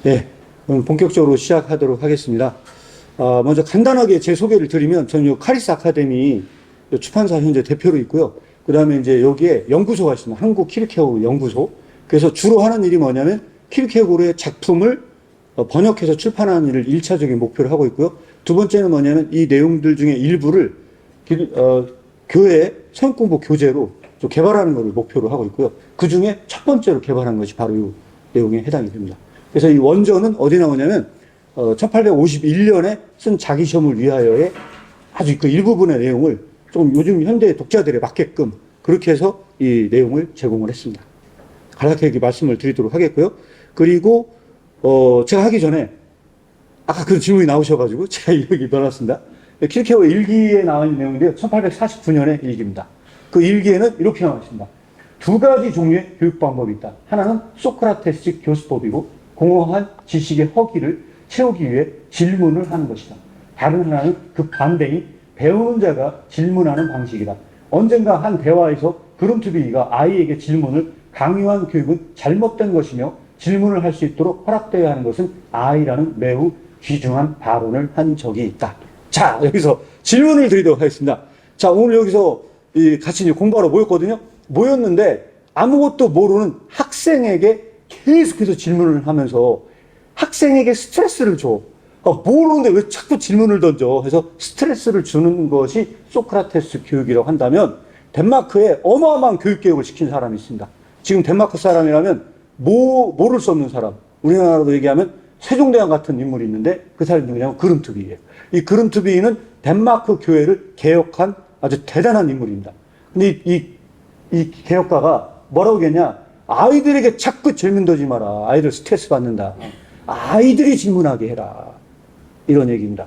예, 그럼 본격적으로 시작하도록 하겠습니다. 먼저 간단하게 제 소개를 드리면, 저는 요 카리스 아카데미 요 출판사 현재 대표로 있고요. 그 다음에 이제 여기에 연구소가 있습니다. 한국 키르케고르 연구소. 그래서 주로 하는 일이 뭐냐면, 키르케고르의 작품을 번역해서 출판하는 일을 1차적인 목표로 하고 있고요. 두 번째는 뭐냐면, 이 내용들 중에 일부를 교회 성공부 교재로 좀 개발하는 것을 목표로 하고 있고요. 그 중에 첫 번째로 개발한 것이 바로 이 내용에 해당이 됩니다. 그래서 이 원전은 어디 나오냐면 1851년에 쓴 자기 시험을 위하여의 아주 그 일부분의 내용을 좀 요즘 현대 독자들에 맞게끔 그렇게 해서 이 내용을 제공을 했습니다. 간략하게 말씀을 드리도록 하겠고요. 그리고 제가 하기 전에 아까 그 질문이 나오셔가지고 제가 여기 넣어놨습니다. 키르케고르 일기에 나와 있는 내용인데요. 1849년의 일기입니다. 그 일기에는 이렇게 나와 있습니다. 두 가지 종류의 교육 방법이 있다. 하나는 소크라테스식 교수법이고 공허한 지식의 허기를 채우기 위해 질문을 하는 것이다. 다른 하나는 그 반대인 배우는 자가 질문하는 방식이다. 언젠가 한 대화에서 그룬트비가 아이에게 질문을 강요한 교육은 잘못된 것이며 질문을 할 수 있도록 허락되어야 하는 것은 아이라는 매우 귀중한 발언을 한 적이 있다. 자, 여기서 질문을 드리도록 하겠습니다. 자, 오늘 여기서 같이 이제 공부하러 모였거든요. 모였는데 아무것도 모르는 학생에게 계속해서 질문을 하면서 학생에게 스트레스를 줘. 모르는데 왜 자꾸 질문을 던져? 해서 스트레스를 주는 것이 소크라테스 교육이라고 한다면 덴마크에 어마어마한 교육개혁을 시킨 사람이 있습니다. 지금 덴마크 사람이라면 모를 수 없는 사람. 우리나라로 얘기하면 세종대왕 같은 인물이 있는데 그 사람이 누구냐면 그룬트비예요. 이 그룬트비는 덴마크 교회를 개혁한 아주 대단한 인물입니다. 근데 이 개혁가가 뭐라고 했냐? 아이들에게 자꾸 질문 던지 마라. 아이들 스트레스 받는다. 아이들이 질문하게 해라. 이런 얘기입니다.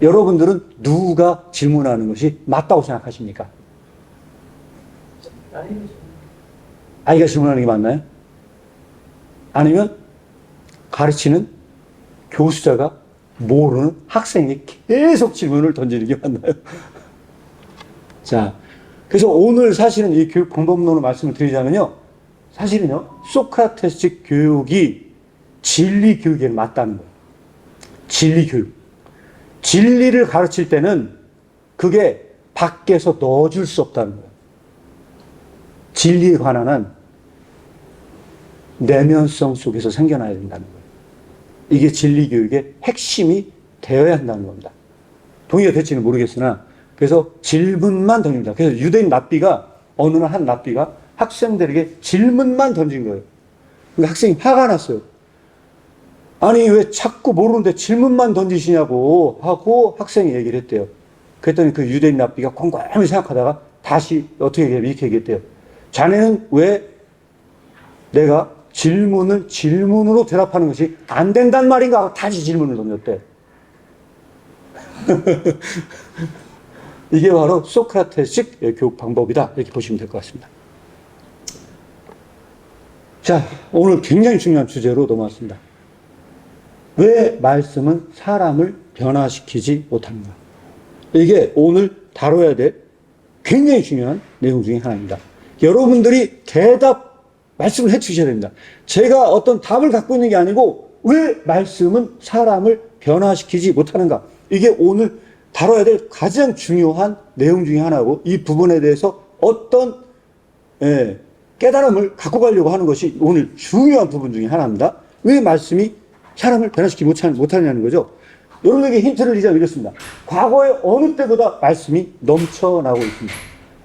여러분들은 누가 질문하는 것이 맞다고 생각하십니까? 아이가 질문하는 게 맞나요? 아니면 가르치는 교수자가 모르는 학생이 계속 질문을 던지는 게 맞나요? 자, 그래서 오늘 사실은 이 교육 방법론을 말씀을 드리자면요. 사실은요, 소크라테스식 교육이 진리 교육에 맞다는 거예요. 진리 교육. 진리를 가르칠 때는 그게 밖에서 넣어줄 수 없다는 거예요. 진리에 관한 한 내면성 속에서 생겨나야 된다는 거예요. 이게 진리 교육의 핵심이 되어야 한다는 겁니다. 동의가 될지는 모르겠으나, 그래서 질문만 던집니다. 그래서 유대인 랍비가, 어느 날 한 랍비가 학생들에게 질문만 던진 거예요. 그러니까 학생이 화가 났어요. 아니, 왜 자꾸 모르는데 질문만 던지시냐고 하고 학생이 얘기를 했대요. 그랬더니 그 유대인 랍비가 곰곰이 생각하다가 다시 어떻게 이렇게 얘기했대요. 자네는 왜 내가 질문을 질문으로 대답하는 것이 안 된단 말인가 하고 다시 질문을 던졌대. 이게 바로 소크라테스식 교육 방법이다. 이렇게 보시면 될 것 같습니다. 자, 오늘 굉장히 중요한 주제로 넘어왔습니다. 왜 말씀은 사람을 변화시키지 못하는가? 이게 오늘 다뤄야 될 굉장히 중요한 내용 중에 하나입니다. 여러분들이 말씀을 해 주셔야 됩니다. 제가 어떤 답을 갖고 있는 게 아니고 왜 말씀은 사람을 변화시키지 못하는가? 이게 오늘 다뤄야 될 가장 중요한 내용 중에 하나고, 이 부분에 대해서 어떤 깨달음을 갖고 가려고 하는 것이 오늘 중요한 부분 중에 하나입니다. 왜 말씀이 사람을 변화시키지 못하느냐는 거죠. 여러분에게 힌트를 드리자면 이렇습니다. 과거에 어느 때보다 말씀이 넘쳐나고 있습니다.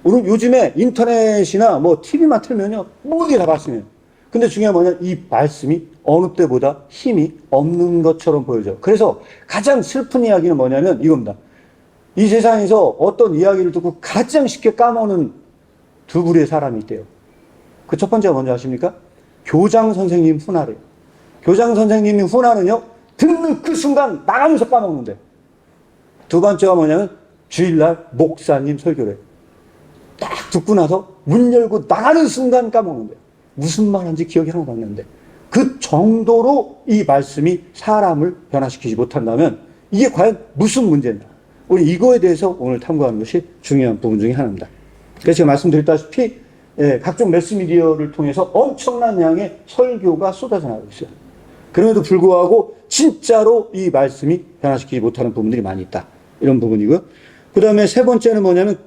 오늘 요즘에 인터넷이나 뭐 TV만 틀면요, 모든 게 다 말씀이에요. 근데 중요한 뭐냐, 이 말씀이 어느 때보다 힘이 없는 것처럼 보여져요. 그래서 가장 슬픈 이야기는 뭐냐면 이겁니다. 이 세상에서 어떤 이야기를 듣고 가장 쉽게 까먹는 두 부류의 사람이 있대요. 그 첫 번째가 뭔지 아십니까? 교장 선생님 훈화래요. 교장 선생님이 훈화는요, 듣는 그 순간 나가면서 까먹는데. 두 번째가 뭐냐면 주일날 목사님 설교래요. 딱 듣고 나서 문 열고 나가는 순간 까먹는데. 무슨 말 하는지 기억이 하나도 안 나는데. 그 정도로 이 말씀이 사람을 변화시키지 못한다면 이게 과연 무슨 문제인가? 우리 이거에 대해서 오늘 탐구하는 것이 중요한 부분 중에 하나입니다. 그래서 제가 말씀드렸다시피 각종 매스미디어를 통해서 엄청난 양의 설교가 쏟아져 나오고 있어요. 그럼에도 불구하고 진짜로 이 말씀이 변화시키지 못하는 부분들이 많이 있다. 이런 부분이고요. 그 다음에 세 번째는 뭐냐면,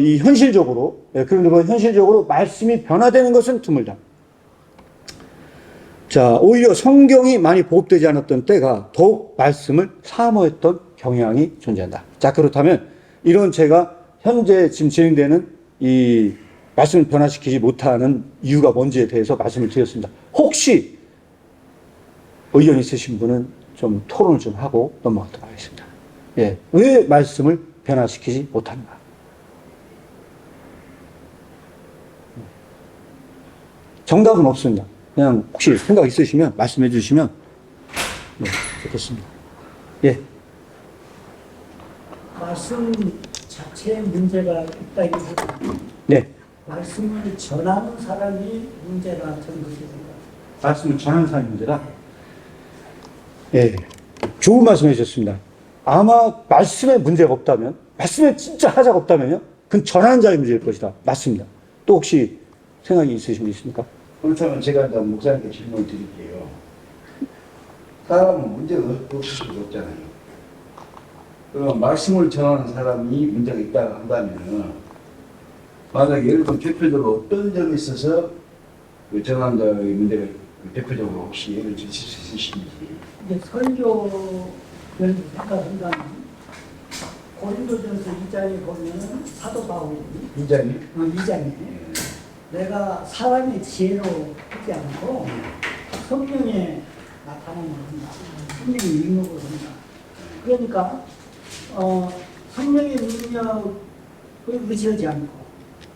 이 현실적으로, 그런데 뭐 현실적으로 말씀이 변화되는 것은 드물다. 자, 오히려 성경이 많이 보급되지 않았던 때가 더욱 말씀을 사모했던 경향이 존재한다. 자, 그렇다면 이런 제가 현재 지금 진행되는 이 말씀을 변화시키지 못하는 이유가 뭔지에 대해서 말씀을 드렸습니다. 혹시 의견 있으신 분은 좀 토론을 좀 하고 넘어가도록 하겠습니다. 예, 왜 말씀을 변화시키지 못하는가? 정답은 없습니다. 그냥 혹시 생각 있으시면 말씀해 주시면 네, 좋겠습니다. 예. 말씀 자체에 문제가 있다기보다 네. 말씀을 전하는 사람이 문제라 저는 그렇게 생각합니다. 말씀을 전하는 사람이 문제다? 예. 좋은 말씀 해주셨습니다. 아마 말씀에 문제가 없다면, 말씀에 진짜 하자가 없다면요, 그건 전하는 자의 문제일 것이다. 맞습니다. 또 혹시 생각이 있으신 분 있습니까? 그렇다면 제가 일단 목사님께 질문을 드릴게요. 사람은 문제가 없을 수가 없잖아요. 그럼 말씀을 전하는 사람이 문제가 있다고 한다면, 만약에 예를 들어 대표적으로 어떤 점에 있어서 그 전하는 자의 문제가 대표적으로 혹시 예를 드실 수 있으신지. 이게 설교를 생각한다면 고린도전서 2장에 보면 사도 바울이 이장님? 2장에 내가 사람의 지혜로 하지 않고 성령에 나타나는 한다. 성령의 능력으로 한다. 그러니까 성령의 능력을 의지하지 않고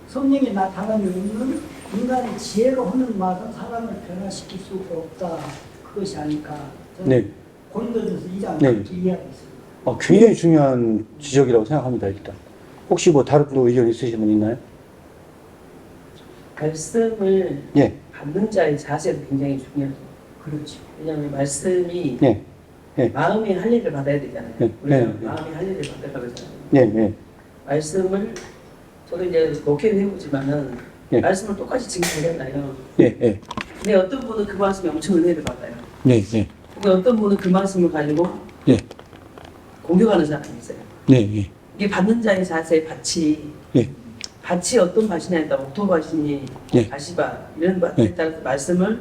성령에 나타나는 의미는 인간의 지혜로 하는 말은 사람을 변화시킬 수가 없다. 그것이 아닐까. 저는 네. 고린도전서 2장 네. 그렇게 이해하겠습니다. 굉장히 중요한 지적이라고 생각합니다, 일단. 혹시 뭐 다른 또 의견 있으신 분 있나요? 말씀을 예. 받는 자의 자세도 굉장히 중요하죠. 그렇죠. 왜냐하면 말씀이 예. 예. 마음이 할 일을 받아야 되잖아요. 네. 우리가 네. 마음이 할 일을 받으라 그러잖아요. 예. 예. 말씀을 저도 이제 목회를 해보지만은 네. 말씀을 똑같이 증거하잖아요. 예. 예. 근데 어떤 분은 그 말씀에 엄청 은혜를 받아요. 예. 예. 근데 어떤 분은 그 말씀을 가지고 예. 공격하는 사람이 있어요. 네. 예. 이게 받는 자의 자세의 밭이 예. 밭이 어떤 밭이냐에 따라 옥토 밭이니 예. 가시밭 이런 밭에 예. 따라서 말씀을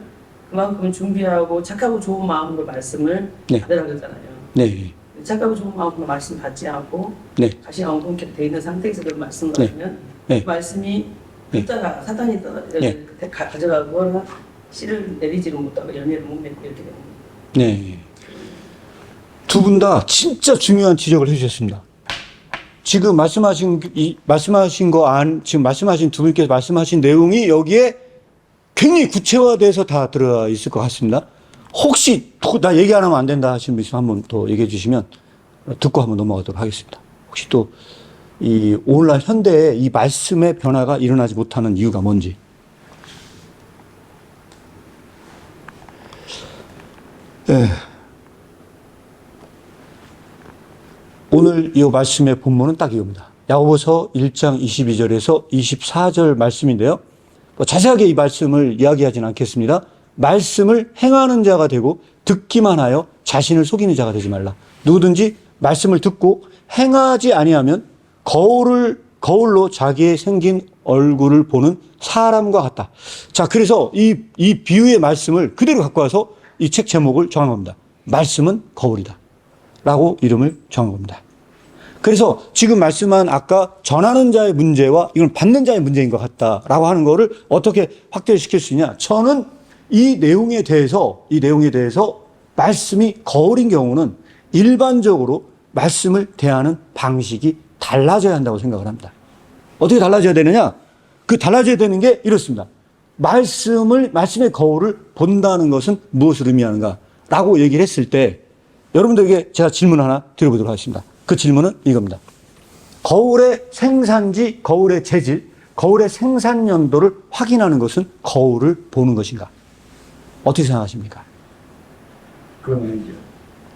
그만큼 준비하고 착하고 좋은 마음으로 말씀을 네. 받으라 그러잖아요. 네. 착하고 좋은 마음으로 말씀 받지 않고 네. 다시 엉뚱하게 돼 있는 상태에서 그런 말씀을 네. 하면 네. 그 말씀이 네. 듣다가 사단이 네. 가져가고 씨를 내리지를 못하고 열매를 못 맺고 이렇게 됩니다. 네. 두 분 다 진짜 중요한 지적을 해주셨습니다. 지금 말씀하신 지금 말씀하신 두 분께서 말씀하신 내용이 여기에 굉장히 구체화돼서 다 들어가 있을 것 같습니다. 혹시 나 얘기 안 하면 안 된다 하시는 분 있으면 한번 더 얘기해 주시면 듣고 한번 넘어가도록 하겠습니다. 혹시 또 이 오늘날 현대에 이 말씀의 변화가 일어나지 못하는 이유가 뭔지. 예. 오늘 이 말씀의 본문은 딱 이겁니다. 야고보서 1장 22절에서 24절 말씀인데요. 자세하게 이 말씀을 이야기하지는 않겠습니다. 말씀을 행하는 자가 되고 듣기만 하여 자신을 속이는 자가 되지 말라. 누구든지 말씀을 듣고 행하지 아니하면 거울로 자기의 생긴 얼굴을 보는 사람과 같다. 자, 그래서 이 비유의 말씀을 그대로 갖고 와서 이 책 제목을 정한 겁니다. 말씀은 거울이다. 라고 이름을 정한 겁니다. 그래서 지금 말씀한 아까 전하는 자의 문제와 이건 받는 자의 문제인 것 같다라고 하는 거를 어떻게 확대시킬 수 있냐. 저는 이 내용에 대해서 말씀이 거울인 경우는 일반적으로 말씀을 대하는 방식이 달라져야 한다고 생각을 합니다. 어떻게 달라져야 되느냐? 그 달라져야 되는 게 이렇습니다. 말씀의 거울을 본다는 것은 무엇을 의미하는가? 라고 얘기를 했을 때 여러분들에게 제가 질문 하나 드려보도록 하겠습니다. 그 질문은 이겁니다. 거울의 생산지, 거울의 재질, 거울의 생산 연도를 확인하는 것은 거울을 보는 것인가? 어떻게 생각하십니까? 그건 아니죠.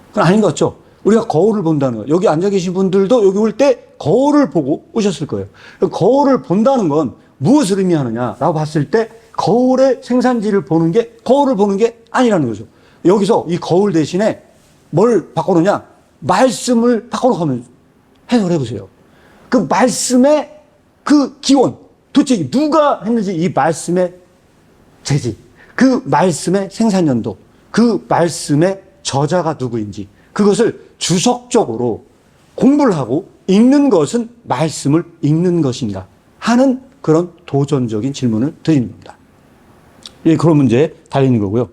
그건 아닌 것 같죠? 우리가 거울을 본다는 거. 여기 앉아 계신 분들도 여기 올 때 거울을 보고 오셨을 거예요. 거울을 본다는 건 무엇을 의미하느냐라고 봤을 때 거울의 생산지를 보는 게 거울을 보는 게 아니라는 거죠. 여기서 이 거울 대신에 뭘 바꿔놓냐? 말씀을 바꿔놓으면 해석해 보세요. 그 말씀의 그 기원, 도대체 누가 했는지 이 말씀의 재질, 그 말씀의 생산연도, 그 말씀의 저자가 누구인지 그것을 주석적으로 공부를 하고 읽는 것은 말씀을 읽는 것인가 하는 그런 도전적인 질문을 드리는 겁니다. 예, 그런 문제에 달리는 거고요.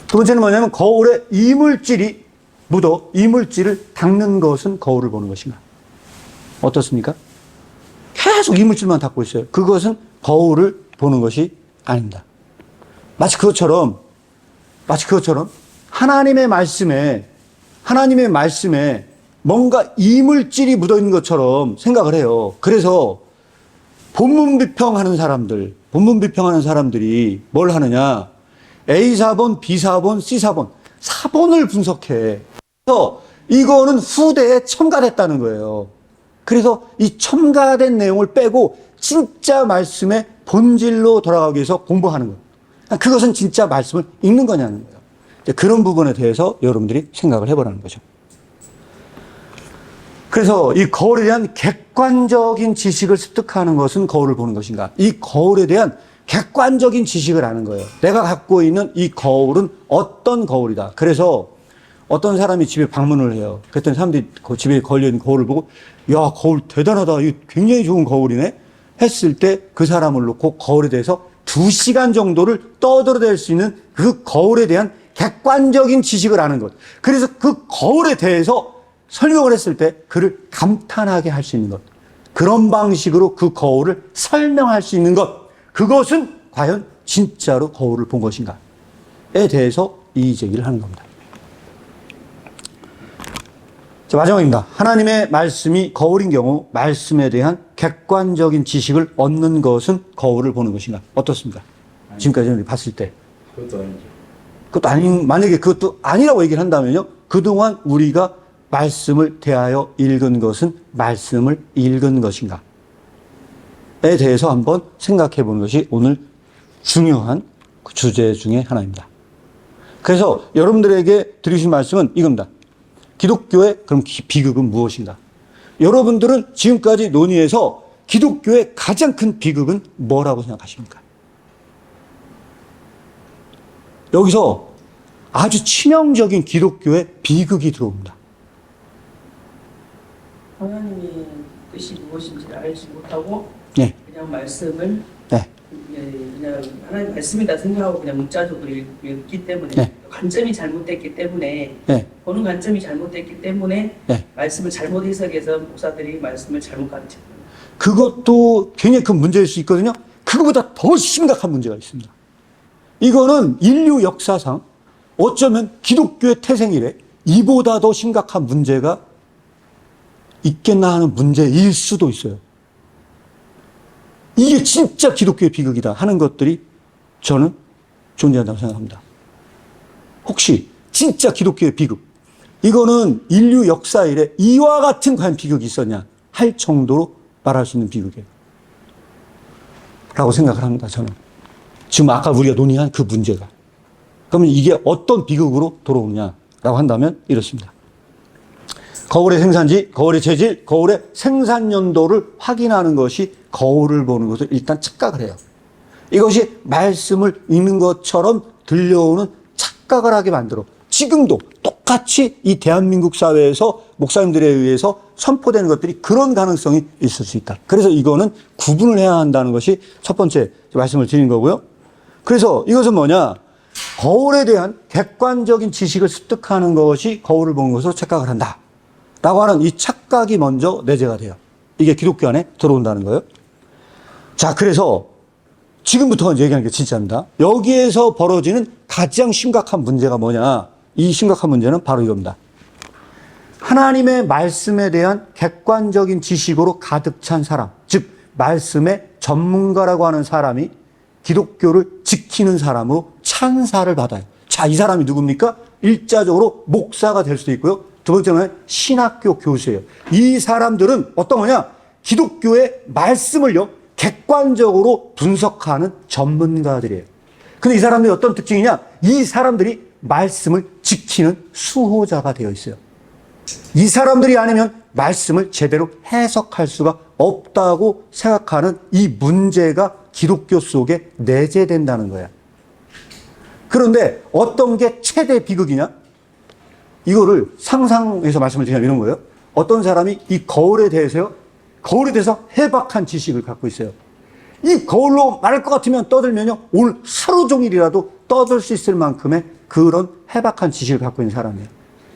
두 번째는 뭐냐면 거울에 이물질이 묻어 이물질을 닦는 것은 거울을 보는 것인가. 어떻습니까? 계속 이물질만 닦고 있어요. 그것은 거울을 보는 것이 아닙니다. 마치 그것처럼 하나님의 말씀에 뭔가 이물질이 묻어 있는 것처럼 생각을 해요. 그래서 본문 비평하는 사람들이 뭘 하느냐? A사본, B사본, C사본, 사본을 분석해. 그래서 이거는 후대에 첨가됐다는 거예요. 그래서 이 첨가된 내용을 빼고 진짜 말씀의 본질로 돌아가기 위해서 공부하는 거예요. 그것은 진짜 말씀을 읽는 거냐는 거예요. 그런 부분에 대해서 여러분들이 생각을 해보라는 거죠. 그래서 이 거울에 대한 객관적인 지식을 습득하는 것은 거울을 보는 것인가? 이 거울에 대한 객관적인 지식을 아는 거예요. 내가 갖고 있는 이 거울은 어떤 거울이다. 그래서 어떤 사람이 집에 방문을 해요. 그랬더니 사람들이 그 집에 걸려있는 거울을 보고 야, 거울 대단하다. 이거 굉장히 좋은 거울이네. 했을 때 그 사람을 놓고 거울에 대해서 2시간 정도를 떠들어댈 수 있는 그 거울에 대한 객관적인 지식을 아는 것. 그래서 그 거울에 대해서 설명을 했을 때 그를 감탄하게 할 수 있는 것. 그런 방식으로 그 거울을 설명할 수 있는 것. 그것은 과연 진짜로 거울을 본 것인가에 대해서 이의 제기를 하는 겁니다. 자, 마지막입니다. 하나님의 말씀이 거울인 경우 말씀에 대한 객관적인 지식을 얻는 것은 거울을 보는 것인가? 어떻습니까? 지금까지 우리 봤을 때. 그것도 아니죠. 만약에 그것도 아니라고 얘기를 한다면요. 그동안 우리가 말씀을 대하여 읽은 것은 말씀을 읽은 것인가에 대해서 한번 생각해 보는 것이 오늘 중요한 주제 중에 하나입니다. 그래서 여러분들에게 드리신 말씀은 이겁니다. 기독교의 그럼 비극은 무엇인가? 여러분들은 지금까지 논의해서 기독교의 가장 큰 비극은 뭐라고 생각하십니까? 여기서 아주 치명적인 기독교의 비극이 들어옵니다. 하나님의 뜻이 무엇인지를 알지 못하고 네. 그냥 말씀을 네. 그냥 하나님 말씀이다 생각하고 그냥 문자적으로 읽기 때문에 네. 관점이 잘못됐기 때문에 네. 보는 관점이 잘못됐기 때문에 네. 말씀을 잘못 해석해서 목사들이 말씀을 잘못 가르치는 거예요. 그것도 굉장히 큰 문제일 수 있거든요. 그거보다 더 심각한 문제가 있습니다. 이거는 인류 역사상 어쩌면 기독교의 태생 이래 이보다 더 심각한 문제가 있겠나 하는 문제일 수도 있어요. 이게 진짜 기독교의 비극이다 하는 것들이 저는 존재한다고 생각합니다. 혹시 진짜 기독교의 비극, 이거는 인류 역사 이래 이와 같은 과연 비극이 있었냐 할 정도로 말할 수 있는 비극이에요. 라고 생각을 합니다, 저는. 지금 아까 우리가 논의한 그 문제가. 그러면 이게 어떤 비극으로 돌아오느냐라고 한다면 이렇습니다. 거울의 생산지, 거울의 재질, 거울의 생산 연도를 확인하는 것이 거울을 보는 것을 일단 착각을 해요. 이것이 말씀을 읽는 것처럼 들려오는 착각을 하게 만들어. 지금도 똑같이 이 대한민국 사회에서 목사님들에 의해서 선포되는 것들이 그런 가능성이 있을 수 있다. 그래서 이거는 구분을 해야 한다는 것이 첫 번째 말씀을 드린 거고요. 그래서 이것은 뭐냐? 거울에 대한 객관적인 지식을 습득하는 것이 거울을 보는 것으로 착각을 한다. 라고 하는 이 착각이 먼저 내재가 돼요. 이게 기독교 안에 들어온다는 거예요. 자, 그래서 지금부터 얘기하는 게 진짜입니다. 여기에서 벌어지는 가장 심각한 문제가 뭐냐? 이 심각한 문제는 바로 이겁니다. 하나님의 말씀에 대한 객관적인 지식으로 가득 찬 사람, 즉 말씀의 전문가라고 하는 사람이 기독교를 지키는 사람으로 찬사를 받아요. 자, 이 사람이 누굽니까? 일자적으로 목사가 될 수도 있고요. 두 번째는 신학교 교수예요. 이 사람들은 어떤 거냐? 기독교의 말씀을요, 객관적으로 분석하는 전문가들이에요. 근데 이 사람들이 어떤 특징이냐? 이 사람들이 말씀을 지키는 수호자가 되어 있어요. 이 사람들이 아니면 말씀을 제대로 해석할 수가 없다고 생각하는 이 문제가 기독교 속에 내재된다는 거야. 그런데 어떤 게 최대 비극이냐? 이거를 상상해서 말씀을 드리면 이런 거예요. 어떤 사람이 이 거울에 대해서 해박한 지식을 갖고 있어요. 이 거울로 말할 것 같으면 떠들면요, 오늘 하루 종일이라도 떠들 수 있을 만큼의 그런 해박한 지식을 갖고 있는 사람이에요.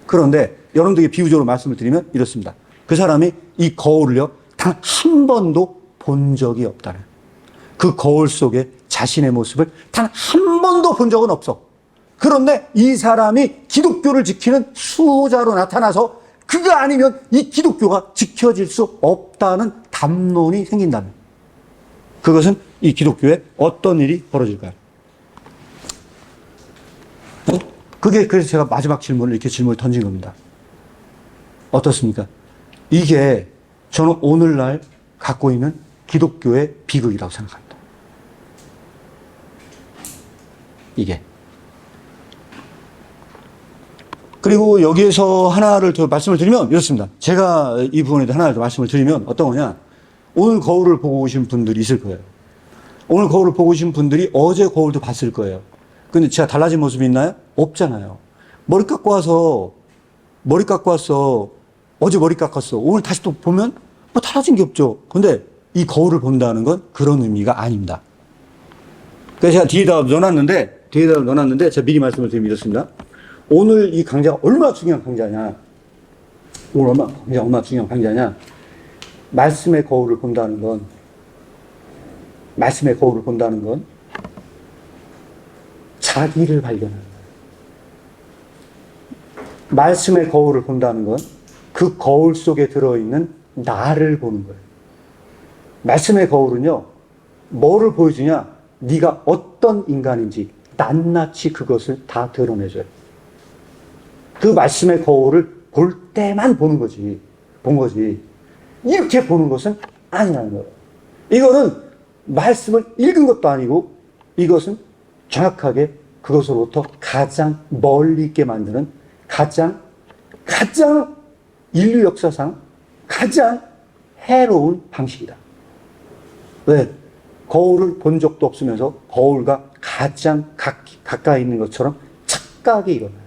그런데 여러분들에게 비유적으로 말씀을 드리면 이렇습니다. 그 사람이 이 거울을요, 단 한 번도 본 적이 없다는. 그 거울 속에 자신의 모습을 단 한 번도 본 적은 없어. 그런데 이 사람이 기독교를 지키는 수호자로 나타나서 그가 아니면 이 기독교가 지켜질 수 없다는 담론이 생긴다면, 그것은 이 기독교에 어떤 일이 벌어질까요? 그래서 제가 마지막 질문을 던진 겁니다. 어떻습니까? 이게 저는 오늘날 갖고 있는 기독교의 비극이라고 생각합니다. 이게. 그리고 여기에서 하나를 더 말씀을 드리면 이렇습니다. 제가 이 부분에 대해 하나를 더 말씀을 드리면 어떤 거냐. 오늘 거울을 보고 오신 분들이 있을 거예요. 오늘 거울을 보고 오신 분들이 어제 거울도 봤을 거예요. 근데 제가 달라진 모습이 있나요? 없잖아요. 머리 깎고 왔어. 어제 머리 깎았어. 오늘 다시 또 보면 뭐 달라진 게 없죠. 근데 이 거울을 본다는 건 그런 의미가 아닙니다. 그래서 제가 뒤에다 넣어놨는데 제가 미리 말씀을 드리면 이렇습니다. 오늘 이 강좌가 얼마나 중요한 강좌냐. 오늘 얼마나 중요한 강좌냐. 말씀의 거울을 본다는 건 자기를 발견하는 거예요. 말씀의 거울을 본다는 건 그 거울 속에 들어있는 나를 보는 거예요. 말씀의 거울은요, 뭐를 보여주냐? 네가 어떤 인간인지 낱낱이 그것을 다 드러내줘요. 그 말씀의 거울을 볼 때만 본 거지. 이렇게 보는 것은 아니라는 거예요. 이거는 말씀을 읽은 것도 아니고, 이것은 정확하게 그것으로부터 가장 멀리 있게 만드는 가장 인류 역사상 가장 해로운 방식이다. 왜? 거울을 본 적도 없으면서 거울과 가장 가까이 있는 것처럼 착각이 일어나요.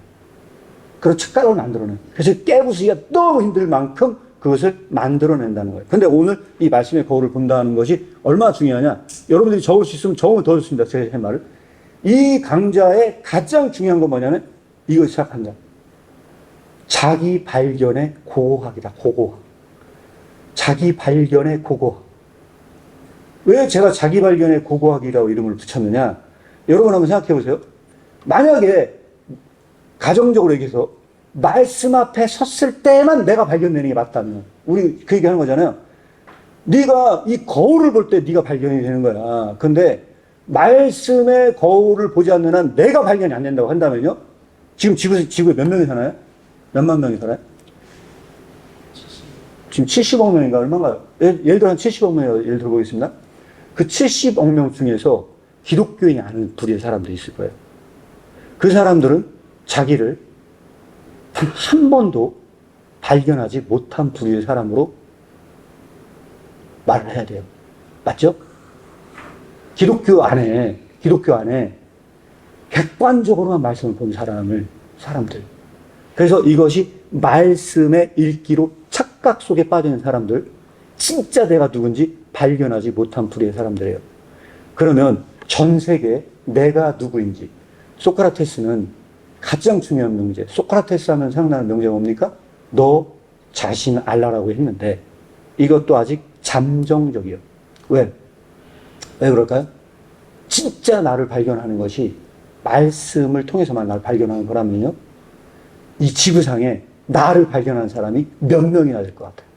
그런 착각을 만들어내요. 그래서 깨부수기가 너무 힘들 만큼 그것을 만들어낸다는 거예요. 근데 오늘 이 말씀의 거울을 본다는 것이 얼마나 중요하냐. 여러분들이 적을 수 있으면 적으면 더 좋습니다. 제 말을. 이 강좌의 가장 중요한 건 뭐냐면 이거 시작한다. 자기 발견의 고고학이다. 고고학. 자기 발견의 고고학. 왜 제가 자기 발견의 고고학이라고 이름을 붙였느냐. 여러분 한번 생각해 보세요. 만약에 가정적으로 얘기해서 말씀 앞에 섰을 때만 내가 발견되는 게 맞다면, 우리 그 얘기 하는 거잖아요. 네가 이 거울을 볼 때 네가 발견이 되는 거야. 근데 말씀의 거울을 보지 않는 한 내가 발견이 안 된다고 한다면요. 지금 지구에 몇 명이 사나요? 몇만 명이 살아요? 지금 70억 명인가 얼마인가요? 예를 들어 한 70억 명 예를 들어보겠습니다. 그 70억 명 중에서 기독교인이 아닌 부류의 사람들이 있을 거예요. 그 사람들은 자기를 단 한 번도 발견하지 못한 부류의 사람으로 말을 해야 돼요. 맞죠? 기독교 안에 객관적으로만 말씀을 본 사람들. 그래서 이것이 말씀의 읽기로 착각 속에 빠지는 사람들, 진짜 내가 누군지 발견하지 못한 부류의 사람들이에요. 그러면 전 세계에 내가 누구인지, 소크라테스는 가장 중요한 명제, 소크라테스 하면 생각나는 명제가 뭡니까? 너 자신 알라라고 했는데 이것도 아직 잠정적이에요. 왜 그럴까요? 진짜 나를 발견하는 것이 말씀을 통해서만 나를 발견하는 거라면요, 이 지구상에 나를 발견하는 사람이 몇 명이나 될 것 같아요.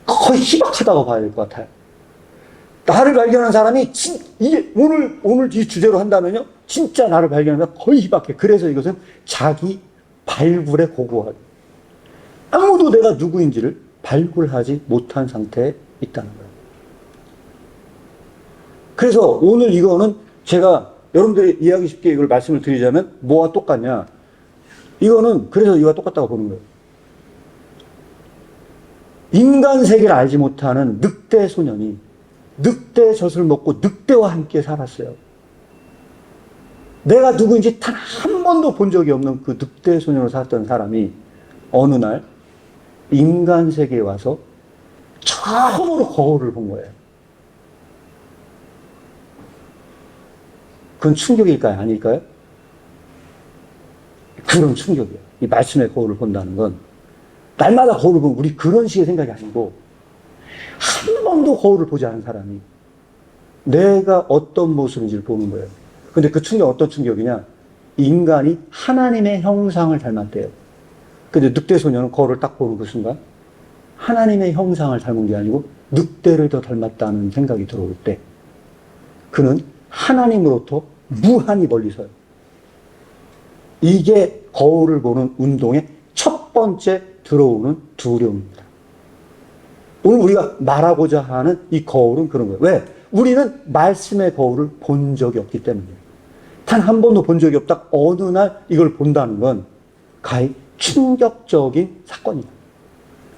거의 희박하다고 봐야 될 것 같아요. 나를 발견한 사람이 이게 오늘 이 주제로 한다면요, 진짜 나를 발견하면 거의 희박해. 그래서 이것은 자기 발굴의 고고학. 아무도 내가 누구인지를 발굴하지 못한 상태에 있다는 거예요. 그래서 오늘 이거는 제가 여러분들이 이해하기 쉽게 이걸 말씀을 드리자면 뭐와 똑같냐. 이거는 그래서 이와 똑같다고 보는 거예요. 인간 세계를 알지 못하는 늑대 소년이 늑대 젖을 먹고 늑대와 함께 살았어요. 내가 누구인지 단 한 번도 본 적이 없는 그 늑대 소년으로 살았던 사람이 어느 날 인간 세계에 와서 처음으로 거울을 본 거예요. 그건 충격일까요? 아닐까요? 그런 충격이에요. 이 말씀의 거울을 본다는 건 날마다 거울을 보면 우리 그런 식의 생각이 아니고 한 번도 거울을 보지 않은 사람이 내가 어떤 모습인지를 보는 거예요. 근데 그 충격 어떤 충격이냐? 인간이 하나님의 형상을 닮았대요. 근데 늑대 소년은 거울을 딱 보는 그 순간 하나님의 형상을 닮은 게 아니고 늑대를 더 닮았다는 생각이 들어올 때 그는 하나님으로부터 무한히 멀리 서요. 이게 거울을 보는 운동의 첫 번째 들어오는 두려움입니다. 오늘 우리가 말하고자 하는 이 거울은 그런 거예요. 왜? 우리는 말씀의 거울을 본 적이 없기 때문이에요. 단 한 번도 본 적이 없다. 어느 날 이걸 본다는 건 가히 충격적인 사건이다.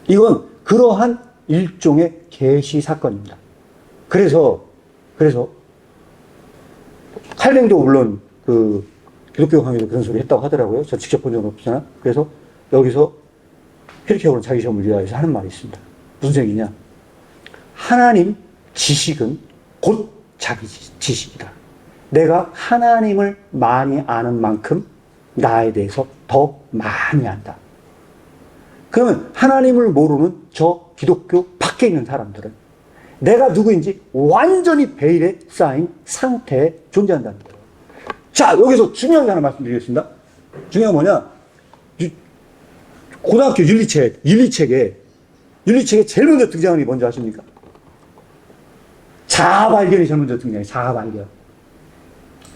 이건 그러한 일종의 계시 사건입니다. 그래서 칼뱅도 물론 그 기독교 강의도 그런 소리 했다고 하더라고요. 저 직접 본 적은 없잖아. 그래서 여기서 힐케어는 자기 시험을 위하여서 하는 말이 있습니다. 무슨 얘기냐? 하나님 지식은 곧 자기 지식이다. 내가 하나님을 많이 아는 만큼 나에 대해서 더 많이 안다. 그러면 하나님을 모르는 저 기독교 밖에 있는 사람들은 내가 누구인지 완전히 베일에 쌓인 상태에 존재한다는 거예요. 자, 여기서 중요한 게 하나 말씀드리겠습니다. 중요한 건 뭐냐? 고등학교 윤리책에 제일 먼저 등장하는 게 뭔지 아십니까? 자아 발견이 제일 먼저 등장해요. 자아 발견.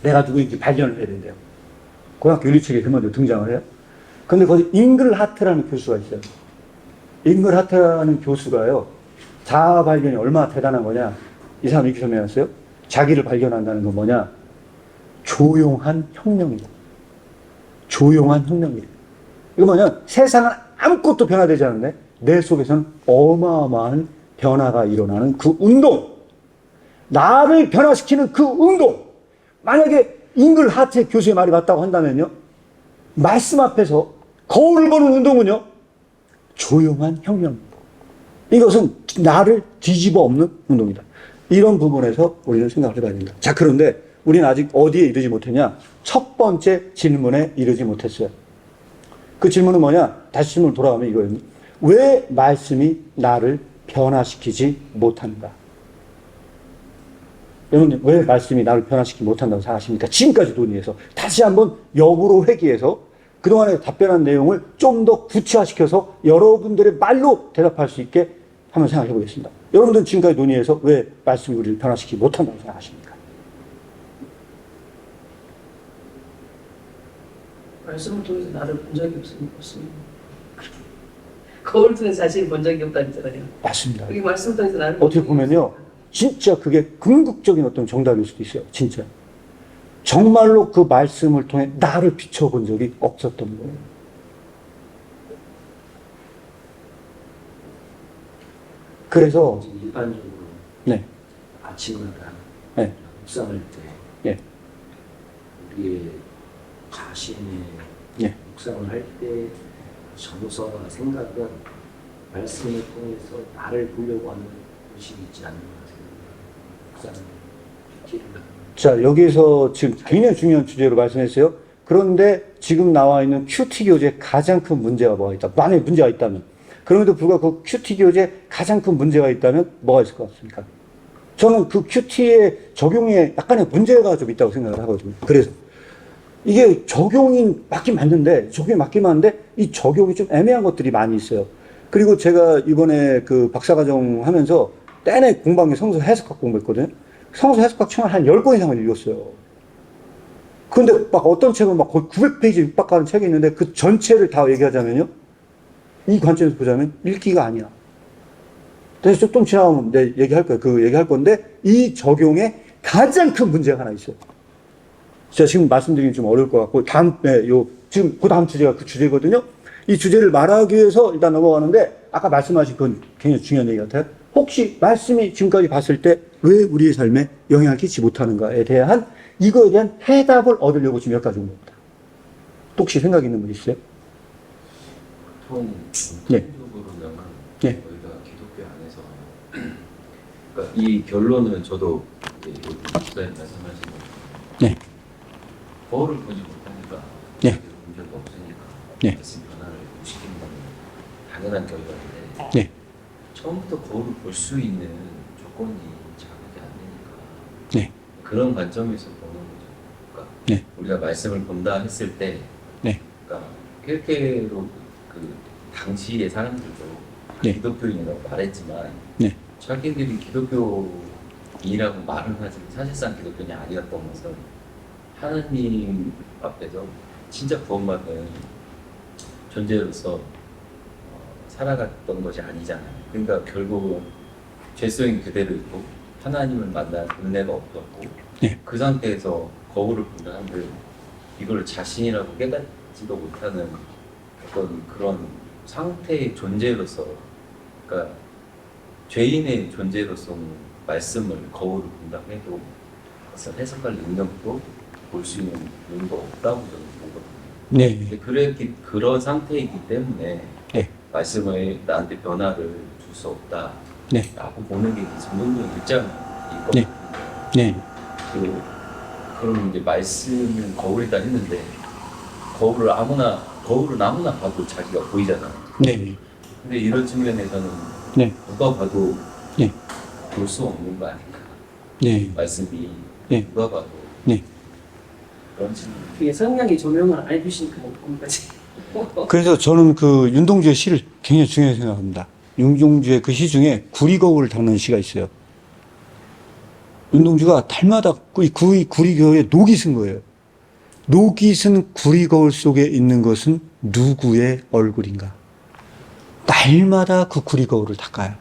내가 누구인지 발견을 해야 된대요. 고등학교 윤리책에 제일 먼저 등장을 해요. 근데 거기 잉글하트라는 교수가 있어요. 잉글하트라는 교수가요, 자아 발견이 얼마나 대단한 거냐. 이 사람이 이렇게 설명했어요. 자기를 발견한다는 건 뭐냐? 조용한 혁명이다. 조용한 혁명이다. 이거 뭐냐? 세상은 아무것도 변화되지 않는데 내 속에서는 어마어마한 변화가 일어나는 그 운동. 나를 변화시키는 그 운동. 만약에 잉글하트의 교수의 말이 맞다고 한다면요, 말씀 앞에서 거울을 보는 운동은요, 조용한 혁명입니다. 이것은 나를 뒤집어 엎는 운동이다. 이런 부분에서 우리는 생각을 해봐야 됩니다. 자, 그런데 우리는 아직 어디에 이르지 못했냐? 첫 번째 질문에 이르지 못했어요. 그 질문은 뭐냐? 다시 질문 돌아가면 이거예요. 왜 말씀이 나를 변화시키지 못한가? 여러분, 왜 말씀이 나를 변화시키지 못한다고 생각하십니까? 지금까지 논의해서 다시 한번 역으로 회귀해서 그동안에 답변한 내용을 좀 더 구체화시켜서 여러분들의 말로 대답할 수 있게 한번 생각해 보겠습니다. 여러분들은 지금까지 논의해서 왜 말씀이 우리를 변화시키지 못한다고 생각하십니까? 말씀을 통해서 나를 본 적이 없습니다. 거울 통해서 자신을 본 적이 없다니잖아요. 맞습니다. 그게 말씀을 통해서 나를 어떻게 보면요, 진짜 그게 궁극적인 어떤 정답일 수도 있어요. 진짜. 정말로 그 말씀을 통해 나를 비춰본 적이 없었던 거예요. 그래서 일반적으로 네, 아침마다 네, 묵상할 때 예, 우리의 자신의 예. 묵상을 할 때 정서와 생각은 말씀을 통해서 나를 보려고 하는 의식이 있지 않는 것 같아요. 묵상을 자, 여기서 지금 굉장히 중요한 주제로 말씀했어요. 그런데 지금 나와 있는 큐티 교재에 가장 큰 문제가 뭐가 있다? 만약에 문제가 있다면, 그럼에도 불구하고 그 큐티 교재에 가장 큰 문제가 있다면 뭐가 있을 것 같습니까? 저는 그 큐티의 적용에 약간의 문제가 좀 있다고 생각을 하거든요. 그래서 이게 적용이 맞긴 맞는데, 적용이 맞긴 맞는데 이 적용이 좀 애매한 것들이 많이 있어요. 그리고 제가 이번에 그 박사과정 하면서 내내 공부한 게 성서 해석학 공부했거든요. 성서 해석학 책을 한 10권 이상을 읽었어요. 근데 막 어떤 책은 막 거의 900페이지 육박하는 책이 있는데 그 전체를 다 얘기하자면요, 이 관점에서 보자면 읽기가 아니야. 그래서 좀 지나가면 내 얘기할 거예요. 그 얘기할 건데 이 적용의 가장 큰 문제가 하나 있어요. 제가 지금 말씀드리기 좀 어려울 것 같고, 지금 그 다음 주제가 그 주제거든요. 이 주제를 말하기 위해서 일단 넘어가는데, 아까 말씀하신 건 굉장히 중요한 얘기 같아요. 혹시 말씀이 지금까지 봤을 때 왜 우리의 삶에 영향을 끼치지 못하는가에 대한, 이거에 대한 해답을 얻으려고 지금 몇 가지 온 겁니다. 혹시 생각 있는 분 있어요? 보통 네. 전통적으로는 네. 저희가 기독교 안에서 그러니까 이 결론은 저도 이제 목사님 말씀하신 것처럼 네. 거울을 보지 못하니까 네. 문제가 없으니까 네. 말씀 변화를 시키는 건 당연한 결과인데 네. 처음부터 거울을 볼 수 있는 조건이 자극이 안 되니까 네. 그런 관점에서 보는 거죠. 그러니까 네. 우리가 말씀을 본다 했을 때 네. 그러니까 켈케로 그 당시의 사람들도 네. 기독교인이라고 말했지만 네. 자기들이 기독교인이라고 말을 하지만 사실상 기독교인이 아니었던 것은 하나님 앞에서 진짜 구원받은 존재로서 살아갔던 것이 아니잖아요. 그러니까 결국은 죄성인 그대로 있고 하나님을 만난 은혜가 없었고 네. 그 상태에서 거울을 본다 한들 이걸 자신이라고 깨닫지도 못하는 어떤 그런 상태의 존재로서 그러니까 죄인의 존재로서는 말씀을 거울을 본다고 해도 그것을 해석할 능력도 볼 수 있는 이유가 없다고 저는 보거든요. 네. 근데 그런 상태이기 때문에 네. 말씀을 나한테 변화를 줄 수 없다 네. 라고 보는 게 전문적인 입장이거든요. 네. 네. 그럼 이제 말씀은 거울이다 했는데 거울을 아무나 봐도 자기가 보이잖아요. 네. 근데 이런 측면에서는 네. 누가 봐도 네. 볼 수 없는 거 아닌가. 네. 말씀이 네. 누가 봐도 네. 그런 측면. 그게 성령이 조명을 안 해주시니까 그런 거지. 그래서 저는 그 윤동주의 시를 굉장히 중요하게 생각합니다. 윤동주의 그 시 중에 구리거울을 닦는 시가 있어요. 윤동주가 달마다 구리거울에 녹이 쓴 거예요. 녹이 쓴 구리거울 속에 있는 것은 누구의 얼굴인가? 날마다 그 구리거울을 닦아요.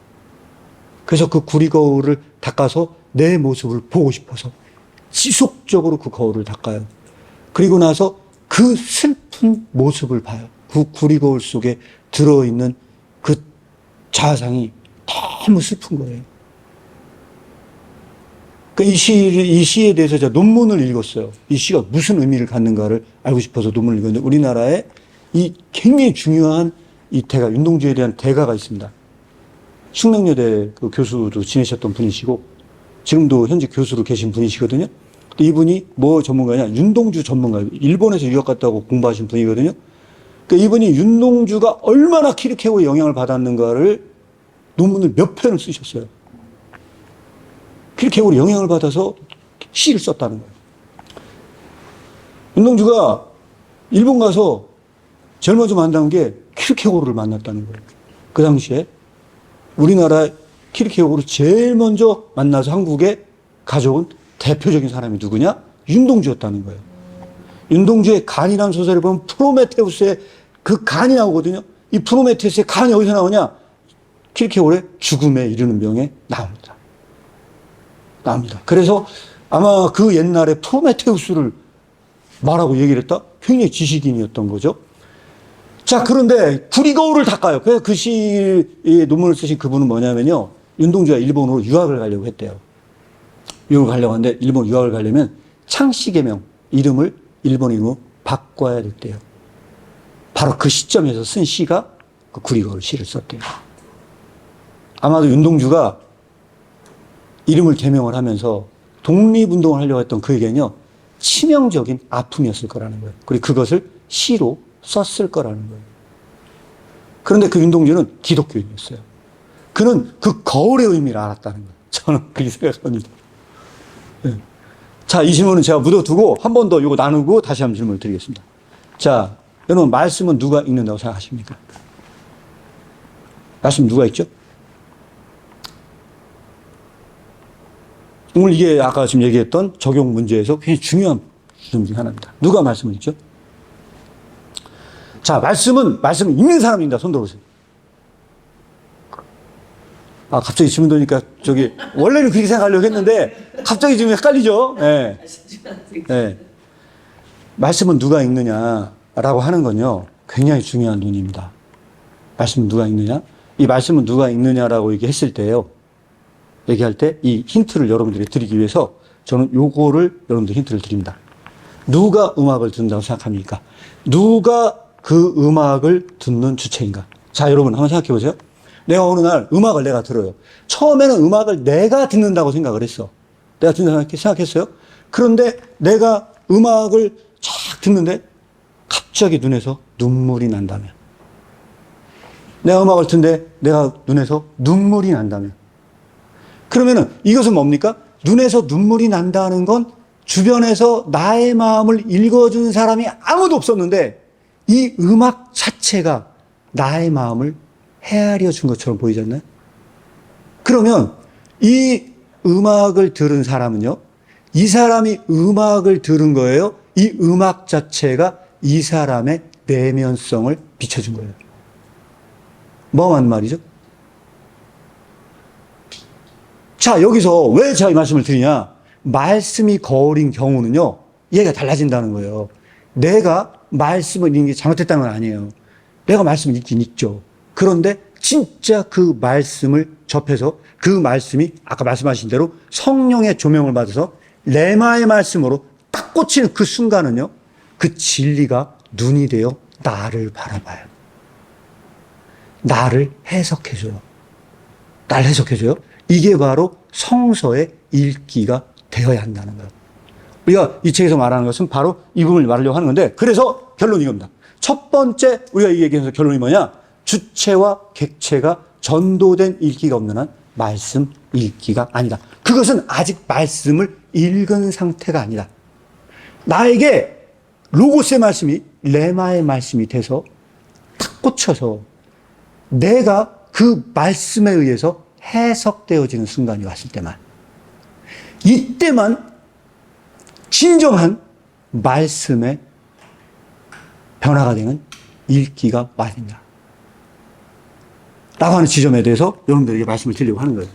그래서 그 구리거울을 닦아서 내 모습을 보고 싶어서 지속적으로 그 거울을 닦아요. 그리고 나서 그 슬픈 모습을 봐요. 그 구리거울 속에 들어있는 그 자상이 너무 슬픈 거예요. 그러니까 이 시에 대해서 제가 논문을 읽었어요. 이 시가 무슨 의미를 갖는가를 알고 싶어서 논문을 읽었는데 우리나라에 이 굉장히 중요한 이 대가, 윤동주에 대한 대가가 있습니다. 숙명여대 그 교수도 지내셨던 분이시고 지금도 현재 교수로 계신 분이시거든요. 이분이 뭐 전문가냐? 윤동주 전문가. 일본에서 유학 갔다고 공부하신 분이거든요. 그러니까 이분이 윤동주가 얼마나 키르케고의 영향을 받았는가를 논문을 몇 편을 쓰셨어요. 키르케고의 영향을 받아서 시를 썼다는 거예요. 윤동주가 일본 가서 제일 먼저 만난 게 키르케고를 만났다는 거예요. 그 당시에 우리나라 키르케고를 제일 먼저 만나서 한국에 가져온 대표적인 사람이 누구냐? 윤동주였다는 거예요. 윤동주의 간이라는 소설을 보면 프로메테우스의 그 간이 나오거든요. 이 프로메테우스의 간이 어디서 나오냐? 키르케고의 죽음에 이르는 병에 나옵니다. 그래서 아마 그 옛날에 프로메테우스를 말하고 얘기를 했다? 굉장히 지식인이었던 거죠. 자, 그런데 구리거울을 닦아요. 그래서 그 시의 논문을 쓰신 그분은 뭐냐면요. 윤동주가 일본으로 유학을 가려고 했대요. 유학을 가려고 하는데 일본 유학을 가려면 창씨개명 이름을 일본인으로 바꿔야 됐대요. 바로 그 시점에서 쓴 시가 그 구리거울 시를 썼대요. 아마도 윤동주가 이름을 개명을 하면서 독립운동을 하려고 했던 그에게는요, 치명적인 아픔이었을 거라는 거예요. 그리고 그것을 시로 썼을 거라는 거예요. 그런데 그 윤동주는 기독교인이었어요. 그는 그 거울의 의미를 알았다는 거예요. 저는 그렇게 생각합니다. 네. 자, 이 질문은 제가 묻어두고 한 번 더 이거 나누고 다시 한번 질문을 드리겠습니다. 자, 여러분, 말씀은 누가 읽는다고 생각하십니까? 말씀 누가 읽죠? 오늘 이게 아까 지금 얘기했던 적용 문제에서 굉장히 중요한 주점 중에 하나입니다. 누가 말씀을 읽죠? 자, 말씀을 읽는 사람입니다. 손 들어보세요. 아, 갑자기 질문 드니까 저기, 원래는 그렇게 생각하려고 했는데, 갑자기 지금 헷갈리죠? 예. 예. 말씀은 누가 읽느냐라고 하는 건요, 굉장히 중요한 논의입니다. 말씀은 누가 읽느냐? 이 말씀은 누가 읽느냐라고 얘기했을 때요, 얘기할 때 이 힌트를 여러분들이 드리기 위해서 저는 요거를 여러분들 힌트를 드립니다. 누가 음악을 듣는다고 생각합니까? 누가 그 음악을 듣는 주체인가? 자, 여러분 한번 생각해 보세요. 내가 어느 날 음악을 내가 들어요. 처음에는 음악을 내가 듣는다고 생각을 했어. 내가 듣는다고 생각했어요. 그런데 내가 음악을 쫙 듣는데 갑자기 눈에서 눈물이 난다면, 내가 음악을 듣는데 내가 눈에서 눈물이 난다면, 그러면은 이것은 뭡니까? 눈에서 눈물이 난다는 건 주변에서 나의 마음을 읽어주는 사람이 아무도 없었는데 이 음악 자체가 나의 마음을 헤아려 준 것처럼 보이지 않나요? 그러면 이 음악을 들은 사람은요, 이 사람이 음악을 들은 거예요? 이 음악 자체가 이 사람의 내면성을 비춰준 거예요. 뭐만 말이죠? 자, 여기서 왜 제가 이 말씀을 드리냐? 말씀이 거울인 경우는요, 얘가 달라진다는 거예요. 내가 말씀을 읽는 게 잘못됐다는 건 아니에요. 내가 말씀을 읽긴 읽죠. 그런데 진짜 그 말씀을 접해서 그 말씀이 아까 말씀하신 대로 성령의 조명을 받아서 레마의 말씀으로 딱 꽂히는 그 순간은요, 그 진리가 눈이 되어 나를 바라봐요. 나를 해석해줘요. 나를 해석해줘요. 이게 바로 성서의 읽기가 되어야 한다는 거예요. 우리가 이 책에서 말하는 것은 바로 이 부분을 말하려고 하는 건데, 그래서 결론이 이겁니다. 첫 번째 우리가 이 얘기에서 결론이 뭐냐? 주체와 객체가 전도된 읽기가 없는 한 말씀 읽기가 아니다. 그것은 아직 말씀을 읽은 상태가 아니다. 나에게 로고스의 말씀이 레마의 말씀이 돼서 탁 꽂혀서 내가 그 말씀에 의해서 해석되어지는 순간이 왔을 때만, 이때만 진정한 말씀의 변화가 되는 읽기가 와야 된다 라고 하는 지점에 대해서 여러분들에게 말씀을 드리려고 하는 거예요.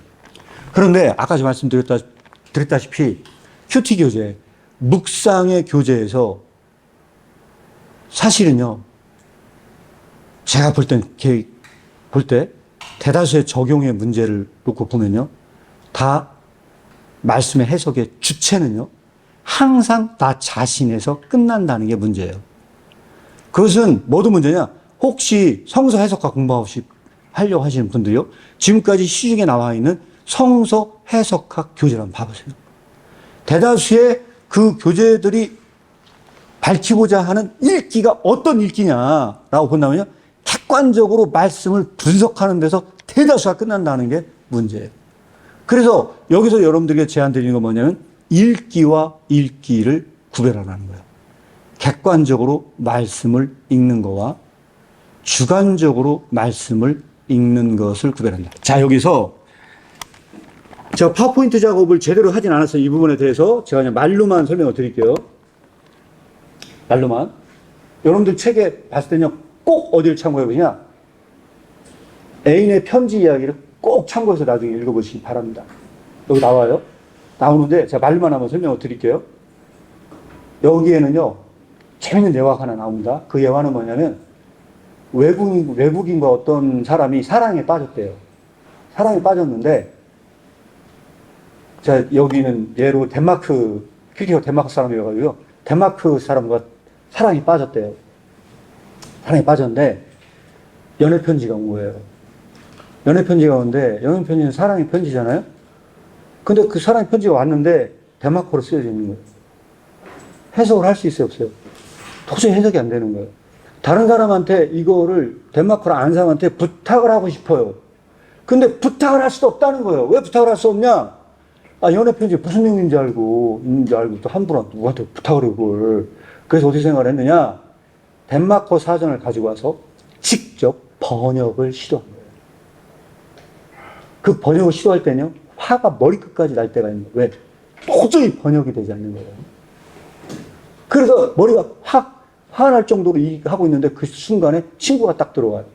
그런데 아까 제가 말씀드렸다시피 큐티 교재, 묵상의 교재에서 사실은요, 제가 볼 때 대다수의 적용의 문제를 놓고 보면요, 다 말씀의 해석의 주체는요, 항상 나 자신에서 끝난다는 게 문제예요. 그것은 뭐도 문제냐? 혹시 성서 해석과 공부하려고 하시는 분들이요, 지금까지 시중에 나와 있는 성서 해석학 교재를 한번 봐보세요. 대다수의 그 교재들이 밝히고자 하는 읽기가 어떤 읽기냐라고 본다면요, 객관적으로 말씀을 분석하는 데서 대다수가 끝난다는 게 문제예요. 그래서 여기서 여러분들에게 제안드리는 건 뭐냐면 읽기와 읽기를 구별하라는 거예요. 객관적으로 말씀을 읽는 거와 주관적으로 말씀을 읽는 것을 구별한다. 자, 여기서 제가 파워포인트 작업을 제대로 하진 않았어요. 이 부분에 대해서 제가 그냥 말로만 설명을 드릴게요. 말로만. 여러분들 책에 봤을 때는요, 꼭 어디를 참고해 보냐? 애인의 편지 이야기를 꼭 참고해서 나중에 읽어보시기 바랍니다. 여기 나와요. 나오는데 제가 말로만 한번 설명을 드릴게요. 여기에는요, 재밌는 예화가 하나 나옵니다. 그 예화는 뭐냐면 외국인과 어떤 사람이 사랑에 빠졌대요. 사랑에 빠졌는데, 자, 여기는 예로 덴마크, 퀴리어 덴마크 사람이어가지고요, 덴마크 사람과 사랑에 빠졌대요. 사랑에 빠졌는데 연애 편지가 온 거예요. 연애 편지가 오는데, 연애 편지는 사랑의 편지잖아요. 근데 그 사랑의 편지가 왔는데 덴마크어로 쓰여져 있는 거예요. 해석을 할 수 있어요, 없어요? 도저히 해석이 안 되는 거예요. 다른 사람한테 이거를 덴마크어를 아는 사람한테 부탁을 하고 싶어요. 근데 부탁을 할 수도 없다는 거예요. 왜 부탁을 할 수 없냐? 아, 연애 편지 무슨 내용인지 알고 또 함부로 누구한테 부탁을 해, 그걸. 그래서 어떻게 생각을 했느냐? 덴마크어 사전을 가지고 와서 직접 번역을 시도한 거예요. 그 번역을 시도할 때는요, 화가 머리끝까지 날 때가 있는 거예요. 왜? 도저히 번역이 되지 않는 거예요. 그래서 머리가 확 화날 정도로 하고 있는데 그 순간에 친구가 딱 들어와요.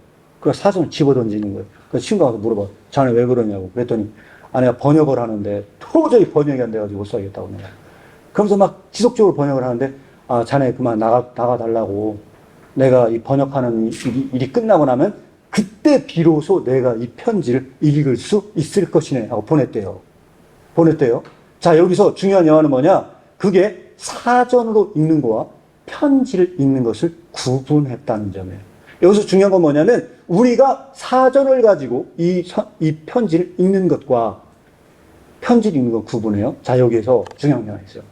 그 사전을 집어 던지는 거예요. 그 친구가 가서 물어봐. 자네 왜 그러냐고. 그랬더니, 아, 내가 번역을 하는데 도저히 번역이 안 돼가지고 못 살겠다고 내가. 그러면서 막 지속적으로 번역을 하는데, 아, 자네 그만 나가달라고. 내가 이 번역하는 일이 끝나고 나면 그때 비로소 내가 이 편지를 읽을 수 있을 것이네 하고 보냈대요. 자, 여기서 중요한 영화는 뭐냐? 그게 사전으로 읽는 거와 편지를 읽는 것을 구분했다는 점이에요. 여기서 중요한 건 뭐냐면 우리가 사전을 가지고 이 편지를 읽는 것과 편지를 읽는 것 구분해요. 자, 여기에서 중요한 게 하나 있어요.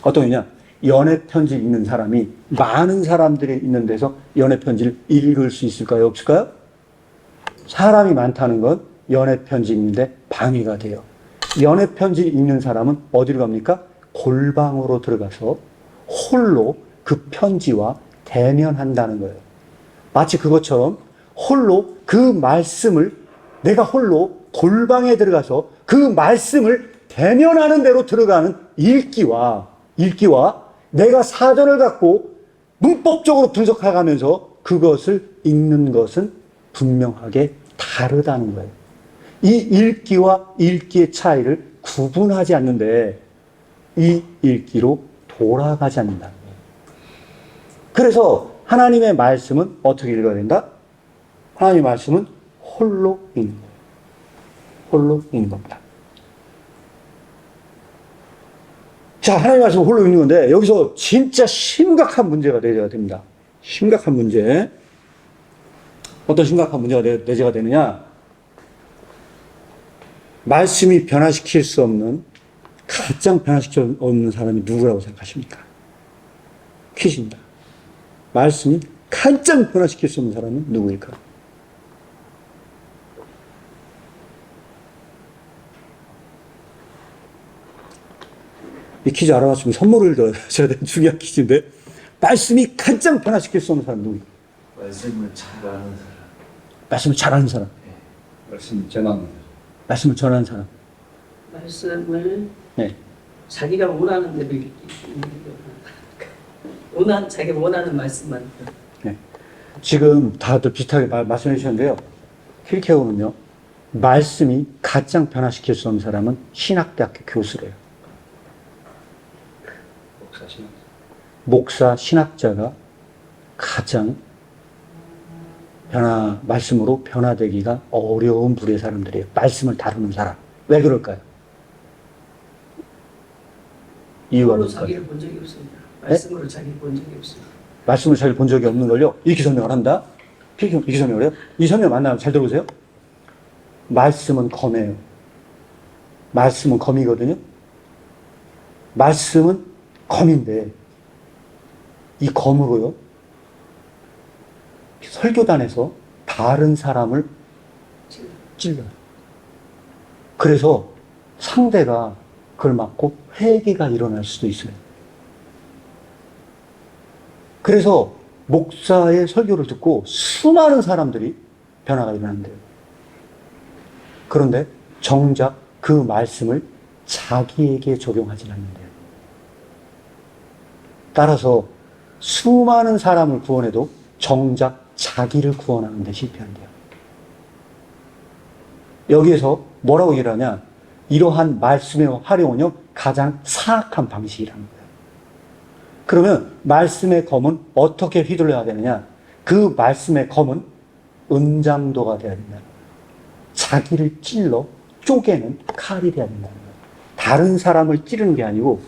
어떤 거냐? 연애 편지 읽는 사람이 많은 사람들이 있는 데서 연애 편지를 읽을 수 있을까요? 없을까요? 사람이 많다는 건 연애 편지 읽는데 방해가 돼요. 연애 편지 읽는 사람은 어디로 갑니까? 골방으로 들어가서 홀로 그 편지와 대면한다는 거예요. 마치 그것처럼 홀로 그 말씀을 내가 홀로 골방에 들어가서 그 말씀을 대면하는 대로 들어가는 읽기와 내가 사전을 갖고 문법적으로 분석해가면서 그것을 읽는 것은 분명하게 다르다는 거예요. 이 읽기와 읽기의 차이를 구분하지 않는데 이 읽기로 돌아가지 않는다는 거예요. 그래서 하나님의 말씀은 어떻게 읽어야 된다? 하나님의 말씀은 홀로 읽는 거예요. 홀로 읽는 겁니다. 자, 하나님의 말씀은 홀로 읽는 건데 여기서 진짜 심각한 문제가 내재가 됩니다. 심각한 문제. 어떤 심각한 문제가 내재가 되느냐? 말씀이 변화시킬 수 없는, 가장 변화시킬 수 없는 사람이 누구라고 생각하십니까? 퀴즈입니다. 말씀이 가장 변화시킬 수 없는 사람은 누구일까? 이 퀴즈 알아맞히면 선물을 줘야 되는 중요한 퀴즈인데, 말씀이 가장 변화시킬 수 없는 사람은 누구일까? 말씀을 잘 아는 사람. 말씀을 잘하는 사람. 말씀 전하는 거죠. 말씀을 전하는 사람. 말씀을 네. 자기가 원하는 대로 읽기. 자기가 원하는 말씀만. 네. 지금 다들 비슷하게 말씀해 주셨는데요. 킬케오는요, 말씀이 가장 변화시킬 수 없는 사람은 신학대학교 교수래요. 목사, 신학자가 가장 말씀으로 변화되기가 어려운 부류의 사람들이에요. 말씀을 다루는 사람. 왜 그럴까요? 이유가 홀로 뭘까요? 자기를 본 적이 없습니다. 말씀으로 자기를 본 적이 없습니다. 말씀을 잘 본 적이 없는 걸요. 이렇게 설명을 한다. 이렇게 설명을 해요. 이 설명 만나면 잘 들어보세요. 말씀은 검이에요. 말씀은 검이거든요. 말씀은 검인데 이 검으로요, 설교단에서 다른 사람을 찔러요. 그래서 상대가 그걸 맞고 회개가 일어날 수도 있어요. 그래서 목사의 설교를 듣고 수많은 사람들이 변화가 일어난대요. 그런데 정작 그 말씀을 자기에게 적용하진 않는데요. 따라서 수많은 사람을 구원해도 정작 자기를 구원하는 데 실패한대요. 여기에서 뭐라고 얘기하냐? 이러한 말씀의 활용은요, 가장 사악한 방식이라는 거예요. 그러면 말씀의 검은 어떻게 휘둘러야 되느냐? 그 말씀의 검은 은장도가 되어야 된다는 거예요. 자기를 찔러 쪼개는 칼이 되어야 된다는 거예요. 다른 사람을 찌르는 게 아니고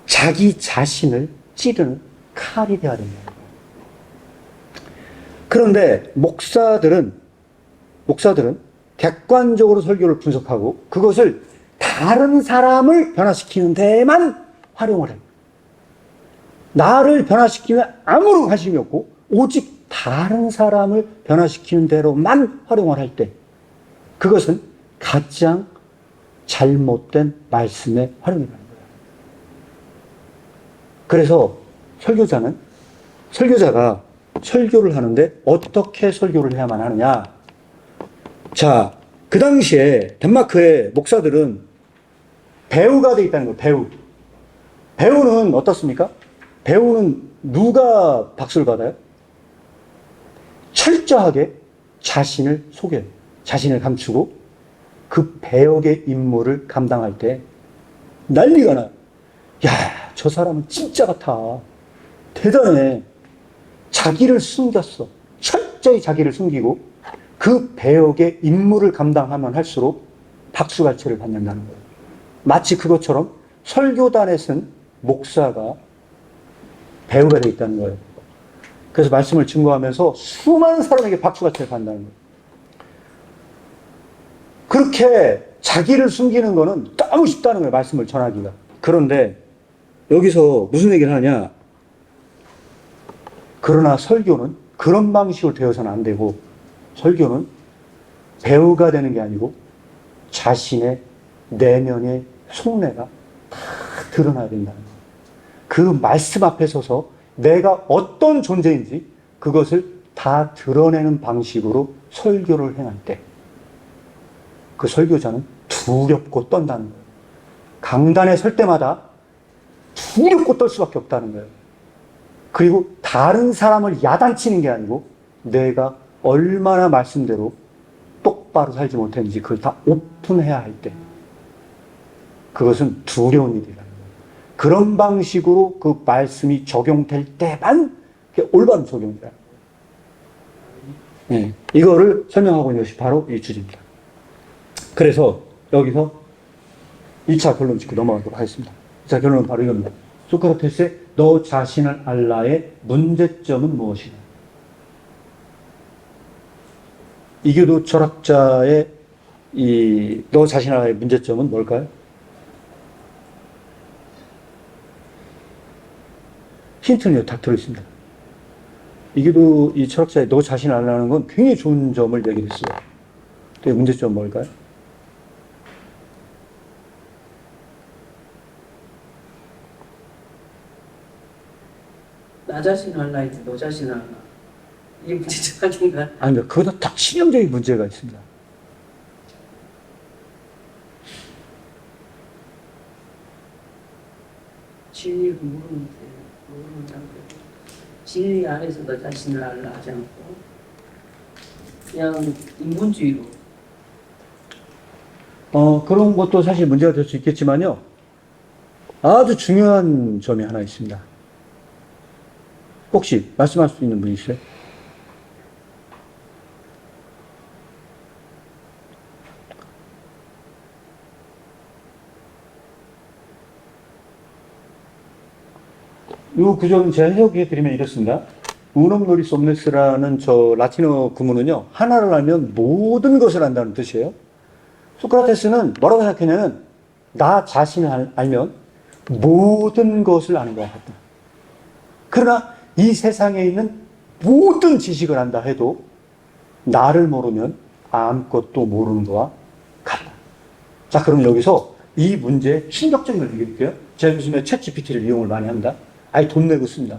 자기 자신을 찌르는 칼이 되어야 된다는 거예요. 그런데 목사들은 객관적으로 설교를 분석하고 그것을 다른 사람을 변화시키는 데만 활용을 해요. 나를 변화시키면 아무런 관심이 없고 오직 다른 사람을 변화시키는 대로만 활용을 할 때 그것은 가장 잘못된 말씀의 활용이라는 거예요. 그래서 설교자가 설교를 하는데 어떻게 설교를 해야만 하느냐? 자, 그 당시에 덴마크의 목사들은 배우가 되어 있다는 거예요. 배우는 어떻습니까? 배우는 누가 박수를 받아요? 철저하게 자신을 속여요. 자신을 감추고 그 배역의 임무를 감당할 때 난리가 나요. 야, 저 사람은 진짜 같아. 대단해. 자기를 숨겼어. 철저히 자기를 숨기고 그 배역의 임무를 감당하면 할수록 박수갈채를 받는다는 거예요. 마치 그것처럼 설교단에 쓴 목사가 배우가 되어 있다는 거예요. 그래서 말씀을 증거하면서 수많은 사람에게 박수갈채를 받는다는 거예요. 그렇게 자기를 숨기는 거는 너무 쉽다는 거예요. 말씀을 전하기가. 그런데 여기서 무슨 얘기를 하냐? 그러나 설교는 그런 방식으로 되어서는 안 되고, 설교는 배우가 되는 게 아니고 자신의 내면의 속내가 다 드러나야 된다는 거예요. 그 말씀 앞에 서서 내가 어떤 존재인지 그것을 다 드러내는 방식으로 설교를 행할 때 그 설교자는 두렵고 떤다는 거예요. 강단에 설 때마다 두렵고 떨 수밖에 없다는 거예요. 그리고 다른 사람을 야단치는 게 아니고 내가 얼마나 말씀대로 똑바로 살지 못했는지 그걸 다 오픈해야 할 때 그것은 두려운 일이라는 거예요. 그런 방식으로 그 말씀이 적용될 때만 그게 올바른 적용이라는 거예요. 네, 이거를 설명하고 있는 것이 바로 이 주제입니다. 그래서 여기서 2차 결론 짓고 넘어가도록 하겠습니다. 2차 결론은 바로 이겁니다. 소크라테스의 너 자신을 알라의 문제점은 무엇이냐? 이교도 철학자의 이 너 자신을 알라의 문제점은 뭘까요? 힌트는 다 들어있습니다. 이교도 이 철학자의 너 자신을 알라는 건 굉장히 좋은 점을 얘기했어요. 그 문제점은 뭘까요? 나 자신을 알라 했지 너 자신을 알라. 이게 문제점 아닌가? 아닙니다. 그보다 더 치명적인 문제가 있습니다. 진리를 모르는데 진리 안에서 너 자신을 알라 하지 않고 그냥 인본주의로 그런 것도 사실 문제가 될 수 있겠지만요. 아주 중요한 점이 하나 있습니다. 혹시 말씀할 수 있는 분이세요? 이 구조는 제가 해석해드리면 이렇습니다. 운um noris omnes라는 저 라틴어 구문은요, 하나를 알면 모든 것을 안다는 뜻이에요. 소크라테스는 뭐라고 생각했냐면, 나 자신을 알면 모든 것을 아는 것 같다. 그러나 이 세상에 있는 모든 지식을 안다 해도 나를 모르면 아무것도 모르는 거와 같다. 자, 그럼 여기서 이 문제의 충격적인 걸 얘기해 볼게요. 제가 요즘에 챗 GPT를 이용을 많이 합니다. 아예 돈 내고 씁니다.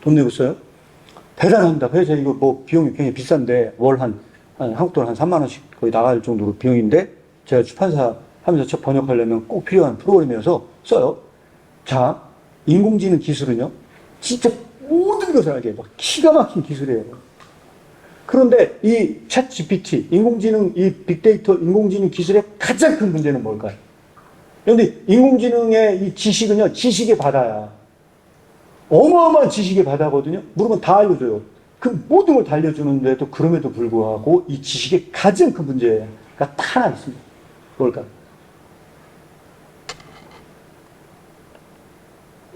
돈 내고 써요. 대단합니다. 그래서 이거 뭐 비용이 굉장히 비싼데 월 한 한국 돈 한 3만 원씩 거의 나갈 정도로 비용인데 제가 출판사 하면서 첫 번역하려면 꼭 필요한 프로그램이어서 써요. 자, 인공지능 기술은요, 진짜 모든 것을 알게 해요. 기가 막힌 기술이에요. 그런데 이 챗 GPT, 인공지능, 이 빅데이터 인공지능 기술의 가장 큰 문제는 뭘까요? 그런데 인공지능의 이 지식은요, 지식의 바다야. 어마어마한 지식의 바다거든요. 물으면 다 알려줘요. 그 모든 걸 다 알려주는데도 그럼에도 불구하고 이 지식의 가장 큰 문제가 딱 하나 있습니다. 뭘까요?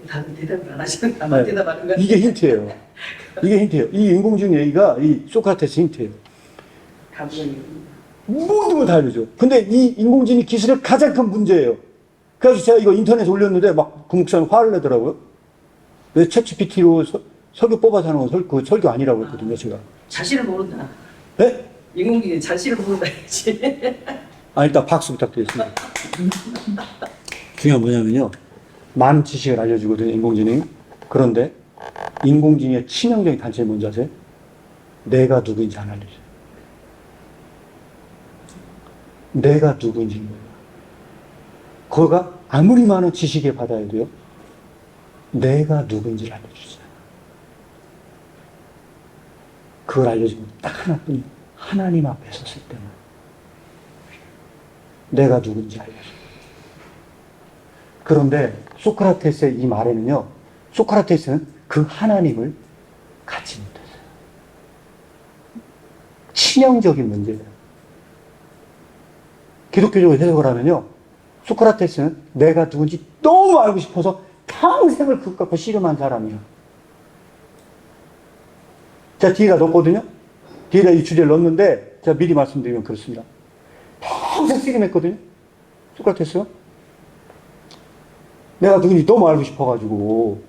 다들 대답을 안 하시는 나만 대답하는 거야. 이게 힌트예요. 이게 힌트예요. 이 인공지능 얘기가 이 소크라테스 힌트예요. 감정이 모든 걸 다 알려줘. 근데 이 인공지능 기술의 가장 큰 문제예요. 그래서 제가 이거 인터넷에 올렸는데 막 그 목사님 화를 내더라고요. 왜 챗GPT로 설교 뽑아서 하는 건 그 설교 아니라고 했거든요, 제가. 자신을 모른다. 네? 인공지능이 자신을 모른다 했지. 일단 박수 부탁드리겠습니다. 중요한 뭐냐면요. 많은 지식을 알려주거든요, 인공지능이. 그런데 인공지능의 치명적인 단점이 뭔지 아세요? 내가 누구인지 안 알려줘요. 내가 누구인지 몰라요. 거가 아무리 많은 지식의 바다에도요, 내가 누구인지를 알려주세요. 그걸 알려주면 딱 하나뿐이에요. 하나님 앞에 섰을 때만 내가 누군지 알려줘요. 그런데 소크라테스의 이 말에는요, 소크라테스는 그 하나님을 갖지 못했어요. 치명적인 문제예요. 기독교적으로 해석을 하면요, 소크라테스는 내가 누군지 너무 알고 싶어서 평생을 그것 갖고 씨름한 사람이야. 제가 뒤에다 넣었거든요. 뒤에다 이 주제를 넣었는데 제가 미리 말씀드리면 그렇습니다. 평생 씨름했거든요. 소크라테스요. 내가 누군지 너무 알고 싶어가지고.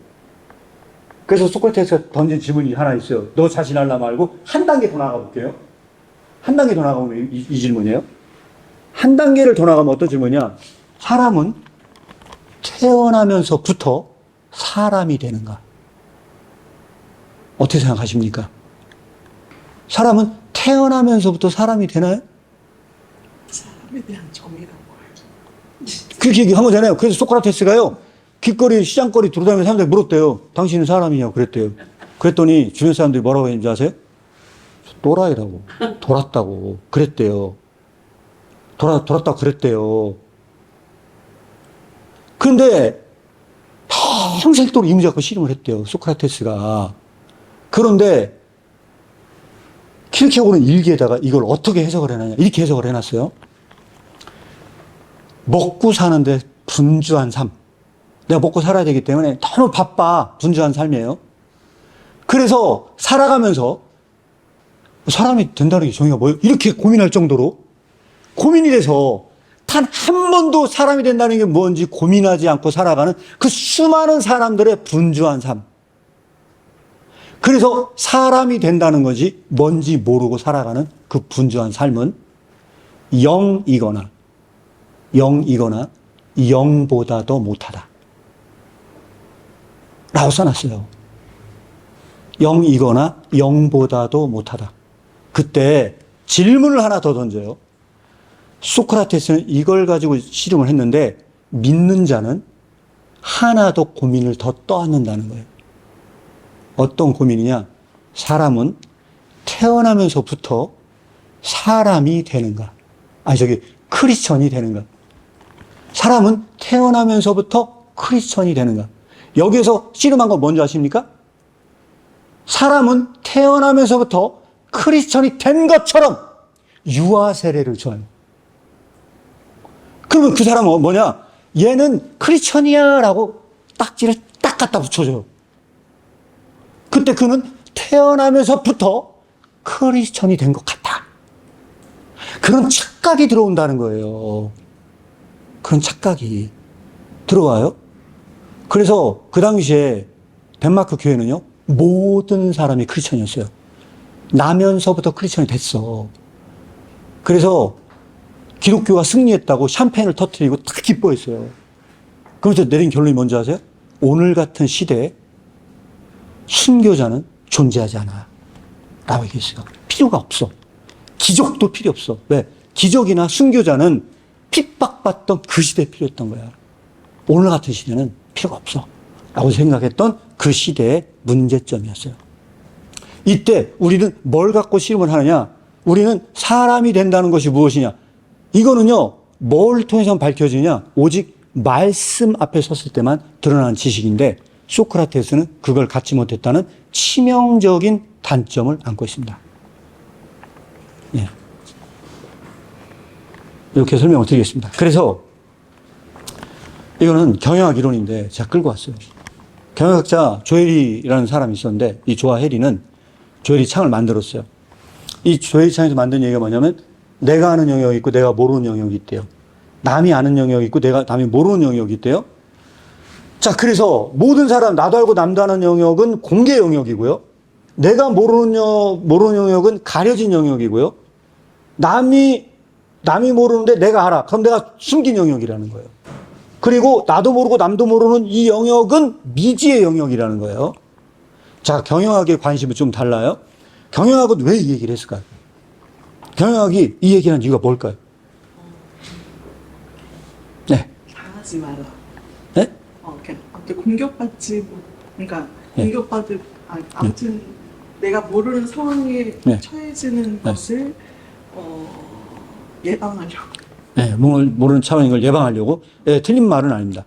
그래서 소크라테스가 던진 질문이 하나 있어요. 너 자신 알라 말고 한 단계 더 나가 볼게요. 한 단계 더 나가면 이 질문이에요. 한 단계를 더 나가면 어떤 질문이냐? 사람은 태어나면서부터 사람이 되는가? 어떻게 생각하십니까? 사람은 태어나면서부터 사람이 되나요? 사람에 대한 정의라고 알죠. 그렇게 얘기한 거잖아요. 그래서 소크라테스가요, 길거리, 시장거리 돌아다니면서 사람들이 물었대요. 당신은 사람이냐고 그랬대요. 그랬더니 주변 사람들이 뭐라고 했는지 아세요? 또라이라고. 돌았다고. 그랬대요. 돌았다고 그랬대요. 그런데 평생 동안 이 문제 갖고 씨름을 했대요. 소크라테스가. 그런데 킬케고르는 일기에다가 이걸 어떻게 해석을 해놨냐. 이렇게 해석을 해놨어요. 먹고 사는데 분주한 삶. 내가 먹고 살아야 되기 때문에 너무 바빠. 분주한 삶이에요. 그래서 살아가면서 사람이 된다는 게 정의가 뭐예요? 이렇게 고민할 정도로 고민이 돼서 단 한 번도 사람이 된다는 게 뭔지 고민하지 않고 살아가는 그 수많은 사람들의 분주한 삶. 그래서 사람이 된다는 것이 뭔지 모르고 살아가는 그 분주한 삶은 영이거나 영보다도 못하다. 라고 써놨어요. 영이거나 영보다도 못하다. 그때 질문을 하나 더 던져요. 소크라테스는 이걸 가지고 씨름을 했는데 믿는 자는 하나도 고민을 더 떠안는다는 거예요. 어떤 고민이냐? 사람은 태어나면서부터 사람이 되는가? 크리스천이 되는가? 사람은 태어나면서부터 크리스천이 되는가? 여기에서 씨름한 건 뭔지 아십니까? 사람은 태어나면서부터 크리스천이 된 것처럼 유아 세례를 줘요. 그러면 그 사람은 뭐냐? 얘는 크리스천이야 라고 딱지를 딱 갖다 붙여줘요. 그때 그는 태어나면서부터 크리스천이 된 것 같다. 그런 착각이 들어온다는 거예요. 그런 착각이 들어와요. 그래서 그 당시에 덴마크 교회는요, 모든 사람이 크리스천이었어요. 나면서부터 크리스천이 됐어. 그래서 기독교가 승리했다고 샴페인을 터뜨리고 다 기뻐했어요. 그러면서 내린 결론이 뭔지 아세요? 오늘 같은 시대에 순교자는 존재하지 않아. 라고 얘기했어요. 필요가 없어. 기적도 필요 없어. 왜? 기적이나 순교자는 핍박받던 그 시대에 필요했던 거야. 오늘 같은 시대는 필요가 없어. 라고 생각했던 그 시대의 문제점이었어요. 이때 우리는 뭘 갖고 씨름을 하느냐? 우리는 사람이 된다는 것이 무엇이냐? 이거는요, 뭘 통해서 밝혀지냐? 오직 말씀 앞에 섰을 때만 드러나는 지식인데, 소크라테스는 그걸 갖지 못했다는 치명적인 단점을 안고 있습니다. 예. 이렇게 설명을 드리겠습니다. 그래서 이거는 경영학 이론인데 제가 끌고 왔어요. 경영학자 조혜리라는 사람이 있었는데, 이 조혜리는 조혜리 창을 만들었어요. 이 조혜리 창에서 만든 얘기가 뭐냐면, 내가 아는 영역이 있고 내가 모르는 영역이 있대요. 남이 아는 영역이 있고 남이 모르는 영역이 있대요. 자, 그래서 모든 사람, 나도 알고 남도 아는 영역은 공개 영역이고요. 내가 모르는 영역은 가려진 영역이고요. 남이 모르는데 내가 알아. 그럼 내가 숨긴 영역이라는 거예요. 그리고 나도 모르고 남도 모르는 이 영역은 미지의 영역이라는 거예요. 자, 경영학의 관심은 좀 달라요. 경영학은 왜 이 얘기를 했을까요? 경영학이 이 얘기하는 이유가 뭘까요? 네. 당하지 마라. 네? 그냥 아무튼 공격받지, 그러니까 네. 공격받을, 아무튼 내가 모르는 상황에 네. 처해지는 네. 것을 예방하려고. 네, 모르는 차원인 걸 예방하려고. 예, 틀린 말은 아닙니다.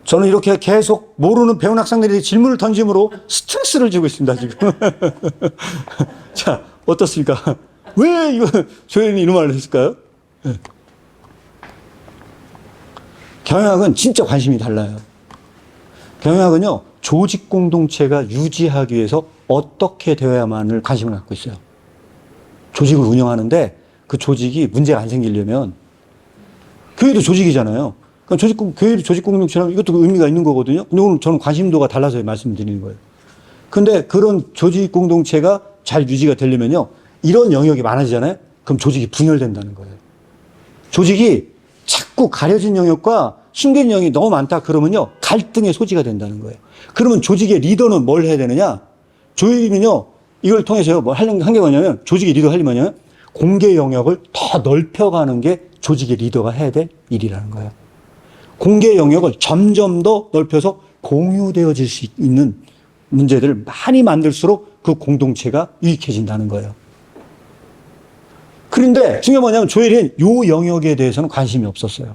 저는 이렇게 계속 모르는 배운 학생들이 질문을 던짐으로 스트레스를 주고 있습니다, 지금. 자, 어떻습니까? 왜 이거 조연이 이런 말을 했을까요? 예. 경영학은 진짜 관심이 달라요. 경영학은요, 조직 공동체가 유지하기 위해서 어떻게 되어야만을 관심을 갖고 있어요. 조직을 운영하는데 그 조직이 문제가 안 생기려면 교회도 조직이잖아요. 그러니까 교회도 조직 공동체라면 이것도 의미가 있는 거거든요. 근데 오늘 저는 관심도가 달라서 말씀드리는 거예요. 근데 그런 조직 공동체가 잘 유지가 되려면요, 이런 영역이 많아지잖아요. 그럼 조직이 분열된다는 거예요. 조직이 자꾸 가려진 영역과 숨겨진 영역이 너무 많다 그러면요, 갈등의 소지가 된다는 거예요. 그러면 조직의 리더는 뭘 해야 되느냐? 조직은요, 이걸 통해서 뭐 한 게 뭐냐면, 조직의 리더 하려면 뭐냐면, 공개 영역을 더 넓혀가는 게 조직의 리더가 해야 될 일이라는 거예요. 공개 영역을 점점 더 넓혀서 공유되어질 수 있는 문제들을 많이 만들수록 그 공동체가 유익해진다는 거예요. 그런데 중요한 뭐냐면 조엘은 이 영역에 대해서는 관심이 없었어요.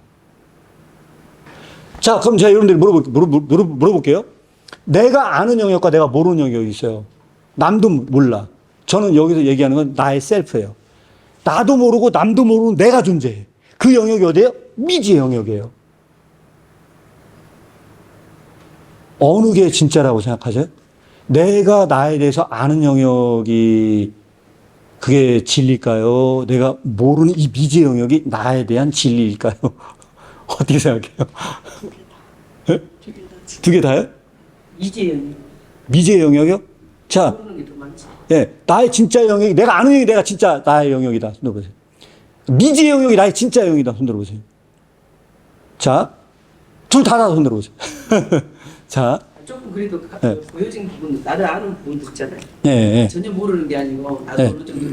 자, 그럼 제가 여러분들 물어볼게요. 내가 아는 영역과 내가 모르는 영역이 있어요. 남도 몰라. 저는 여기서 얘기하는 건 나의 셀프예요. 나도 모르고 남도 모르는 내가 존재해. 그 영역이 어디예요? 미지의 영역이에요. 어느 게 진짜라고 생각하세요? 내가 나에 대해서 아는 영역이 그게 진리일까요? 내가 모르는 이 미지의 영역이 나에 대한 진리일까요? 어떻게 생각해요? 두 개 다요? 이재현 미지의 영역이요? 자, 모르는 게 더 많지. 예, 나의 진짜 영역이, 내가 아는 영역이 내가 진짜 나의 영역이다. 손 들어보세요. 미지의 영역이 나의 진짜 영역이다. 손 들어보세요. 자, 둘 다 손 들어보세요. 자, 조금 그래도 네. 보여진 부분, 나를 아는 부분도 있잖아요. 예, 예, 전혀 모르는 게 아니고 나도 네. 어느 정도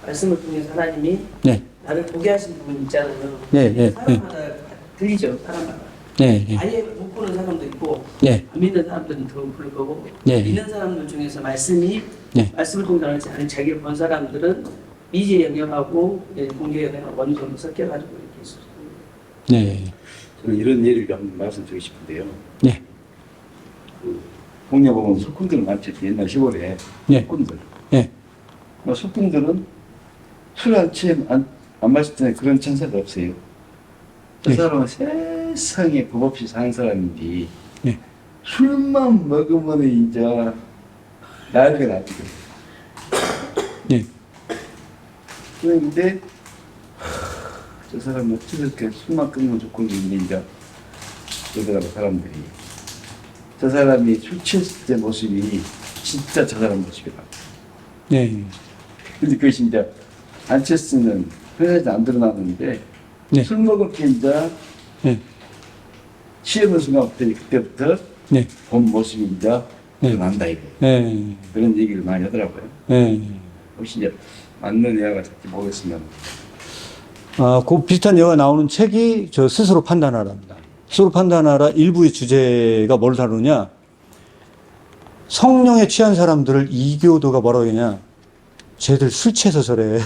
말씀을 통해서 하나님이 네, 나를 보게 하신 부분이 있잖아요. 네, 네, 사람마다 들리죠, 사람마다. 네, 예, 아예 못 보는 사람도 있고 네, 안 믿는 사람들은 더 그럴 거고 네. 믿는 사람들 중에서 말씀을 통해서 아니 자기를 본 사람들은 미지의 영역하고 공개 영역하고 어느 정도 섞여가지고 이렇게 있어요. 네, 저는 이런 예를 한번 말씀드리고 싶은데요. 네, 동네 보면 소꾼들 많죠. 옛날 시골에 네. 소꾼들. 네, 소꾼들은 술 안 취해 안 마실 때 그런 천사가 없어요. 저 네. 사람은 세상에 법 없이 사는 사람인데 네. 술만 먹으면 이제 난리가 나거든. 네, 그런데 저 사람은 저렇게 술만 끊으면 좋고 있는데 이제 그러더라고 사람들이. 저 사람이 술 취했을 때 모습이 진짜 저 사람 모습이라. 네, 근데 그것이 이제 안 취했으면 표현이 안 드러나는데 네. 술 먹을 게 이제 네, 취해본 순간부터 그때부터 네, 본 모습이 이제 네. 드러난다 이거. 네, 그런 얘기를 많이 하더라고요. 네. 혹시 이제 맞는 예화가 찾기 보겠으면 아, 그 비슷한 예가 나오는 책이 저 스스로 판단하라입니다. 스스로 판단하라 일부의 주제가 뭘 다루느냐? 성령에 취한 사람들을 이교도가 뭐라고 하냐? 쟤들 술 취해서 저래.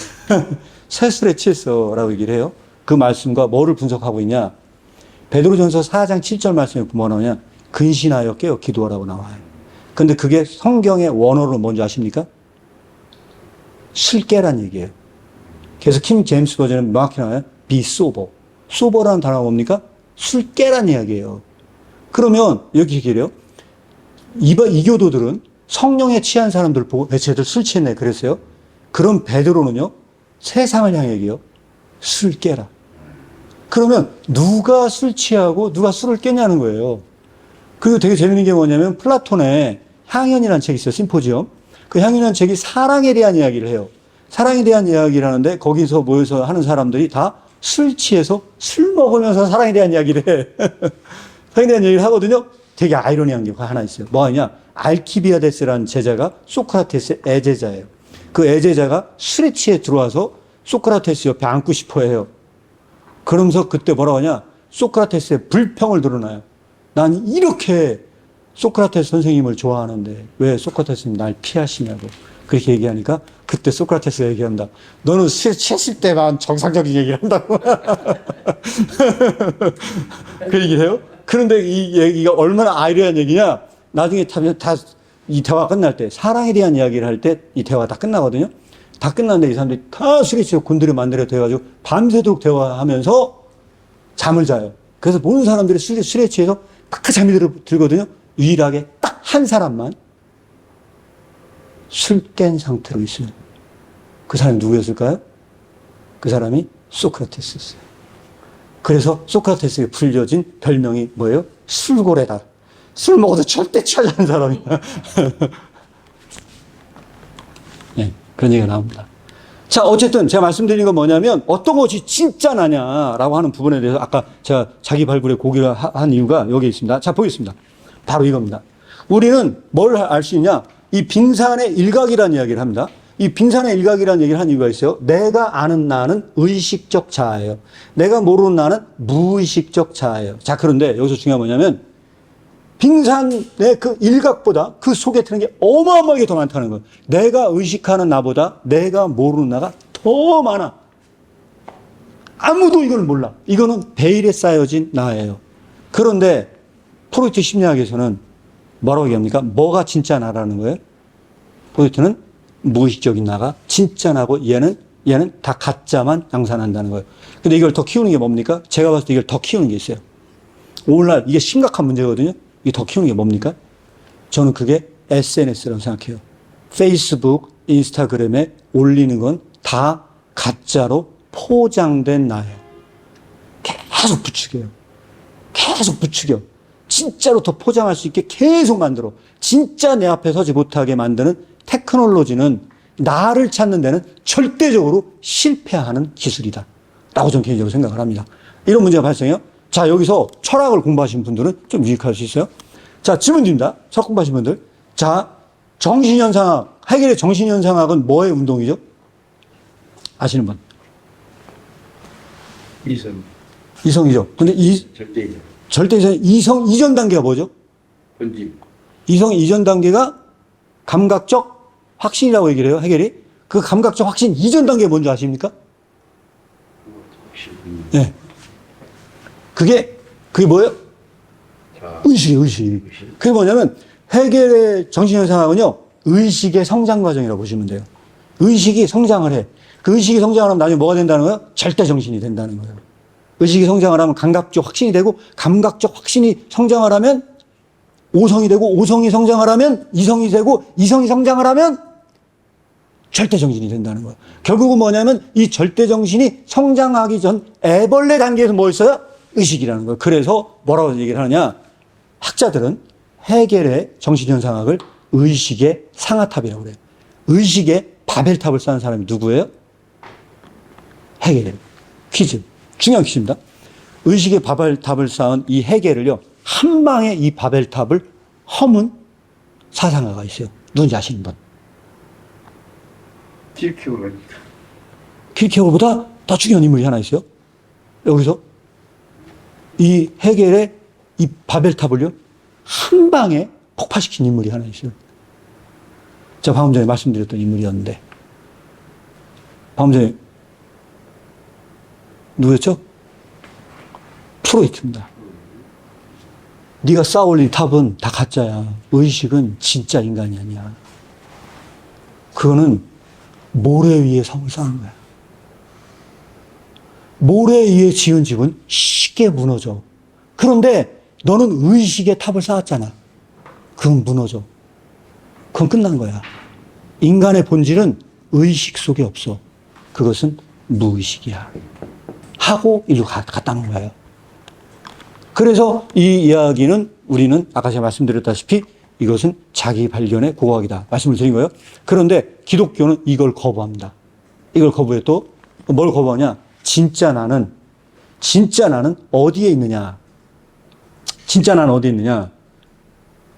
새술에 취했어. 라고 얘기를 해요. 그 말씀과 뭐를 분석하고 있냐? 베드로전서 4장 7절 말씀에 뭐 나오냐? 근신하여 깨어 기도하라고 나와요. 근데 그게 성경의 원어로 뭔지 아십니까? 술 깨란 얘기예요. 그래서 킹 제임스 버전은 명확히 나와요. be sober. sober라는 단어가 뭡니까? 술 깨란 이야기예요. 그러면 여기 얘기해요. 이교도들은 성령에 취한 사람들 보고 쟤들 술 취했네 그랬어요. 그럼 베드로는요. 세상을 향해 얘기해요. 술 깨라. 그러면 누가 술 취하고 누가 술을 깨냐는 거예요. 그리고 되게 재밌는 게 뭐냐면 플라톤의 향연이라는 책이 있어요. 심포지엄. 그 향연이라는 책이 사랑에 대한 이야기를 해요. 사랑에 대한 이야기를 하는데 거기서 모여서 하는 사람들이 다 술 취해서 술 먹으면서 사랑에 대한 이야기를 해. 사랑에 대한 얘기를 하거든요. 되게 아이러니한 게 하나 있어요. 뭐 하냐? 알키비아데스라는 제자가 소크라테스의 애제자예요. 그 애제자가 술에 취해 들어와서 소크라테스 옆에 앉고 싶어 해요. 그러면서 그때 뭐라고 하냐? 소크라테스의 불평을 드러나요. 난 이렇게 소크라테스 선생님을 좋아하는데 왜 소크라테스님 날 피하시냐고 그렇게 얘기하니까 그때 소크라테스가 얘기한다. 너는 술 취했을 때만 정상적인 얘기를 한다고. 그 얘기를 해요. 그런데 이 얘기가 얼마나 아이러니한 얘기냐. 나중에 이 대화 끝날 때 사랑에 대한 이야기를 할 때 이 대화가 다 끝나거든요. 다 끝났는데 이 사람들이 다 술에 취해서 곤드레 만드레 돼가지고 밤새도록 대화하면서 잠을 자요. 그래서 모든 사람들이 술에 취해서 딱 잠이 들거든요. 유일하게 딱 한 사람만 술 깬 상태로 있어요. 그 사람이 누구였을까요? 그 사람이 소크라테스였어요. 그래서 소크라테스에게 불려진 별명이 뭐예요? 술고래다. 술 먹어도 절대 취하지 않는 사람이야. 네, 그런 얘기가 나옵니다. 자, 어쨌든 제가 말씀드린 건 뭐냐면 어떤 것이 진짜 나냐라고 하는 부분에 대해서 아까 제가 자기 발굴에 고기를 한 이유가 여기 있습니다. 자, 보겠습니다. 바로 이겁니다. 우리는 뭘 알 수 있냐? 이 빙산의 일각이라는 이야기를 합니다. 이 빙산의 일각이라는 얘기를 한 이유가 있어요. 내가 아는 나는 의식적 자아예요. 내가 모르는 나는 무의식적 자아예요. 자, 그런데 여기서 중요한 뭐냐면 빙산의 그 일각보다 그 속에 드는 게 어마어마하게 더 많다는 거예요. 내가 의식하는 나보다 내가 모르는 나가 더 많아. 아무도 이걸 몰라. 이거는 베일에 쌓여진 나예요. 그런데 프로이트 심리학에서는 뭐라고 얘기합니까? 뭐가 진짜 나라는 거예요? 프로이트는 무의식적인 나가 진짜 나고 얘는 다 가짜만 양산한다는 거예요. 근데 이걸 더 키우는 게 뭡니까? 제가 봤을 때 이걸 더 키우는 게 있어요. 오늘날 이게 심각한 문제거든요. 이게 더 키우는 게 뭡니까? 저는 그게 SNS라고 생각해요. 페이스북, 인스타그램에 올리는 건 다 가짜로 포장된 나예요. 계속 부추겨요. 계속 부추겨. 진짜로 더 포장할 수 있게 계속 만들어. 진짜 내 앞에 서지 못하게 만드는 테크놀로지는 나를 찾는 데는 절대적으로 실패하는 기술이다. 라고 저는 개인적으로 생각을 합니다. 이런 문제가 발생해요. 자, 여기서 철학을 공부하신 분들은 좀 유익할 수 있어요. 자, 질문 드립니다. 철학 공부하신 분들. 자, 정신현상학. 해겔의 정신현상학은 뭐의 운동이죠? 아시는 분? 이성이죠. 근데 절대이성 이성 이전 단계가 뭐죠? 이성 이전 단계가 감각적 확신이라고 얘기를 해요. 해겔이. 그 감각적 확신 이전 단계가 뭔지 아십니까? 네. 그게 뭐예요? 의식이에요, 의식. 그게 뭐냐면, 해겔의 정신현상학은요, 의식의 성장 과정이라고 보시면 돼요. 의식이 성장을 해. 그 의식이 성장을 하면 나중에 뭐가 된다는 거예요? 절대정신이 된다는 거예요. 의식이 성장을 하면 감각적 확신이 되고, 감각적 확신이 성장을 하면 오성이 되고, 오성이 성장을 하면 이성이 되고, 이성이 성장을 하면 절대정신이 된다는 거예요. 결국은 뭐냐면, 이 절대정신이 성장하기 전 애벌레 단계에서 뭐 있어요? 의식이라는 거예요. 그래서 뭐라고 얘기를 하느냐? 학자들은 해겔의 정신현상학을 의식의 상아탑이라고 그래요. 의식의 바벨탑을 쌓은 사람이 누구예요? 해겔이에요. 퀴즈. 중요한 퀴즈입니다. 의식의 바벨탑을 쌓은 이 해겔을요, 한 방에 이 바벨탑을 허문 사상가가 있어요. 누군지 아시는 분? 킬케고르보다 더 중요한 인물이 하나 있어요. 여기서 이 해겔의 이 바벨탑을요, 한 방에 폭파시킨 인물이 하나 있어요. 제가 방금 전에 말씀드렸던 인물이었는데, 방금 전에 누구였죠? 프로이트입니다. 네가 쌓아올린 탑은 다 가짜야. 의식은 진짜 인간이 아니야. 그거는 모래 위에 성을 쌓은 거야. 모래 위에 지은 집은 쉽게 무너져. 그런데 너는 의식의 탑을 쌓았잖아. 그건 무너져. 그건 끝난 거야. 인간의 본질은 의식 속에 없어. 그것은 무의식이야. 하고 일로 갔다 놓은 거예요. 그래서 이 이야기는 우리는 아까 제가 말씀드렸다시피 이것은 자기 발견의 고고학이다. 말씀을 드린 거예요. 그런데 기독교는 이걸 거부합니다. 이걸 거부해 또 뭘 거부하냐? 진짜 나는 어디에 있느냐? 진짜 나는 어디에 있느냐?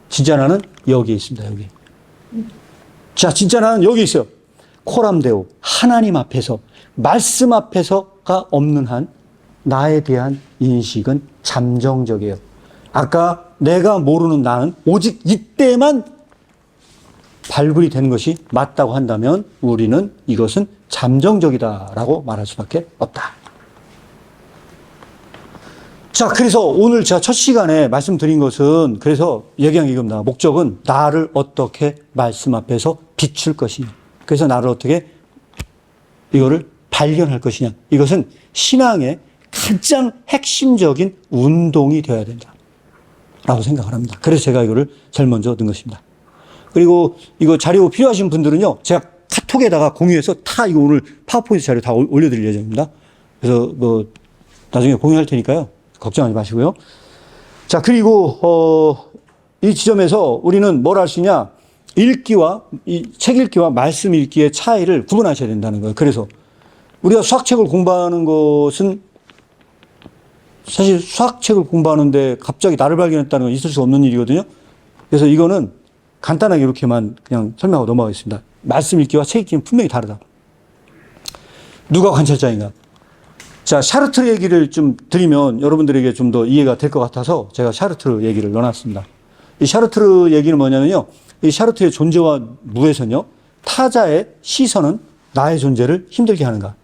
진짜 나는 여기에 있습니다. 여기. 자, 진짜 나는 여기 있어요. 코람데오. 하나님 앞에서, 말씀 앞에서가 없는 한 나에 대한 인식은 잠정적이에요. 아까 내가 모르는 나는 오직 이때만 발굴이 되는 것이 맞다고 한다면 우리는 이것은 잠정적이다라고 말할 수밖에 없다. 자, 그래서 오늘 제가 첫 시간에 말씀드린 것은 그래서 얘기한 게 이겁니다. 목적은 나를 어떻게 말씀 앞에서 비출 것이냐. 그래서 나를 어떻게 이거를 발견할 것이냐. 이것은 신앙의 가장 핵심적인 운동이 되어야 된다. 라고 생각을 합니다. 그래서 제가 이거를 제일 먼저 넣은 것입니다. 그리고 이거 자료 필요하신 분들은요, 제가 카톡에다가 공유해서 다 이거 오늘 파워포인트 자료 다 올려드릴 예정입니다. 그래서 뭐 나중에 공유할 테니까요. 걱정하지 마시고요. 자, 그리고 이 지점에서 우리는 뭘 할 수 있냐? 읽기와 이 책 읽기와 말씀 읽기의 차이를 구분하셔야 된다는 거예요. 그래서 우리가 수학책을 공부하는 것은 사실 수학책을 공부하는데 갑자기 나를 발견했다는 건 있을 수 없는 일이거든요. 그래서 이거는 간단하게 이렇게만 그냥 설명하고 넘어가겠습니다. 말씀 읽기와 책 읽기는 분명히 다르다. 누가 관찰자인가? 자, 샤르트르 얘기를 좀 드리면 여러분들에게 좀 더 이해가 될 것 같아서 제가 샤르트르 얘기를 넣어놨습니다. 이 샤르트르 얘기는 뭐냐면요. 이 샤르트르의 존재와 무에서는요. 타자의 시선은 나의 존재를 힘들게 하는가?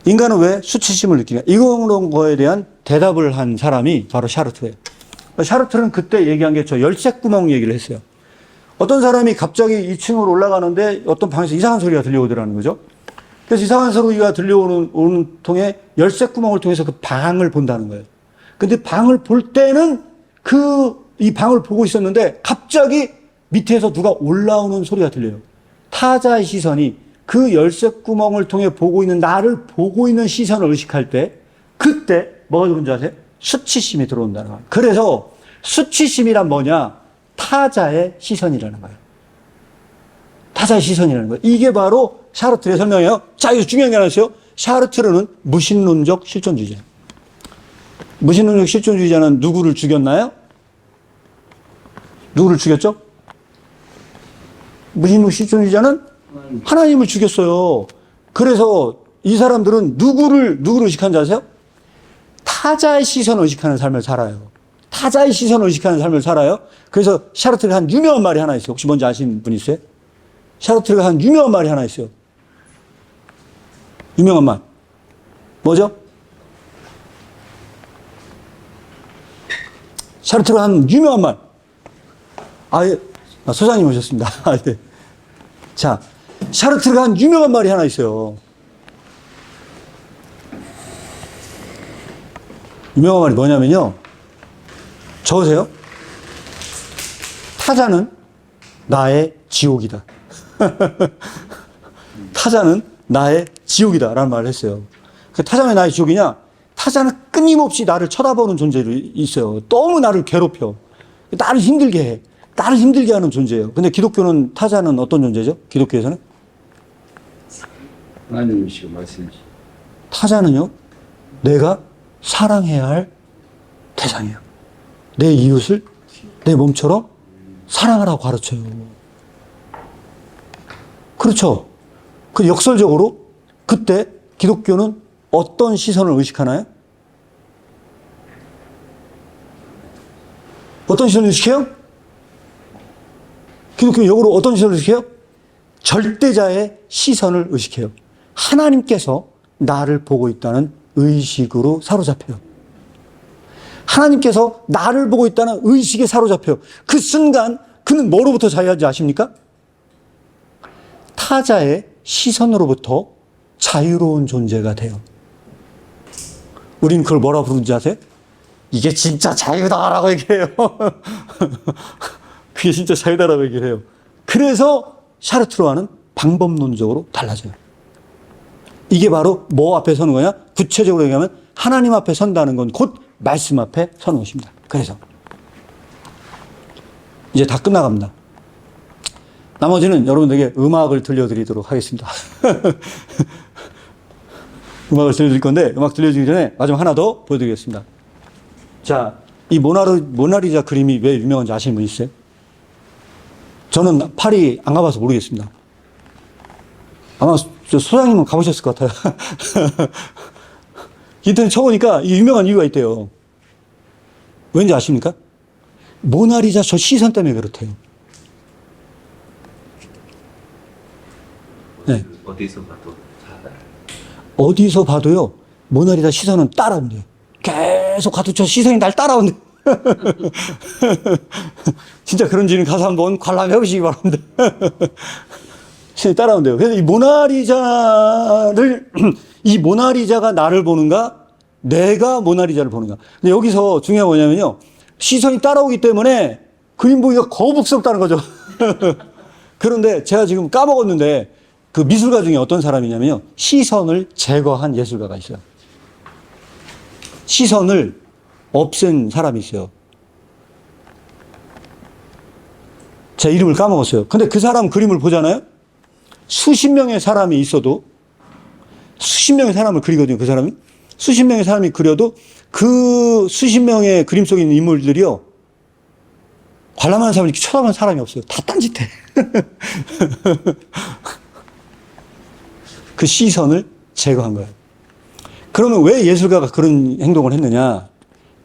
인간은 왜 수치심을 느끼냐? 이런 거에 대한 대답을 한 사람이 바로 샤르트르예요. 샤르트르는 그때 얘기한 게 저 열쇠구멍 얘기를 했어요. 어떤 사람이 갑자기 2층으로 올라가는데 어떤 방에서 이상한 소리가 들려오더라는 거죠. 그래서 이상한 소리가 들려오는 통에 열쇠구멍을 통해서 그 방을 본다는 거예요. 근데 방을 볼 때는 이 방을 보고 있었는데 갑자기 밑에서 누가 올라오는 소리가 들려요. 타자의 시선이 그 열쇠구멍을 통해 보고 있는 나를 보고 있는 시선을 의식할 때 그때 뭐가 들어오는 줄 아세요? 수치심이 들어온다는 거예요. 그래서 수치심이란 뭐냐? 타자의 시선이라는 거예요. 타자의 시선이라는 거예요. 이게 바로 샤르트르의 설명이에요. 자, 여기서 중요한 게 하나 있어요. 샤르트르는 무신론적 실존주의자. 무신론적 실존주의자는 누구를 죽였나요? 누구를 죽였죠? 무신론적 실존주의자는 하나님을 죽였어요. 그래서 이 사람들은 누구를 의식하는지 아세요? 타자의 시선을 의식하는 삶을 살아요. 타자의 시선을 의식하는 삶을 살아요. 그래서 샤르트르가 한 유명한 말이 하나 있어요. 혹시 뭔지 아시는 분 있어요? 샤르트르가 한 유명한 말이 하나 있어요. 유명한 말. 뭐죠? 샤르트르가 한 유명한 말. 소장님 오셨습니다. 네. 자, 샤르트르가 한 유명한 말이 하나 있어요. 유명한 말이 뭐냐면요. 적으세요. 타자는 나의 지옥이다. 타자는 나의 지옥이다. 라는 말을 했어요. 그 타자는 나의 지옥이냐? 타자는 끊임없이 나를 쳐다보는 존재로 있어요. 너무 나를 괴롭혀. 나를 힘들게 해. 나를 힘들게 하는 존재예요. 근데 기독교는 타자는 어떤 존재죠? 기독교에서는? 하나님이시고 말씀이시고. 타자는요, 내가 사랑해야 할 대상이에요. 내 이웃을 내 몸처럼 사랑하라고 가르쳐요. 그렇죠. 그 역설적으로 그때 기독교는 어떤 시선을 의식하나요? 어떤 시선을 의식해요? 기독교는 역으로 어떤 시선을 의식해요? 절대자의 시선을 의식해요. 하나님께서 나를 보고 있다는 의식으로 사로잡혀요. 하나님께서 나를 보고 있다는 의식에 사로잡혀요. 그 순간 그는 뭐로부터 자유한지 아십니까? 타자의 시선으로부터 자유로운 존재가 돼요. 우린 그걸 뭐라 부르는지 아세요? 이게 진짜 자유다라고 얘기해요. 그게 진짜 자유다라고 얘기를 해요. 그래서 샤르트르와는 방법론적으로 달라져요. 이게 바로 뭐 앞에 서는 거냐? 구체적으로 얘기하면 하나님 앞에 선다는 건 곧 말씀 앞에 서는 것입니다. 그래서 이제 다 끝나갑니다. 나머지는 여러분들에게 음악을 들려드리도록 하겠습니다. 음악을 들려드릴 건데 음악 들려주기 전에 마지막 하나 더 보여드리겠습니다. 자, 이 모나리자 그림이 왜 유명한지 아시는 분 있어요? 저는 파리 안 가봐서 모르겠습니다. 아마 소장님은 가보셨을 것 같아요. 인터넷 쳐보니까 이 유명한 이유가 있대요. 왠지 아십니까? 모나리자 저 시선 때문에 그렇대요. 네. 어디서 봐도 다 어디서 봐도요, 모나리자 시선은 따라온대요. 계속 가도 저 시선이 날 따라온대요. 진짜 그런지는 가서 한번 관람해 보시기 바랍니다. 시선이 따라온대요. 그래서 이 모나리자가 나를 보는가? 내가 모나리자를 보는가? 근데 여기서 중요한 건 뭐냐면요, 시선이 따라오기 때문에 그림 보기가 거북스럽다는 거죠. 그런데 제가 지금 까먹었는데 그 미술가 중에 어떤 사람이냐면요, 시선을 제거한 예술가가 있어요. 시선을 없앤 사람이 있어요. 제 이름을 까먹었어요. 근데 그 사람 그림을 보잖아요. 수십 명의 사람이 있어도, 수십 명의 사람을 그리거든요. 그 사람이 수십 명의 사람이 그려도 그 수십 명의 그림 속에 있는 인물들이요, 관람하는 사람을 이렇게 쳐다보는 사람이 없어요. 다 딴짓해. 그 시선을 제거한 거예요. 그러면 왜 예술가가 그런 행동을 했느냐?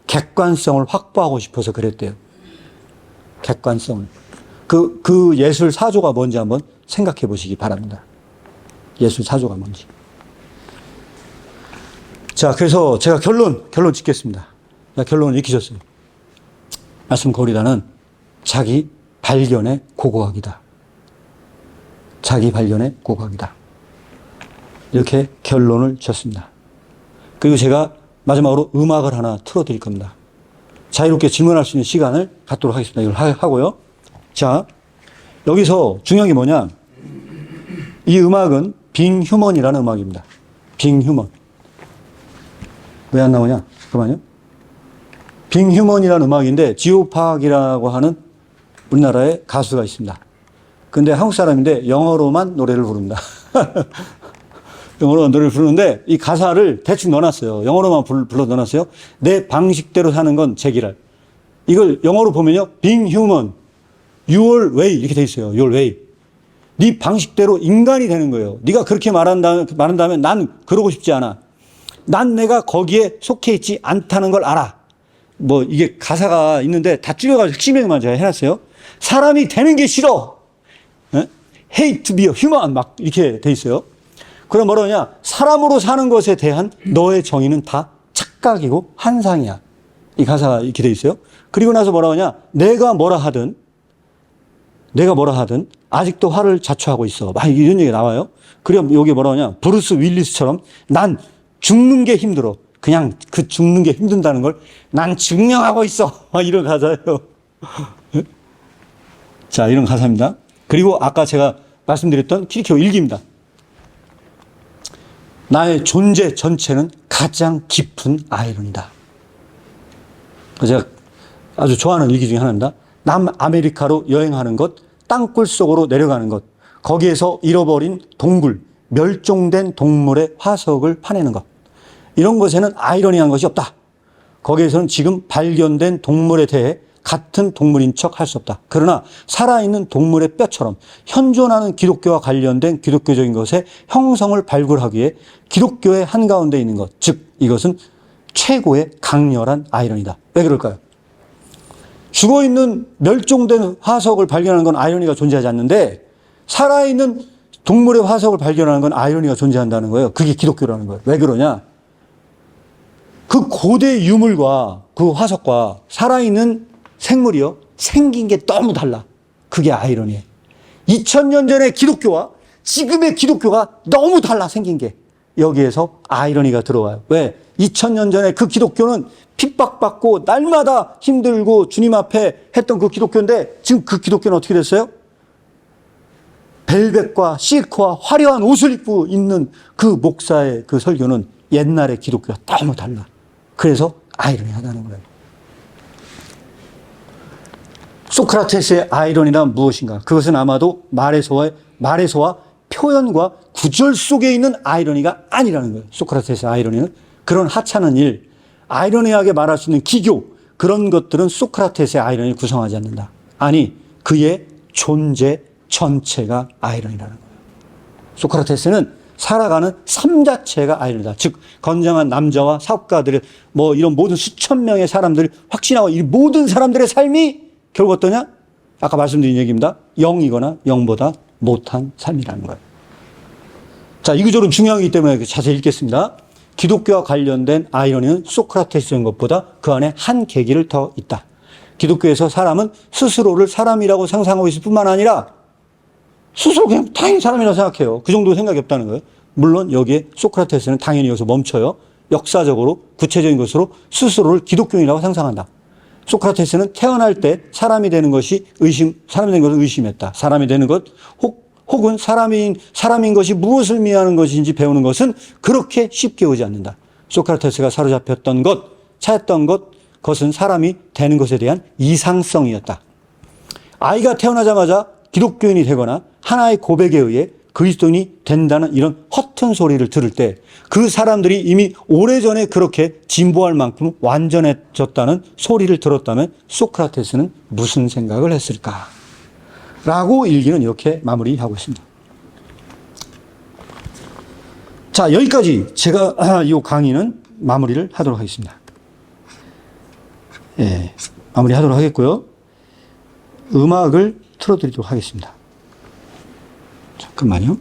객관성을 확보하고 싶어서 그랬대요. 객관성을. 그 예술 사조가 뭔지 한번 생각해 보시기 바랍니다. 예술 사조가 뭔지. 자, 그래서 제가 결론 짓겠습니다. 결론을 익히셨어요. 말씀 거리다는 자기 발견의 고고학이다. 자기 발견의 고고학이다. 이렇게 결론을 졌습니다. 그리고 제가 마지막으로 음악을 하나 틀어드릴 겁니다. 자유롭게 질문할 수 있는 시간을 갖도록 하겠습니다. 이걸 하고요. 자, 여기서 중요한 게 뭐냐? 이 음악은 빙 휴먼이라는 음악입니다. 빙 휴먼. 왜 안 나오냐? 잠깐만요. 빙 휴먼이라는 음악인데 지오팍이라고 하는 우리나라의 가수가 있습니다. 근데 한국 사람인데 영어로만 노래를 부릅니다. 영어로 노래를 부르는데 이 가사를 대충 넣어놨어요. 영어로만 불러 넣어놨어요. 내 방식대로 사는 건 제기랄. 이걸 영어로 보면요, being human, your way 이렇게 돼 있어요. your way. 네 방식대로 인간이 되는 거예요. 네가 그렇게 말한다면 난 그러고 싶지 않아. 난 내가 거기에 속해 있지 않다는 걸 알아. 뭐 이게 가사가 있는데 다 줄여가지고 핵심에만 제가 해놨어요. 사람이 되는 게 싫어. hate to be a human 막 이렇게 돼 있어요. 그럼 뭐라냐? 사람으로 사는 것에 대한 너의 정의는 다 착각이고 환상이야. 이 가사가 이렇게 돼 있어요. 그리고 나서 뭐라고 하냐? 내가 뭐라 하든 아직도 화를 자초하고 있어. 막 이런 얘기가 나와요. 그럼 여기 뭐라고 하냐? 브루스 윌리스처럼 난 죽는 게 힘들어. 그냥 그 죽는 게 힘든다는 걸 난 증명하고 있어. 막 이런 가사예요. 자, 이런 가사입니다. 그리고 아까 제가 말씀드렸던 키리케오 일기입니다. 나의 존재 전체는 가장 깊은 아이러니다. 제가 아주 좋아하는 일기 중에 하나입니다. 남아메리카로 여행하는 것, 땅굴 속으로 내려가는 것, 거기에서 잃어버린 동굴, 멸종된 동물의 화석을 파내는 것. 이런 것에는 아이러니한 것이 없다. 거기에서는 지금 발견된 동물에 대해 같은 동물인 척 할 수 없다. 그러나 살아있는 동물의 뼈처럼 현존하는 기독교와 관련된 기독교적인 것의 형성을 발굴하기 위해 기독교의 한가운데 있는 것, 즉 이것은 최고의 강렬한 아이러니다. 왜 그럴까요? 죽어있는 멸종된 화석을 발견하는 건 아이러니가 존재하지 않는데 살아있는 동물의 화석을 발견하는 건 아이러니가 존재한다는 거예요. 그게 기독교라는 거예요. 왜 그러냐? 그 고대 유물과 그 화석과 살아있는 생물이요, 생긴 게 너무 달라. 그게 아이러니예요. 2000년 전의 기독교와 지금의 기독교가 너무 달라, 생긴 게. 여기에서 아이러니가 들어와요. 왜? 2000년 전에 그 기독교는 핍박받고 날마다 힘들고 주님 앞에 했던 그 기독교인데 지금 그 기독교는 어떻게 됐어요? 벨벳과 실크와 화려한 옷을 입고 있는 그 목사의 그 설교는 옛날의 기독교가 너무 달라. 그래서 아이러니하다는 거예요. 소크라테스의 아이러니란 무엇인가? 그것은 아마도 말에서와 표현과 구절 속에 있는 아이러니가 아니라는 거예요. 소크라테스의 아이러니는 그런 하찮은 일, 아이러니하게 말할 수 있는 기교, 그런 것들은 소크라테스의 아이러니를 구성하지 않는다. 아니, 그의 존재 전체가 아이러니라는 거예요. 소크라테스는 살아가는 삶 자체가 아이러니다. 즉 건장한 남자와 사업가들의 뭐 이런 모든 수천 명의 사람들이 확신하고 이 모든 사람들의 삶이 결국 어떠냐? 아까 말씀드린 얘기입니다. 0이거나 0보다 못한 삶이라는 거예요. 자, 이구조는 중요하기 때문에 자세히 읽겠습니다. 기독교와 관련된 아이러니는 소크라테스인 것보다 그 안에 한 계기를 더 있다. 기독교에서 사람은 스스로를 사람이라고 상상하고 있을 뿐만 아니라 스스로 그냥 당연히 사람이라고 생각해요. 그 정도 생각이 없다는 거예요. 물론 여기에 소크라테스는 당연히 여기서 멈춰요. 역사적으로 구체적인 것으로 스스로를 기독교인이라고 상상한다. 소크라테스는 태어날 때 사람이 되는 것이 사람이 되는 것을 의심했다. 사람이 되는 것, 혹은 사람인 것이 무엇을 의미하는 것인지 배우는 것은 그렇게 쉽게 오지 않는다. 소크라테스가 사로잡혔던 것, 찾았던 것, 그것은 사람이 되는 것에 대한 이상성이었다. 아이가 태어나자마자 기독교인이 되거나 하나의 고백에 의해 그리스도인이 된다는 이런 허튼 소리를 들을 때 그 사람들이 이미 오래전에 그렇게 진보할 만큼 완전해졌다는 소리를 들었다면 소크라테스는 무슨 생각을 했을까? 라고 일기는 이렇게 마무리하고 있습니다. 자, 여기까지 제가 이 강의는 마무리를 하도록 하겠습니다. 예, 마무리하도록 하겠고요. 음악을 틀어드리도록 하겠습니다. 잠깐만요.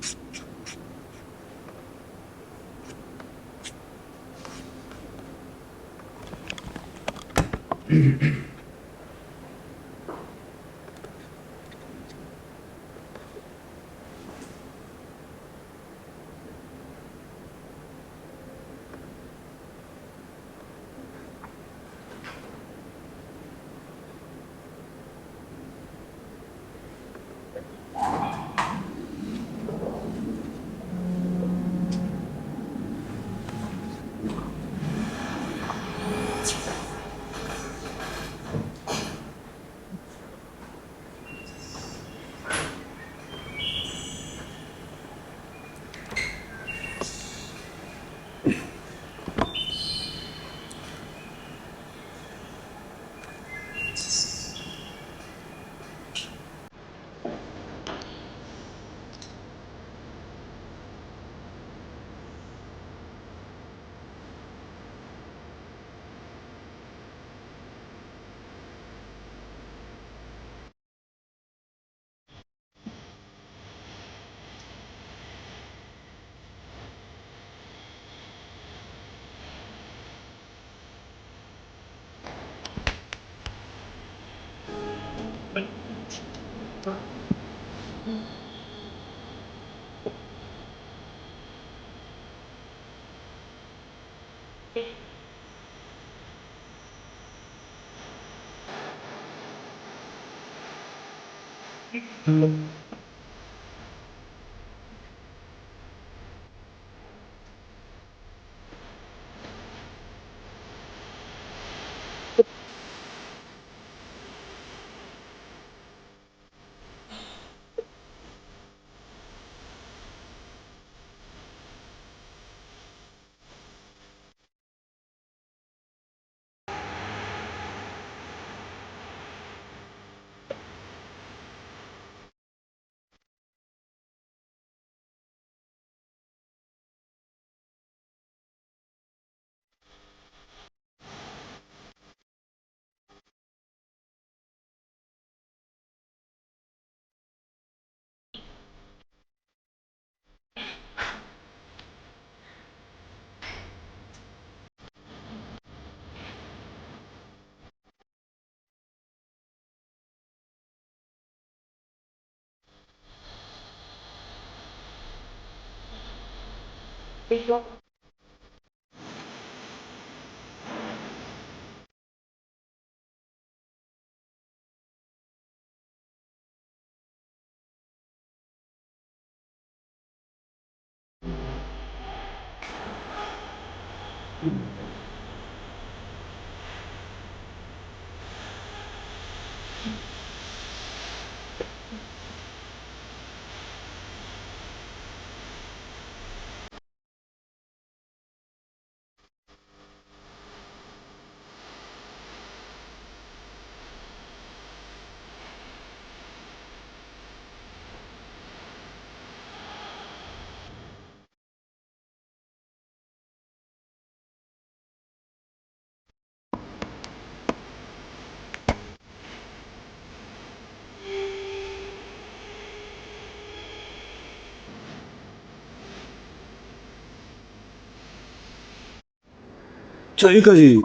자, 여기까지.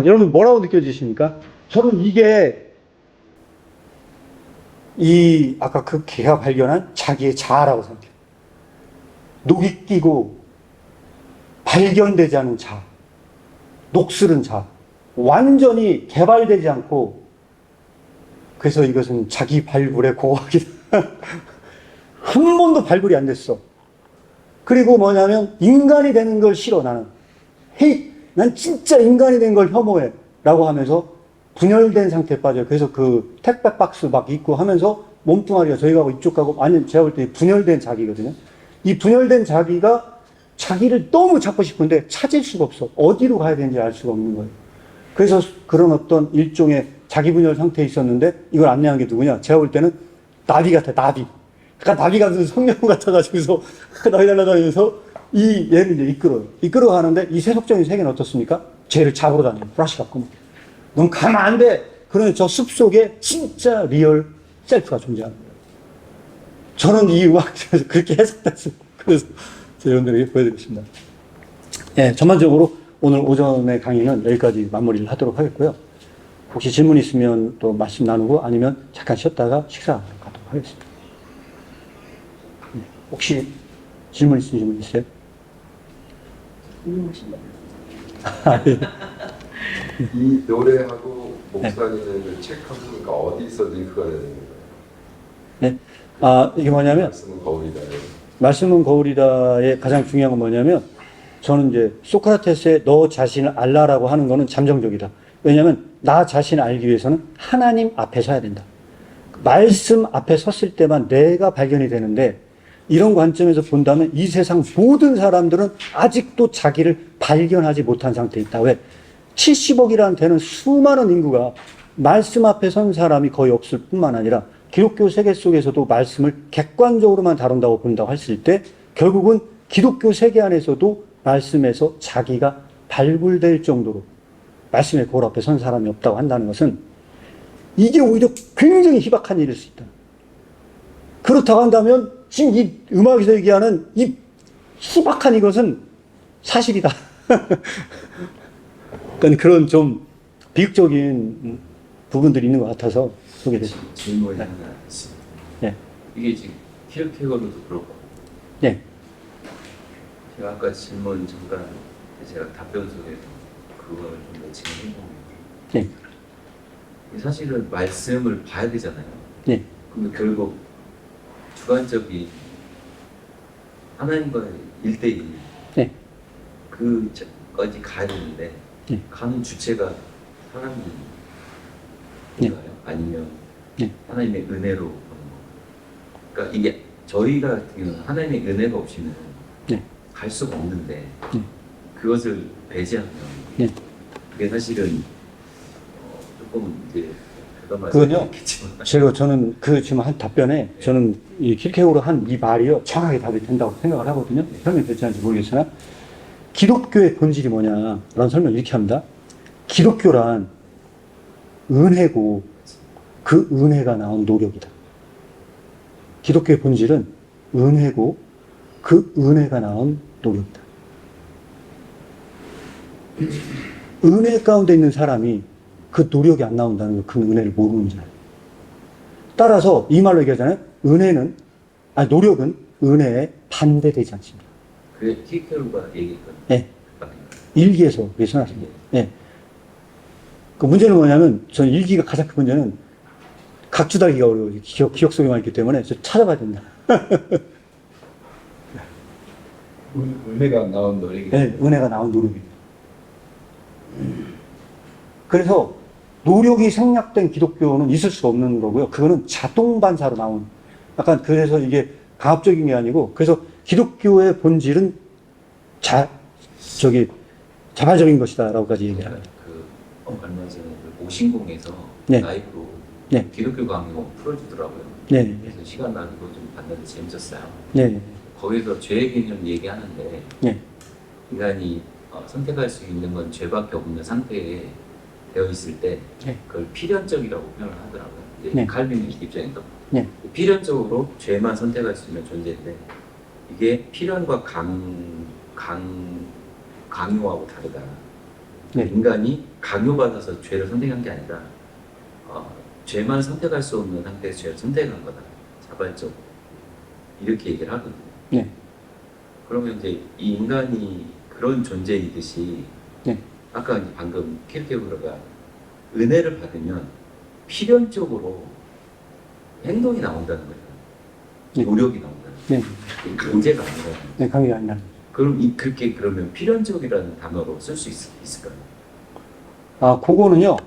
여러분, 뭐라고 느껴지십니까? 저는 이게, 아까 그 걔가 발견한 자기의 자아라고 생각해요. 녹이 끼고, 발견되지 않은 자아. 녹슬은 자아. 완전히 개발되지 않고, 그래서 이것은 자기 발굴의 고학이다. 한 번도 발굴이 안 됐어. 그리고 뭐냐면, 인간이 되는 걸 싫어, 나는. 헤이, 난 진짜 인간이 된 걸 혐오해. 라고 하면서 분열된 상태에 빠져요. 그래서 그 택배 박스 막 입고 하면서 몸뚱아리가 저희 가고 이쪽 가고, 아니, 제가 볼 때 분열된 자기거든요. 이 분열된 자기가 자기를 너무 찾고 싶은데 찾을 수가 없어. 어디로 가야 되는지 알 수가 없는 거예요. 그래서 그런 어떤 일종의 자기 분열 상태에 있었는데 이걸 안내한 게 누구냐? 제가 볼 때는 나비 같아, 나비. 그러니까 나비가 무슨 성령 같아가지고서 나비 날아다니면서 얘를 이제 이끌어요. 이끌어 가는데 이 세속적인 세계는 어떻습니까? 쟤를 잡으러 다녀요. 브라시 갖고. 넌 가면 안 돼! 그러면 저 숲 속에 진짜 리얼 셀프가 존재하는 거예요. 저는 이 음악에서 그렇게 해석됐어요. 그래서 여러분들에게 보여드리겠습니다. 예, 전반적으로 오늘 오전의 강의는 여기까지 마무리를 하도록 하겠고요. 혹시 질문 있으면 또 말씀 나누고 아니면 잠깐 쉬었다가 식사 가도록 하겠습니다. 예, 혹시 질문 있으신 분 있어요? 이 노래하고 목사님의 책하고 보니까 어디서 링크가 되는 거예요? 네. 이게 뭐냐면, 말씀은 거울이다. 말씀은 거울이다의 가장 중요한 건 뭐냐면, 저는 이제 소크라테스의 너 자신을 알라라고 하는 거는 잠정적이다. 왜냐하면 나 자신을 알기 위해서는 하나님 앞에 서야 된다. 말씀 앞에 섰을 때만 내가 발견이 되는데, 이런 관점에서 본다면 이 세상 모든 사람들은 아직도 자기를 발견하지 못한 상태에 있다. 왜? 70억이라는 되는 수많은 인구가 말씀 앞에 선 사람이 거의 없을 뿐만 아니라 기독교 세계 속에서도 말씀을 객관적으로만 다룬다고 본다고 했을 때 결국은 기독교 세계 안에서도 말씀에서 자기가 발굴될 정도로 말씀의 거울 앞에 선 사람이 없다고 한다는 것은 이게 오히려 굉장히 희박한 일일 수 있다. 그렇다고 한다면 지금 이 음악에서 얘기하는 이 희박한 이것은 사실이다. 그러니까 그런 좀 비극적인 부분들이 있는 것 같아서 소개됐습니다. 질문이 하나 있습니다. 네. 이게 지금 키르케고르도 그렇고, 네. 제가 아까 질문 잠깐 제가 답변 속에서 그거를 좀 더 진행해보면, 네. 사실은 말씀을 봐야 되잖아요. 네. 근데 결국 주관적인 하나님과의 1대1 네. 그까지 가야 되는데 네. 가는 주체가 하나님인가요? 네. 아니면 네. 하나님의 은혜로 보는 거. 그러니까 이게 저희가 같은 경우는 하나님의 은혜가 없이는 네. 갈 수가 없는데 네. 그것을 배제하면 네. 그게 사실은 조금 이제 그건요, 저는 그 지금 한 답변에 저는 이 킬케고르 한 이 말이요, 정확하게 답이 된다고 생각을 하거든요. 설명됐지 않을지 모르겠으나, 기독교의 본질이 뭐냐라는 설명을 이렇게 합니다. 기독교란 은혜고 그 은혜가 나온 노력이다. 기독교의 본질은 은혜고 그 은혜가 나온 노력이다. 은혜 가운데 있는 사람이 그 노력이 안 나온다는 건 그 은혜를 모르는 자예요. 따라서 이 말로 얘기하잖아요. 노력은 은혜에 반대되지 않습니다. 그게 키르케고르가 얘기했던 네. 일기에서 그렇게 써놨습니다. 네. 그 문제는 뭐냐면, 저는 일기가 가장 큰 문제는 각주 달기가 어려워요. 기억 속에만 있기 때문에 저 찾아봐야 된다. 은혜가 나온 노래기. 네, 은혜가 나온 노력입니다. 그래서 노력이 생략된 기독교는 있을 수 없는 거고요. 그거는 자동 반사로 나온. 약간 그래서 이게 강압적인 게 아니고, 그래서 기독교의 본질은 자발적인 것이다라고까지 얘기를 합니다. 얼마 전에 그 오신공에서 네. 라이브로 네. 기독교 강의 풀어주더라고요. 네. 그래서 시간 나누고 좀 봤는데 재밌었어요. 네. 거기서 죄의 개념 얘기하는데 네. 인간이 선택할 수 있는 건 죄밖에 없는 상태에 되어 있을 때 네. 그걸 필연적이라고 표현을 하더라고요. 이제 네. 칼빈 입장에서 네. 필연적으로 죄만 선택할 수 있는 존재인데 이게 필연과 강요하고 다르다. 네. 인간이 강요받아서 죄를 선택한 게 아니라 죄만 선택할 수 없는 상태에서 죄를 선택한 거다. 자발적 이렇게 얘기를 하거든요. 네. 그러면 이제 이 인간이 그런 존재이듯이 네. 아까 이제 방금 키르케고르가 은혜를 받으면 필연적으로 행동이 나온다는 거죠. 네. 노력이 나온다는 네. 거죠. 강제가 아니라. 네, 강의가 아니라. 그럼 그렇게 그러면 필연적이라는 단어로 쓸 수 있을까요? 아, 그거는요.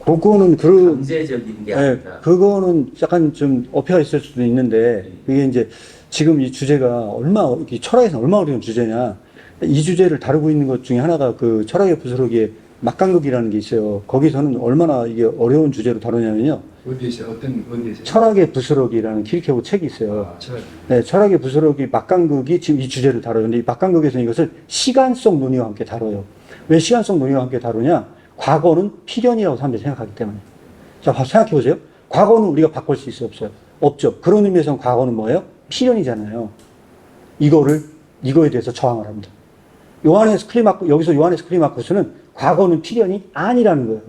그거는 강제적인 게 네, 아니라. 그거는 약간 좀 어폐가 있을 수도 있는데, 그게 이제 지금 이 주제가 이 철학에서 얼마나 어려운 주제냐. 이 주제를 다루고 있는 것 중에 하나가 그 철학의 부스러기의 막강극이라는 게 있어요. 거기서는 얼마나 이게 어려운 주제로 다루냐면요. 어디에서 어디에서? 철학의 부스러기라는 키르케고르 책이 있어요. 아, 철학. 네, 철학의 부스러기 막강극이 지금 이 주제를 다뤄요. 근데 이 막강극에서는 이것을 시간성 논의와 함께 다뤄요. 왜 시간성 논의와 함께 다루냐? 과거는 필연이라고 사람들이 생각하기 때문에. 자, 생각해 보세요. 과거는 우리가 바꿀 수 있어요, 없어요? 없죠. 그런 의미에서는 과거는 뭐예요? 필연이잖아요. 이거에 대해서 저항을 합니다. 여기서 요하네스 클리마쿠스는 과거는 필연이 아니라는 거예요.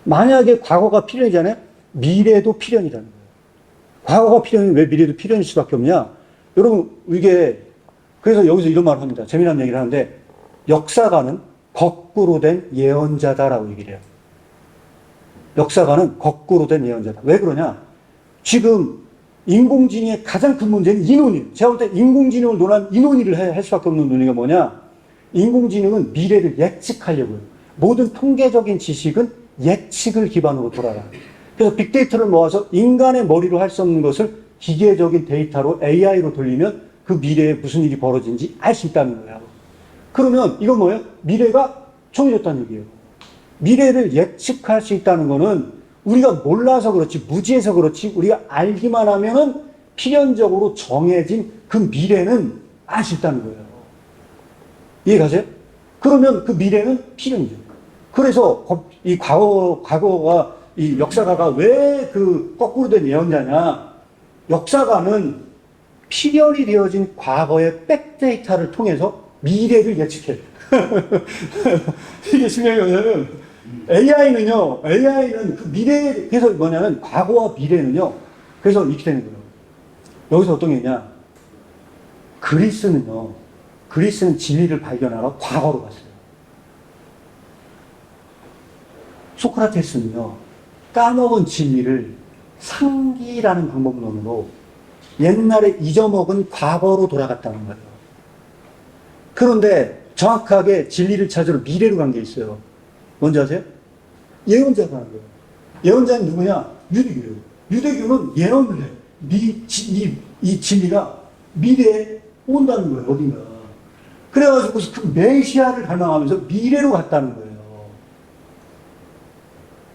만약에 과거가 필연이잖아요? 미래도 필연이라는 거예요. 과거가 필연이면 왜 미래도 필연일 수밖에 없냐? 여러분, 그래서 여기서 이런 말을 합니다. 재미난 얘기를 하는데, 역사가는 거꾸로 된 예언자다라고 얘기를 해요. 역사가는 거꾸로 된 예언자다. 왜 그러냐? 지금 인공지능의 가장 큰 문제는 인원이에요. 제가 볼 때 인공지능을 논한 인원위를 할 수밖에 없는 논의가 뭐냐? 인공지능은 미래를 예측하려고요. 모든 통계적인 지식은 예측을 기반으로 돌아가요. 그래서 빅데이터를 모아서 인간의 머리로 할 수 없는 것을 기계적인 데이터로 AI로 돌리면 그 미래에 무슨 일이 벌어진지 알 수 있다는 거예요. 그러면 이건 뭐예요? 미래가 정해졌다는 얘기예요. 미래를 예측할 수 있다는 거는 우리가 몰라서 그렇지, 무지해서 그렇지, 우리가 알기만 하면은 필연적으로 정해진 그 미래는 알 수 있다는 거예요. 이해가세요? 그러면 그 미래는 필연이죠. 그래서 이 과거가, 이 역사가가 왜 그 거꾸로 된 예언자냐? 역사가는 필연이 되어진 과거의 백데이터를 통해서 미래를 예측해요. 이게 중요한 거냐면, AI는 그 미래, 그래서 뭐냐면, 과거와 미래는요, 그래서 이렇게 되는 거예요. 여기서 어떤 게 있냐? 그리스는 진리를 발견하러 과거로 갔어요. 소크라테스는요, 까먹은 진리를 상기라는 방법론으로 옛날에 잊어먹은 과거로 돌아갔다는 거예요. 그런데 정확하게 진리를 찾으러 미래로 간 게 있어요. 뭔지 아세요? 예언자가 하는 거예요. 예언자는 누구냐? 유대교예요. 유대교는 예언을 해요. 이 진리가 미래에 온다는 거예요, 어딘가. 그래가지고 그 메시아를 갈망하면서 미래로 갔다는 거예요.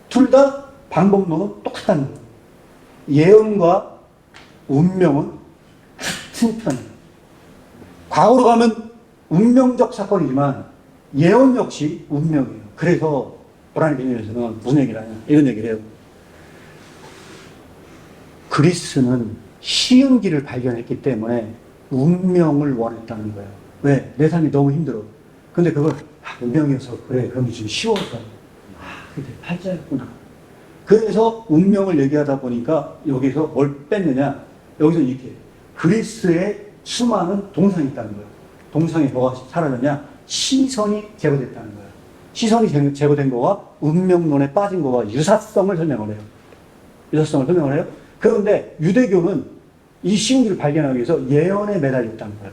둘 다 방법론은 똑같다는 거예요. 예언과 운명은 같은 편이에요. 과거로 가면 운명적 사건이지만 예언 역시 운명이에요. 그래서 고라니 비밀에서는 무슨 얘기를 하냐? 이런 얘기를 해요. 그리스는 쉬운 길을 발견했기 때문에 운명을 원했다는 거예요. 왜? 내 삶이 너무 힘들어. 근데 그걸 운명이어서 그래. 그럼 좀 쉬웠다. 근데 팔자였구나. 그래서 운명을 얘기하다 보니까 여기서 뭘 뺐느냐? 여기서 이렇게 그리스의 수많은 동상이 있다는 거예요. 동상에 뭐가 사라졌냐? 시선이 제거됐다는 거예요. 시선이 제거된 거와 운명론에 빠진 거와 유사성을 설명을 해요. 유사성을 설명을 해요. 그런데 유대교는 이 쉬운 길을 발견하기 위해서 예언에 매달렸다는 거예요.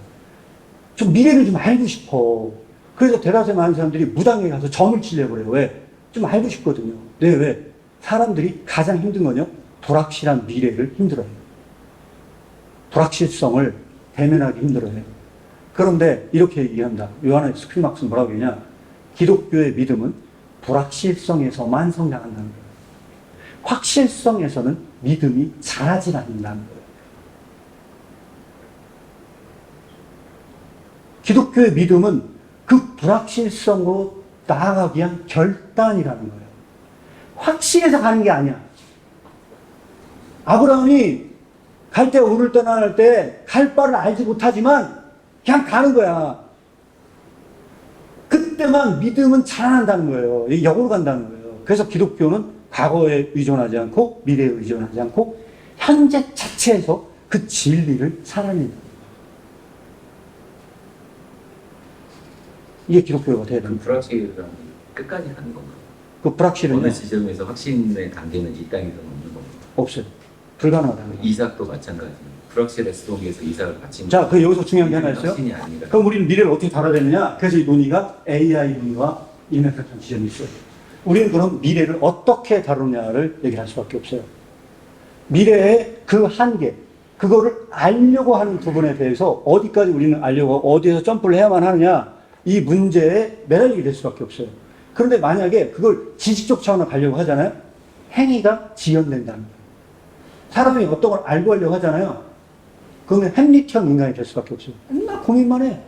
좀 미래를 좀 알고 싶어. 그래서 대다수의 많은 사람들이 무당에 가서 점을 치려고 그래요. 왜? 좀 알고 싶거든요. 네, 왜? 사람들이 가장 힘든 건요, 불확실한 미래를 힘들어해요. 불확실성을 대면하기 힘들어해요. 그런데 이렇게 얘기한다. 요하네스 클리마쿠스는 뭐라고 하냐? 기독교의 믿음은 불확실성에서만 성장한다는 거예요. 확실성에서는 믿음이 자라질 않는다는 거예요. 기독교의 믿음은 그 불확실성으로 나아가기 위한 결단이라는 거예요. 확실해서 가는 게 아니야. 아브라함이 갈 때, 오늘 떠날 때 갈 바를 알지 못하지만 그냥 가는 거야. 그 그때만 믿음은 자라난다는 거예요. 이게 역으로 간다는 거예요. 그래서 기독교는 과거에 의존하지 않고 미래에 의존하지 않고 현재 자체에서 그 진리를 살아낸다. 이게 기독교가 돼야 그 됩니다. 불확실함이 끝까지 가는 건가요? 그 불확실은 어느 지점에서 확신의 단계는 이 땅에서는 없는 건가요? 없어요. 불가능하다는 거예요. 이삭도 마찬가지. 불확실의 속에서 이삭을 바친 자, 그 여기서 중요한 게 하나 있어요. 확신이 아니라. 그럼 우리는 미래를 어떻게 다뤄야 되느냐? 그래서 이 논의가 AI 논의와 일맥상통 지점이 있어요. 우리는 그럼 미래를 어떻게 다루냐를 얘기할 수밖에 없어요. 미래의 그 한계, 그거를 알려고 하는 부분에 대해서 어디까지 우리는 알려고, 어디에서 점프를 해야만 하느냐, 이 문제에 매달리게 될 수밖에 없어요. 그런데 만약에 그걸 지식적 차원으로 가려고 하잖아요? 행위가 지연된다는 거예요. 사람이 어떤 걸 알고 하려고 하잖아요? 그러면 햄릿형 인간이 될 수밖에 없어요. 맨날 고민만 해.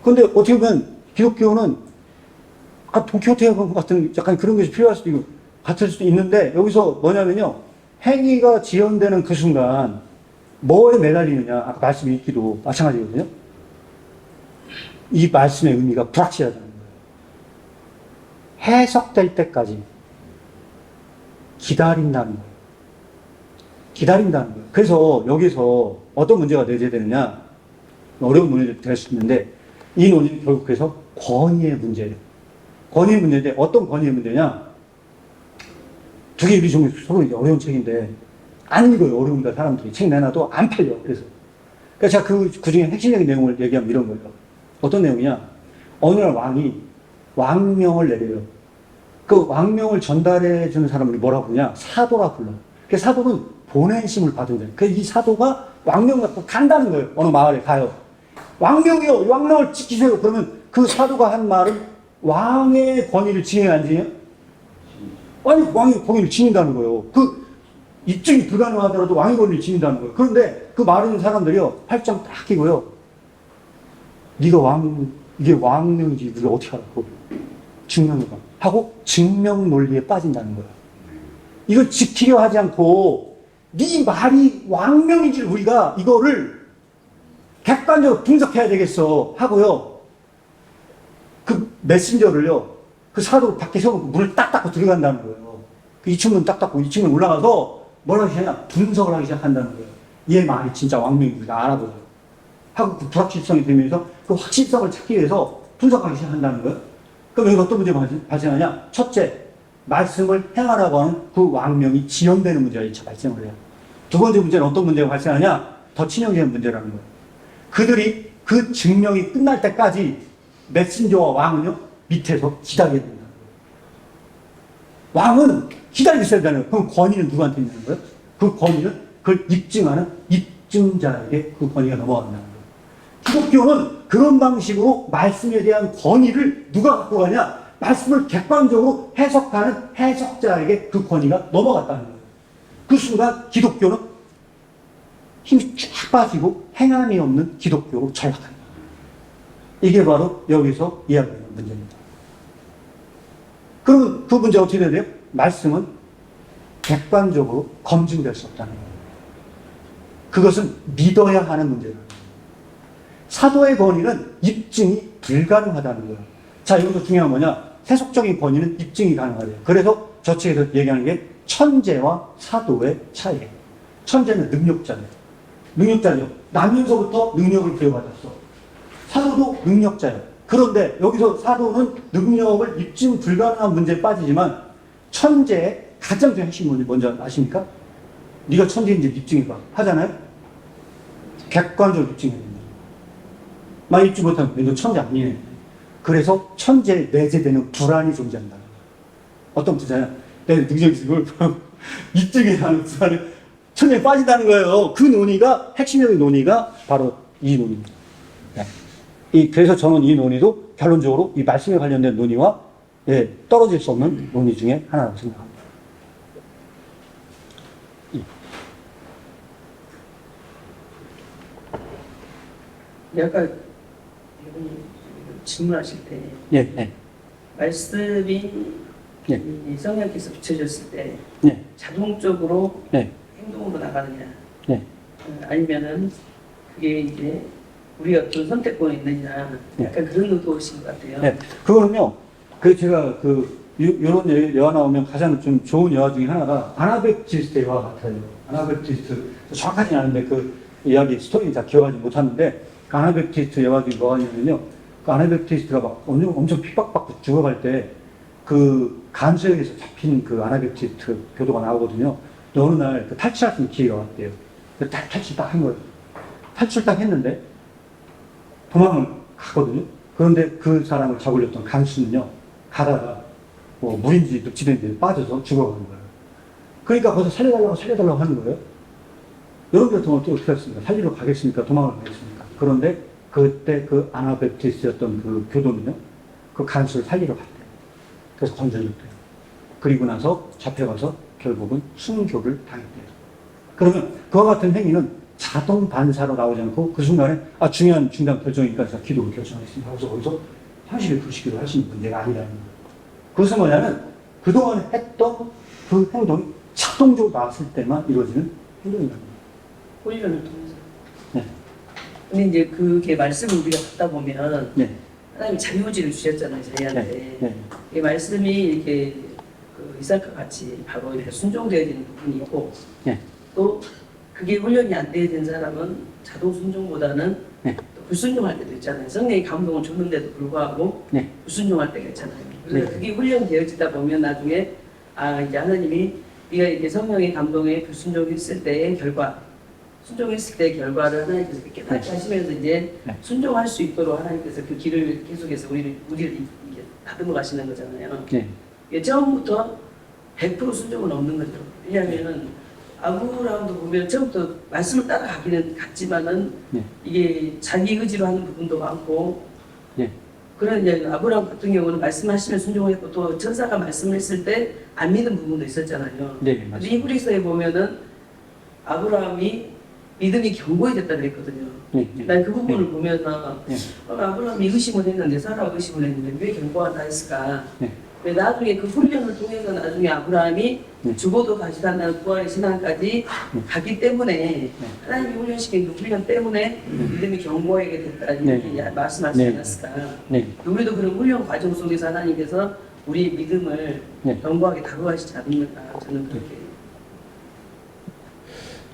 근데 어떻게 보면 기독교는 아까 도쿄테아 같은 약간 그런 것이 필요할 수도 있고 같을 수도 있는데 여기서 뭐냐면요. 행위가 지연되는 그 순간 뭐에 매달리느냐. 아까 말씀 읽기도 마찬가지거든요. 이 말씀의 의미가 불확실하다는 거예요. 해석될 때까지 기다린다는 거예요. 기다린다는 거예요. 그래서 여기서 어떤 문제가 내재되느냐. 어려운 논의도 될 수 있는데 이 논의는 결국 그래서 권위의 문제예요. 권위의 문제인데 어떤 권위의 문제냐. 두 개 우리 중에 서로 어려운 책인데 안 읽어요. 어려우니까 사람들이 책 내놔도 안 팔려. 그래서 제가 그 중에 핵심적인 내용을 얘기하면 이런 거예요. 어떤 내용이냐. 어느 날 왕이 왕명을 내려요. 그 왕명을 전달해 주는 사람을 뭐라고 부르냐. 사도라 불러. 그 사도는 보내심을 받은 거예요. 이 사도가 왕명 갖고 간다는 거예요. 어느 마을에 가요. 왕명이요. 왕명을 지키세요. 그러면 그 사도가 한 말은 왕의 권위를 지행해 안 지행해요? 아니, 왕의 권위를 지닌다는 거예요. 그 입증이 불가능하더라도 왕의 권위를 지닌다는 거예요. 그런데 그 말하는 사람들이요. 팔짱 딱 끼고요. 네가 이게 왕명이지. 우리가 어떻게 알았고. 증명해봐. 하고 증명 논리에 빠진다는 거예요. 이걸 지키려 하지 않고 네 말이 왕명인지를 우리가 이거를 객관적으로 분석해야 되겠어 하고요. 그 메신저를요. 그 사도 밖에 세워놓고 문을 딱 닫고 들어간다는 거예요. 그 2층 문 딱 닫고 2층 문 올라가서 뭐라고 하냐 분석을 하기 시작한다는 거예요. 얘 말이 진짜 왕명인지 우리가 알아보자. 하고 그 불확실성이 되면서 그 확실성을 찾기 위해서 분석하기 시작한다는 거예요. 그럼 여기 어떤 문제가 발생하냐? 첫째, 말씀을 행하라고 하는 그 왕명이 지연되는 문제가 1차 발생을 해요. 두 번째 문제는 어떤 문제가 발생하냐? 더 치명적인 문제라는 거예요. 그들이 그 증명이 끝날 때까지 메신저와 왕은요, 밑에서 기다려야 된다는 거예요. 왕은 기다리고 있어야 되는 거예요. 그럼 권위는 누구한테 있는 거예요? 그 권위는 그걸 입증하는 입증자에게 그 권위가 넘어간다는 거예요. 기독교는 그런 방식으로 말씀에 대한 권위를 누가 갖고 가냐? 말씀을 객관적으로 해석하는 해석자에게 그 권위가 넘어갔다는 거예요. 그 순간 기독교는 힘이 쫙 빠지고 행함이 없는 기독교로 전락합니다. 이게 바로 여기서 이야기하는 문제입니다. 그러면 그 문제가 어떻게 돼야 돼요? 말씀은 객관적으로 검증될 수 없다는 거예요. 그것은 믿어야 하는 문제라는 거예요. 사도의 권위는 입증이 불가능하다는 거예요. 자, 여기서 중요한 뭐냐? 세속적인 권위는 입증이 가능하대요. 그래서 저 책에서 얘기하는 게 천재와 사도의 차이예요. 천재는 능력자예요. 능력자죠. 나면서부터 능력을 부여받았어. 사도도 능력자예요. 그런데 여기서 사도는 능력을 입증 불가능한 문제에 빠지지만 천재의 가장 핵심 뭔지 아십니까? 네가 천재인지 입증해봐. 하잖아요? 객관적으로 입증해야 된다. 만약 입증 못하면 너 천재 아니네. 그래서 천재에 내재되는 불안이 존재한다. 어떤 부자냐? 내 능력이 이걸 입증해야 하는 불안이 천재에 빠진다는 거예요. 그 논의가, 핵심적인 논의가 바로 이 논의입니다. 네. 그래서 저는 이 논의도 결론적으로 이 말씀에 관련된 논의와 떨어질 수 없는 논의 중에 하나라고 생각합니다. 아까 질문하실 때 예. 말씀이 예. 이 성령께서 비춰졌을 때 예. 자동적으로 예. 행동으로 나가느냐 예. 아니면은 그게 이제 우리가 어떤 선택권이 있느냐 약간 그런 의도신 것 같아요. 네, 그거는요. 그 제가 요런 여화 나오면 가장 좀 좋은 여화 중에 하나가 아나베프티스트 여화 같아요. 아나베프티스트 정확하진 않은데 그 이야기 스토리는 다 기억하지 못하는데 그 아나베프티스트 여화 중에 뭐가 있냐면요. 그 아나베프티스트가 막 엄청 핍박받고 죽어갈 때 그 간수역에서 잡힌 그 아나베프티스트 교도가 나오거든요. 어느 날 그 탈출할 수 있는 기회가 왔대요. 탈출 딱 한 거예요. 탈출 딱 했는데 도망을 갔거든요. 그런데 그 사람을 잡으려던 간수는요, 가다가 뭐 물인지 늪지대인지 빠져서 죽어가는 거예요. 그러니까 거기서 살려달라고 하는 거예요. 여러분 같은 또 어떻게 했습니까? 살리러 가겠습니까? 도망을 가겠습니까? 그런데 그때 그 아나베프티스트였던 그 교도는요, 그 간수를 살리러 갔대요. 그래서 건져줬대요. 그리고 나서 잡혀가서 결국은 순교를 당했대요. 그러면 그와 같은 행위는 자동 반사로 나오지 않고 그 순간에 중요한 중단 결정이니까 제가 기도를 결정하겠습니다. 그래서 거기서 현실을 부시기로 할 수 있는 문제가 아니라는 거예요. 그것은 뭐냐면 그동안 했던 그 행동이 자동적으로 나왔을 때만 이루어지는 행동이라는 거예요. 훈련을 통해서. 네. 근데 이제 그게 말씀을 우리가 듣다 보면 네. 하나님이 자유의지를 주셨잖아요, 저희한테. 네. 네. 이 말씀이 이렇게 그 이삭과 같이 바로 이렇게 순종되어야 되는 부분이 있고 네. 또 그게 훈련이 안 되어 된 사람은 자동 순종보다는 네. 또 불순종할 때도 있잖아요. 성령의 감동을 줬는데도 불구하고 네. 불순종할 때가 있잖아요. 그래서 네. 그게 훈련되어지다 보면 나중에 이제 하나님이 네가 이렇게 성령의 감동에 불순종했을 때의 결과, 순종했을 때의 결과를 하나님께서 깨닫게 하시면서 이제 네. 순종할 수 있도록 하나님께서 그 길을 계속해서 우리를 이게 다듬어 가시는 거잖아요. 네. 이게 처음부터 100% 순종은 없는 거죠. 왜냐하면은 아브라함도 보면 처음부터 말씀을 따라가기는 갔지만은 네. 이게 자기 의지로 하는 부분도 많고 네. 그런 이제 아브라함 같은 경우는 말씀하시면 순종을 했고 또 천사가 말씀을 했을 때 안 믿는 부분도 있었잖아요. 네, 근데 맞습니다. 히브리서에 보면은 아브라함이 믿음이 견고해졌다 그랬거든요. 네. 난 그 부분을 보면서 네. 아브라함이 의심을 했는데 사라가 의심을 했는데 왜 견고하다 했을까? 네. 왜 나중에 그 훈련을 통해서 나중에 아브라함이 네. 죽어도 다시 산다는 부활의 신앙까지 갔기 때문에 하나님이 훈련시킨 그 훈련 때문에 믿음이 견고하게 됐다 이렇게 네. 말씀하시지 네. 않았을까? 네. 우리도 그런 훈련 과정 속에서 하나님께서 우리 믿음을 네. 견고하게 다루하시지 않는가 저는 그렇게.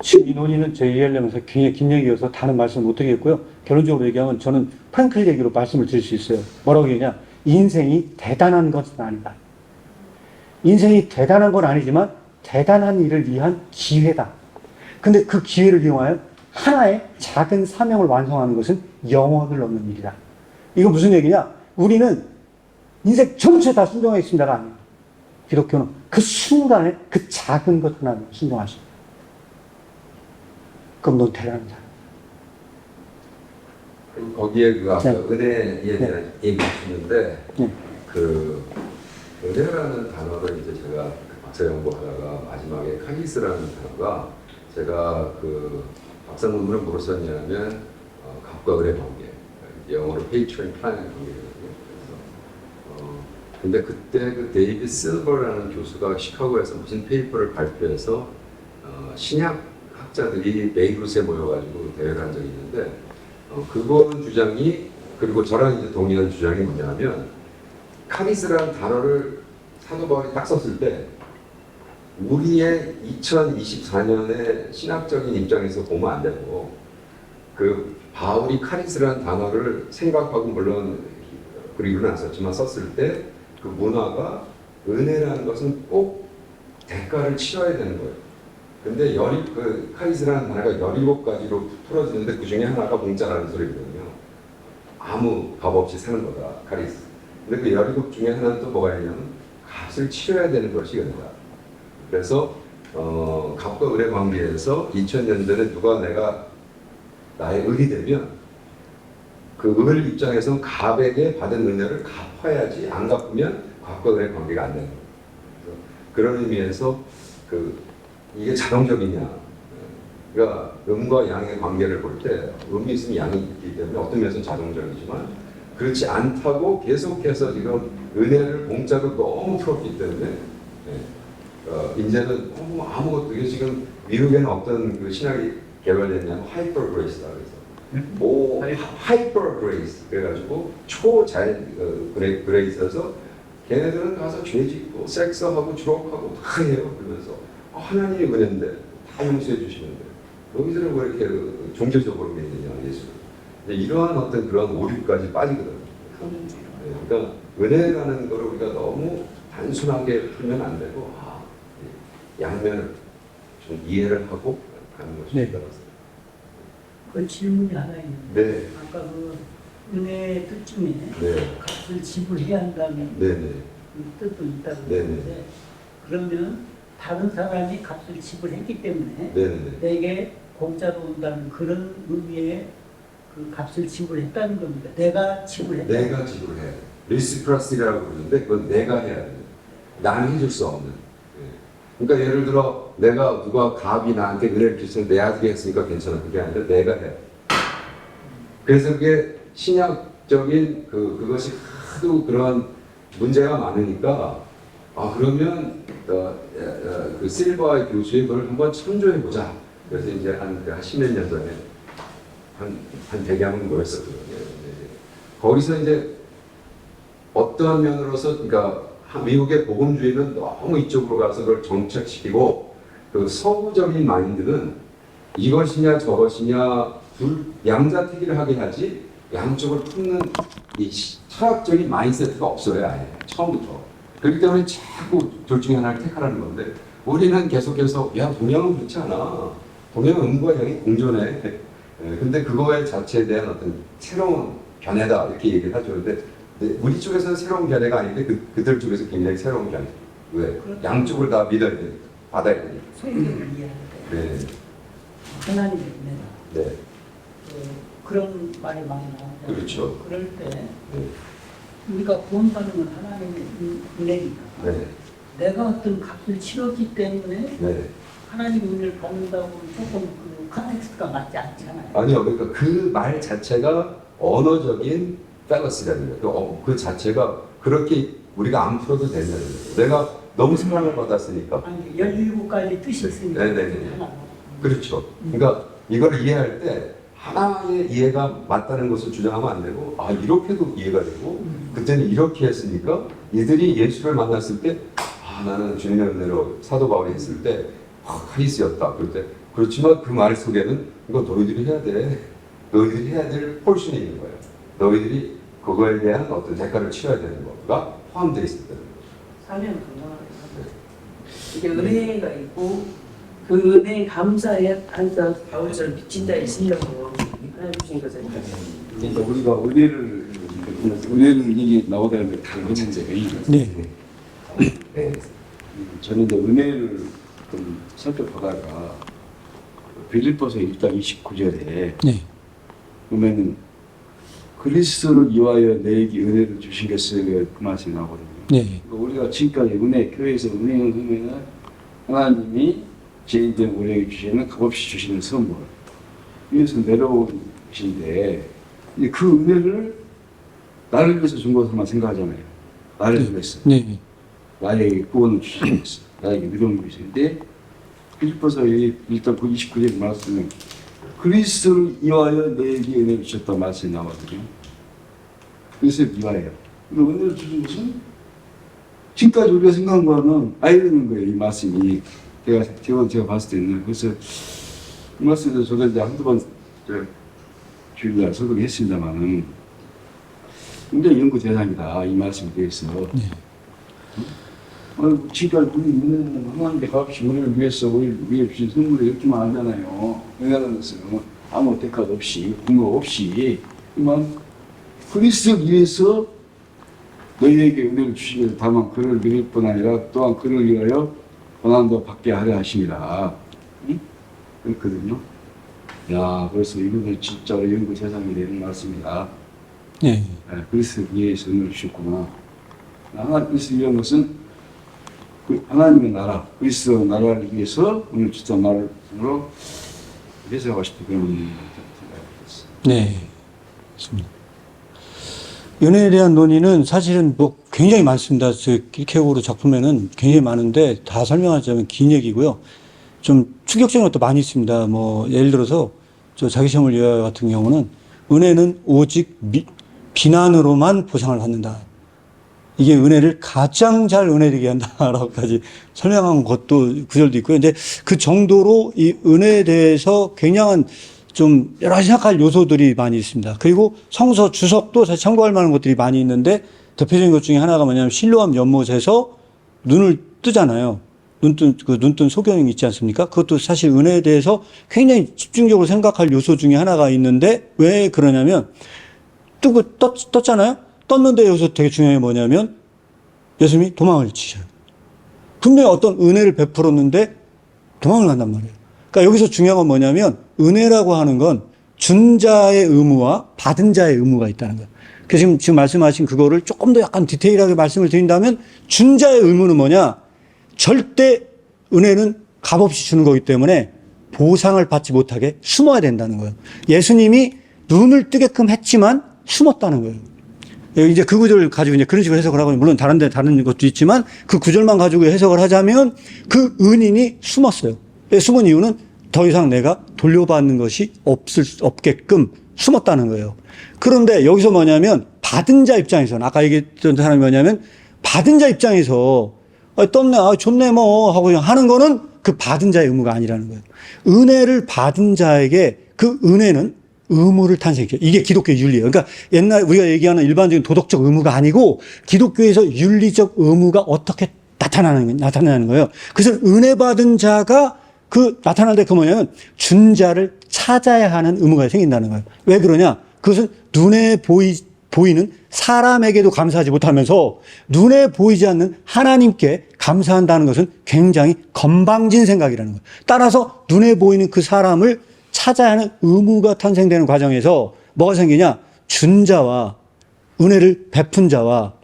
지금 이 논의는 제 이해하려면서 굉장히 긴 얘기여서 다른 말씀을 못 드리겠고요. 결론적으로 얘기하면 저는 프랭클 얘기로 말씀을 드릴 수 있어요. 뭐라고 얘기하냐? 인생이 대단한 것은 아니다. 인생이 대단한 건 아니지만 대단한 일을 위한 기회다. 근데 그 기회를 이용하여 하나의 작은 사명을 완성하는 것은 영혼을 얻는 일이다. 이거 무슨 얘기냐? 우리는 인생 전체 다 순종하겠습니다가 아니에요. 기독교는 그 순간에 그 작은 것 하나를 순종하십니다. 그럼 넌 대단한 사람. 그리고 거기에 그 아까 네. 은혜에 대한 얘기 주셨는데 네. 그 은혜라는 단어를 이제 제가 박사 연구하다가 마지막에 카리스라는 단어가 제가 그 박사 논문을 뭐로 썼냐면 갑과 을의 관계, 영어로 patron client 관계거든요. 그래서 근데 그때 그 데이비드 실버라는 교수가 시카고에서 무슨 페이퍼를 발표해서 신약 학자들이 베이루스에 모여가지고 대회를 한 적이 있는데 그분 주장이 그리고 저랑 이제 동의한 주장이 뭐냐면 카리스라는 단어를 사도 바울이 딱 썼을 때 우리의 2024년의 신학적인 입장에서 보면 안 되고 그 바울이 카리스라는 단어를 생각하고 물론 그리고는 안 썼지만 썼을 때 그 문화가 은혜라는 것은 꼭 대가를 치러야 되는 거예요. 근데 그 카리스라는 단어가 17가지로 풀어지는데 그 중에 하나가 공짜라는 소리거든요. 아무 값 없이 사는 거다, 카리스. 근데 그 17 중에 하나는 또 뭐가 있냐면 값을 치러야 되는 것이 은혜다. 그래서 값과 을의 관계에서 2000년대는 누가 내가 나의 을이 되면 그 을 입장에서는 갑에게 받은 은혜를 갚아야지 안 갚으면 값과 을의 관계가 안 되는 거예요. 그런 의미에서 이게 자동적이냐. 그러니까 음과 양의 관계를 볼 때 음이 있으면 양이 있기 때문에 어떤 면에서는 자동적이지만 그렇지 않다고 계속해서 지금 은혜를 공짜로 너무 풀었기 때문에 이제는 아무것도 이게 지금 미국에는 어떤 그 신학이 개발됐냐면 하이퍼 그레이스다 그래서 뭐 하이퍼 그레이스 그래가지고 초자연 그레이스여서 걔네들은 가서 죄 짓고 섹스하고 주록하고 다 해요. 그러면서 하나님이 그랬는데 다 용서해 주시는데 여기서는 왜 이렇게 종교적으로 믿느냐 예수를. 이러한 어떤 그런 오류까지 빠지거든요. 그러니까 은혜라는 거를 우리가 너무 단순하게 풀면 안 되고 양면을 좀 이해를 하고 가는 것이 네. 필요하다. 그 질문이 하나 있는데 네, 아까 그 은혜의 뜻 중에 네, 값을 지불해야 한다는 네, 네, 그 뜻도 있다고 네, 그러는데 그러면 다른 사람이 값을 지불했기 때문에 네, 네. 내게 공짜로 온다는 그런 의미의 그 값을 지불했다는 겁니다. 내가 지불했다. 내가 지불해야 돼. 리시프러시라고 그러는데 그건 내가 해야 돼. 남이 해줄 수 없는. 그러니까 예를 들어 내가 누가 갑이 나한테 은혜를 주셔서 내 아들이 했으니까 괜찮아. 그게 아니라 내가 해. 그래서 그게 신약적인 그것이 하도 그런 문제가 많으니까 그러면 그 실버의 교수의 그걸 한번 참조해 보자. 그래서 이제 한 10몇 년 전에 한 100여 명 모였었거든요. 거기서 이제 어떤 면으로서 그러니까 미국의 복음주의는 너무 이쪽으로 가서 그걸 정착시키고 그 서구적인 마인드는 이것이냐 저것이냐 양자택일을 하게 하지 양쪽을 품는 이 철학적인 마인드세트가 없어요. 아예 처음부터. 그렇기 때문에 자꾸 둘 중에 하나를 택하라는 건데 우리는 계속해서 동양은 그렇지 않아. 동양은 음과 양이 공존해. 근데 그거에 자체에 대한 어떤 새로운 견해다 이렇게 얘기를 하죠. 근데 우리 쪽에서는 새로운 견해가 아닌데 그들 쪽에서 굉장히 새로운 견해. 왜? 양쪽을 다 믿어야 되니까. 받아야 되니까. 성경을 이해할 때 네. 하나님의 은혜다. 네. 그런 말이 많이 나오잖아요. 그렇죠. 그럴 때 네. 우리가 본받는 건 하나님의 은혜니까 네. 내가 어떤 값을 치렀기 때문에 네. 하나님의 은혜를 받는다고 조금 그 컨텍스트가 맞지 않잖아요. 아니요. 그러니까 그 말 자체가 언어적인 펠러시라는 거예요. 그 자체가 그렇게 우리가 안 풀어도 된다는 거예요. 내가 너무 사랑을 받았으니까. 아니 17가지 뜻이 있으니까 네네네. 하나. 그렇죠. 그러니까 이걸 이해할 때 하나의 이해가 맞다는 것을 주장하면 안 되고 이렇게도 이해가 되고 그때는 이렇게 했으니까 이들이 예수를 만났을 때 나는 주님의 은혜로 사도 바울이 했을 때 카리스였다. 그럴 때 그렇지만 그 말 속에는 이거 너희들이 해야 돼. 너희들이 해야 될 폴션이 있는 거예요. 너희들이 그거에 대한 어떤 대가를 치러야 되는 거가 포함되어 있을 때는 사면 건강하게 이게 은혜가 있고 그 은혜에 감사해 항상 바울처럼 빚진 자의 심령으로 하나님 주신 것을 그러니까 우리가 은혜를 이게 나오다는 게 당연한데 네. 네. 저는 이제 은혜를 좀 살펴보다가 빌립보서 1장 29절에 네. 보면은 그리스도를 위하여 내게 은혜를 주신 것을 그 말씀이 나오거든요. 네. 그러니까 우리가 지금까지 교회에서 은혜를 하면은 하나님이 죄인된 우리에게 주시는 값없이 주시는 선물 위에서 내려온 것인데 그 은혜를 나를 위해서 준 것으로만 생각하잖아요. 나를 위해서. 네. 나에게 구원을 주시겠어. 나에게 믿음을 주시는데 빌립보서 일단 그 29절 말씀은 그리스도를 위하여 내게 은혜를 주셨다 말씀이 나오거든요. 그리스도를 위하여. 그리고 은혜를 주신 것은 지금까지 우리가 생각한 거는 아니라는 거예요. 이 말씀이 제가 봤을 때는 그래서 이 말씀에서 저도 이제 한두 번 주일날 설교했습니다만은 굉장히 연구 대상이다 이 말씀에 대해서. 네. 지금까지 우리 은혜는 하나님의 값이 우리를 위해서 우리를 위해 주신 선물을 이렇게만 하잖아요. 은혜라는 것은 아무 대가 없이 근거 없이 그만 그리스도를 위해서 너희에게 은혜를 주시기를 다만 그를 믿을 뿐 아니라 또한 그를 위하여 고난도 받게 하려 하심이라. 응? 그렇거든요. 야, 벌써 이거는 진짜 연구 대상이 되는 말씀이다. 네. 그리스도를 위해서 은혜를 주셨구나. 하나님 그리스도를 위한 것은 하나님의 나라, 그리스도 나라를 위해서 오늘 주신 말로 해석하고 싶은 그런 생각이었어요. 네. 맞습니다. 연애에 대한 논의는 사실은 뭐 굉장히 많습니다. 킬케고르 작품에는 굉장히 많은데 다 설명하자면 긴 얘기고요. 좀 충격적인 것도 많이 있습니다. 뭐 예를 들어서 저 자기 시험을 위하여 같은 경우는 은혜는 오직 비난으로만 보상을 받는다. 이게 은혜를 가장 잘 은혜되게 한다라고까지 설명한 것도 구절도 있고요. 근데 그 정도로 이 은혜에 대해서 굉장한 좀 여러 가지 생각할 요소들이 많이 있습니다. 그리고 성서 주석도 사실 참고할 만한 것들이 많이 있는데 대표적인 것 중에 하나가 뭐냐면 실로암 연못에서 눈을 뜨잖아요. 눈뜬 소경이 있지 않습니까? 그것도 사실 은혜에 대해서 굉장히 집중적으로 생각할 요소 중에 하나가 있는데 왜 그러냐면 떴잖아요? 떴는데 여기서 되게 중요한 게 뭐냐면 예수님이 도망을 치셔요. 분명히 어떤 은혜를 베풀었는데 도망을 간단 말이에요. 그러니까 여기서 중요한 건 뭐냐면 은혜라고 하는 건 준 자의 의무와 받은 자의 의무가 있다는 거예요. 그래서 지금 말씀하신 그거를 조금 더 약간 디테일하게 말씀을 드린다면 준 자의 의무는 뭐냐? 절대 은혜는 값없이 주는 거기 때문에 보상을 받지 못하게 숨어야 된다는 거예요. 예수님이 눈을 뜨게끔 했지만 숨었다는 거예요. 이제 그 구절을 가지고 이제 그런 식으로 해석을 하고, 물론 다른 것도 있지만 그 구절만 가지고 해석을 하자면 그 은인이 숨었어요. 숨은 이유는 더 이상 내가 돌려받는 것이 없게끔 숨었다는 거예요. 그런데 여기서 뭐냐면 받은 자 입장에서는 아까 얘기했던 사람이 뭐냐면 받은 자 입장에서 떴네, 좋네 뭐 하고 그냥 하는 거는 그 받은 자의 의무가 아니라는 거예요. 은혜를 받은 자에게 그 은혜는 의무를 탄생시켜요. 이게 기독교의 윤리예요. 그러니까 옛날 우리가 얘기하는 일반적인 도덕적 의무가 아니고 기독교에서 윤리적 의무가 어떻게 나타나는 거예요. 그래서 은혜 받은 자가 그 나타날 때 그 뭐냐면 준 자를 찾아야 하는 의무가 생긴다는 거예요. 왜 그러냐? 그것은 눈에 보이는 사람에게도 감사하지 못하면서 눈에 보이지 않는 하나님께 감사한다는 것은 굉장히 건방진 생각이라는 거예요. 따라서 눈에 보이는 그 사람을 찾아야 하는 의무가 탄생되는 과정에서 뭐가 생기냐? 준 자와 은혜를 베푼 자와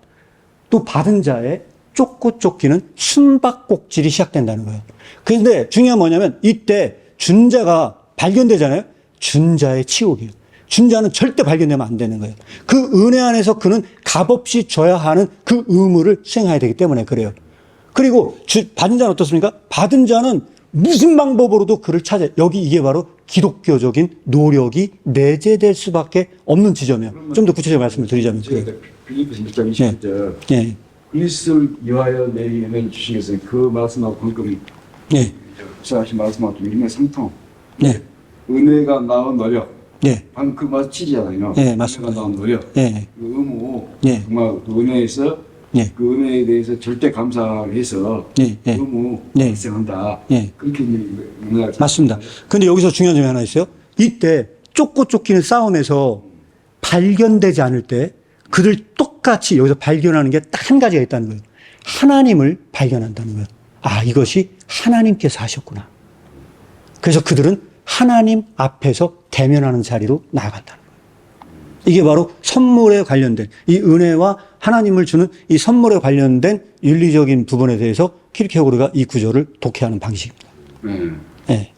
또 받은 자의 쫓고 쫓기는 숨바꼭질이 시작된다는 거예요. 그런데 중요한 뭐냐면 이때 준 자가 발견되잖아요. 준 자의 치욕이에요. 준 자는 절대 발견되면 안 되는 거예요. 그 은혜 안에서 그는 값없이 줘야 하는 그 의무를 수행해야 되기 때문에 그래요. 그리고 받은 자는 어떻습니까? 받은 자는 무슨 방법으로도 그를 찾아요. 여기 이게 바로 기독교적인 노력이 내재될 수밖에 없는 지점이에요. 좀 더 구체적으로 말씀을 드리자면. 빌립보서 1장 20절. 예. 그리스도를 위하여 내 은혜를 주시겠으니 그 말씀하고 방금 예. 목사하신 말씀하고 좀 일맥상통. 예. 은혜가 낳은 노력. 예. 방금 그 말 치잖아요. 예, 맞습니다. 은혜가 낳은 노력. 예. 그 의무. 예. 정말 그 은혜에서 예. 그 은혜에 대해서 절대 감사해서 예. 예. 의무 예. 발생한다. 예. 그렇게 은혜가 맞습니다. 근데 여기서 중요한 점이 하나 있어요. 이때 쫓고 쫓기는 싸움에서 발견되지 않을 때 그들 똑같이 여기서 발견하는 게 딱 한 가지가 있다는 거예요. 하나님을 발견한다는 거예요. 아, 이것이 하나님께서 하셨구나. 그래서 그들은 하나님 앞에서 대면하는 자리로 나아간다는 거예요. 이게 바로 선물에 관련된 이 은혜와 하나님을 주는 이 선물에 관련된 윤리적인 부분에 대해서 키르케고르가 이 구절을 독해하는 방식입니다. 네.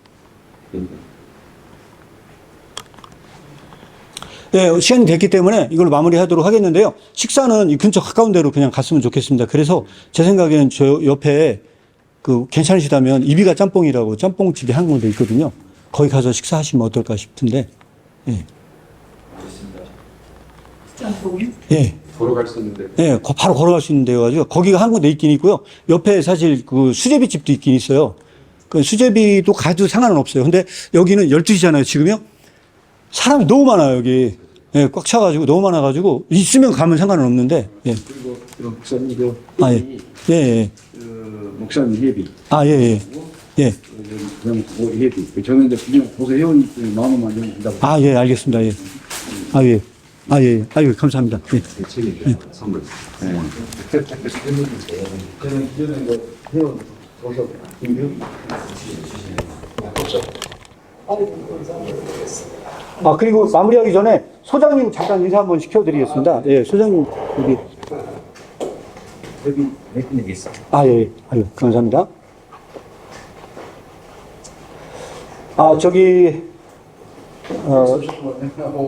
네, 시간이 됐기 때문에 이걸로 마무리하도록 하겠는데요. 식사는 이 근처 가까운 데로 그냥 갔으면 좋겠습니다. 그래서 제 생각에는 저 옆에 그 괜찮으시다면 이비가 짬뽕이라고 짬뽕집이 한 군데 있거든요. 거기 가서 식사하시면 어떨까 싶은데. 예. 짬뽕이? 예. 걸어갈 수 있는데. 예, 바로 걸어갈 수 있는 데여가지고 거기가 한 군데 있긴 있고요. 옆에 사실 그 수제비 집도 있긴 있어요. 그 수제비도 가도 상관은 없어요. 근데 여기는 12시잖아요, 지금요? 사람이 너무 많아요, 여기. 예, 꽉 차가지고 너무 많아가지고 있으면 가면 상관은 없는데. 예. 그리고 목사님 그 아, 예. 예, 예. 목사님 회비. 아, 예, 예. 예. 그냥 그 회비. 저는 이제 그냥 보서 회원 마음만 좀 준다고. 아, 예, 알겠습니다. 예. 아, 예. 아, 예. 아유, 감사합니다. 예. 책임져요. 선물. 저는 이제는 회원 보서 아, 그리고 마무리하기 전에 소장님 잠깐 인사 한번 시켜드리겠습니다. 예, 소장님, 여기. 여기 몇 있어? 아, 예. 아유, 감사합니다. 아, 저기,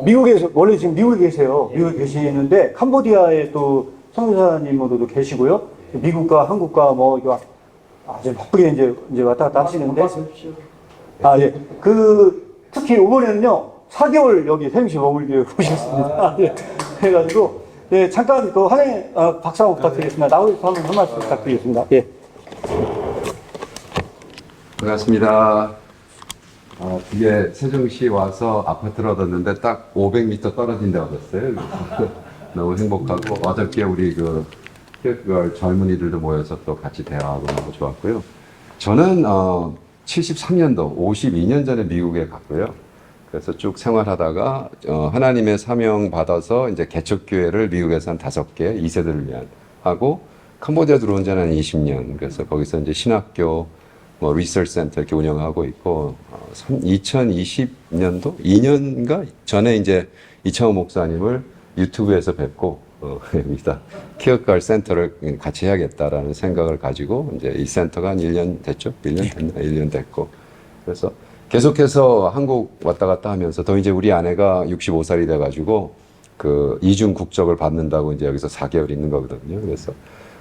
미국에서, 원래 지금 미국에 계세요. 미국에 계시는데, 캄보디아에 또 성교사님으로도 계시고요. 미국과 한국과 뭐, 이거 아주 바쁘게 이제 왔다 갔다 하시는데. 아, 예. 그, 특히 이번에는요 4개월 여기 세종시 머물기로 오셨습니다. 예. 그래가지고 예, 잠깐 그 환영 박수 한번 부탁드리겠습니다. 나오셔서 한 말씀 부탁드리겠습니다. 예. 반갑습니다. 이게 세종시 와서 아파트를 얻었는데 딱 500m 떨어진 데 얻었어요. 너무 행복하고 어저께 우리 그 젊은이들도 모여서 또 같이 대화하고 너무 좋았고요. 저는 73년도 52년 전에 미국에 갔고요. 그래서 쭉 생활하다가 하나님의 사명 받아서 이제 개척교회를 미국에서 한 5개 2세들을 위한 하고 캄보디아 들어온 지는 한 20년. 그래서 거기서 이제 신학교 뭐 리서치 센터 이렇게 운영하고 있고 2020년도 2년인가 전에 이제 이창호 목사님을 유튜브에서 뵙고 여기다 키어갈 센터를 같이 해야겠다라는 생각을 가지고 이제 이 센터가 한 1년 됐죠? 1년 됐나? 1년 됐고 그래서 계속해서 한국 왔다 갔다 하면서 더 이제 우리 아내가 65살이 돼가지고 그 이중 국적을 받는다고 이제 여기서 4개월 있는 거거든요. 그래서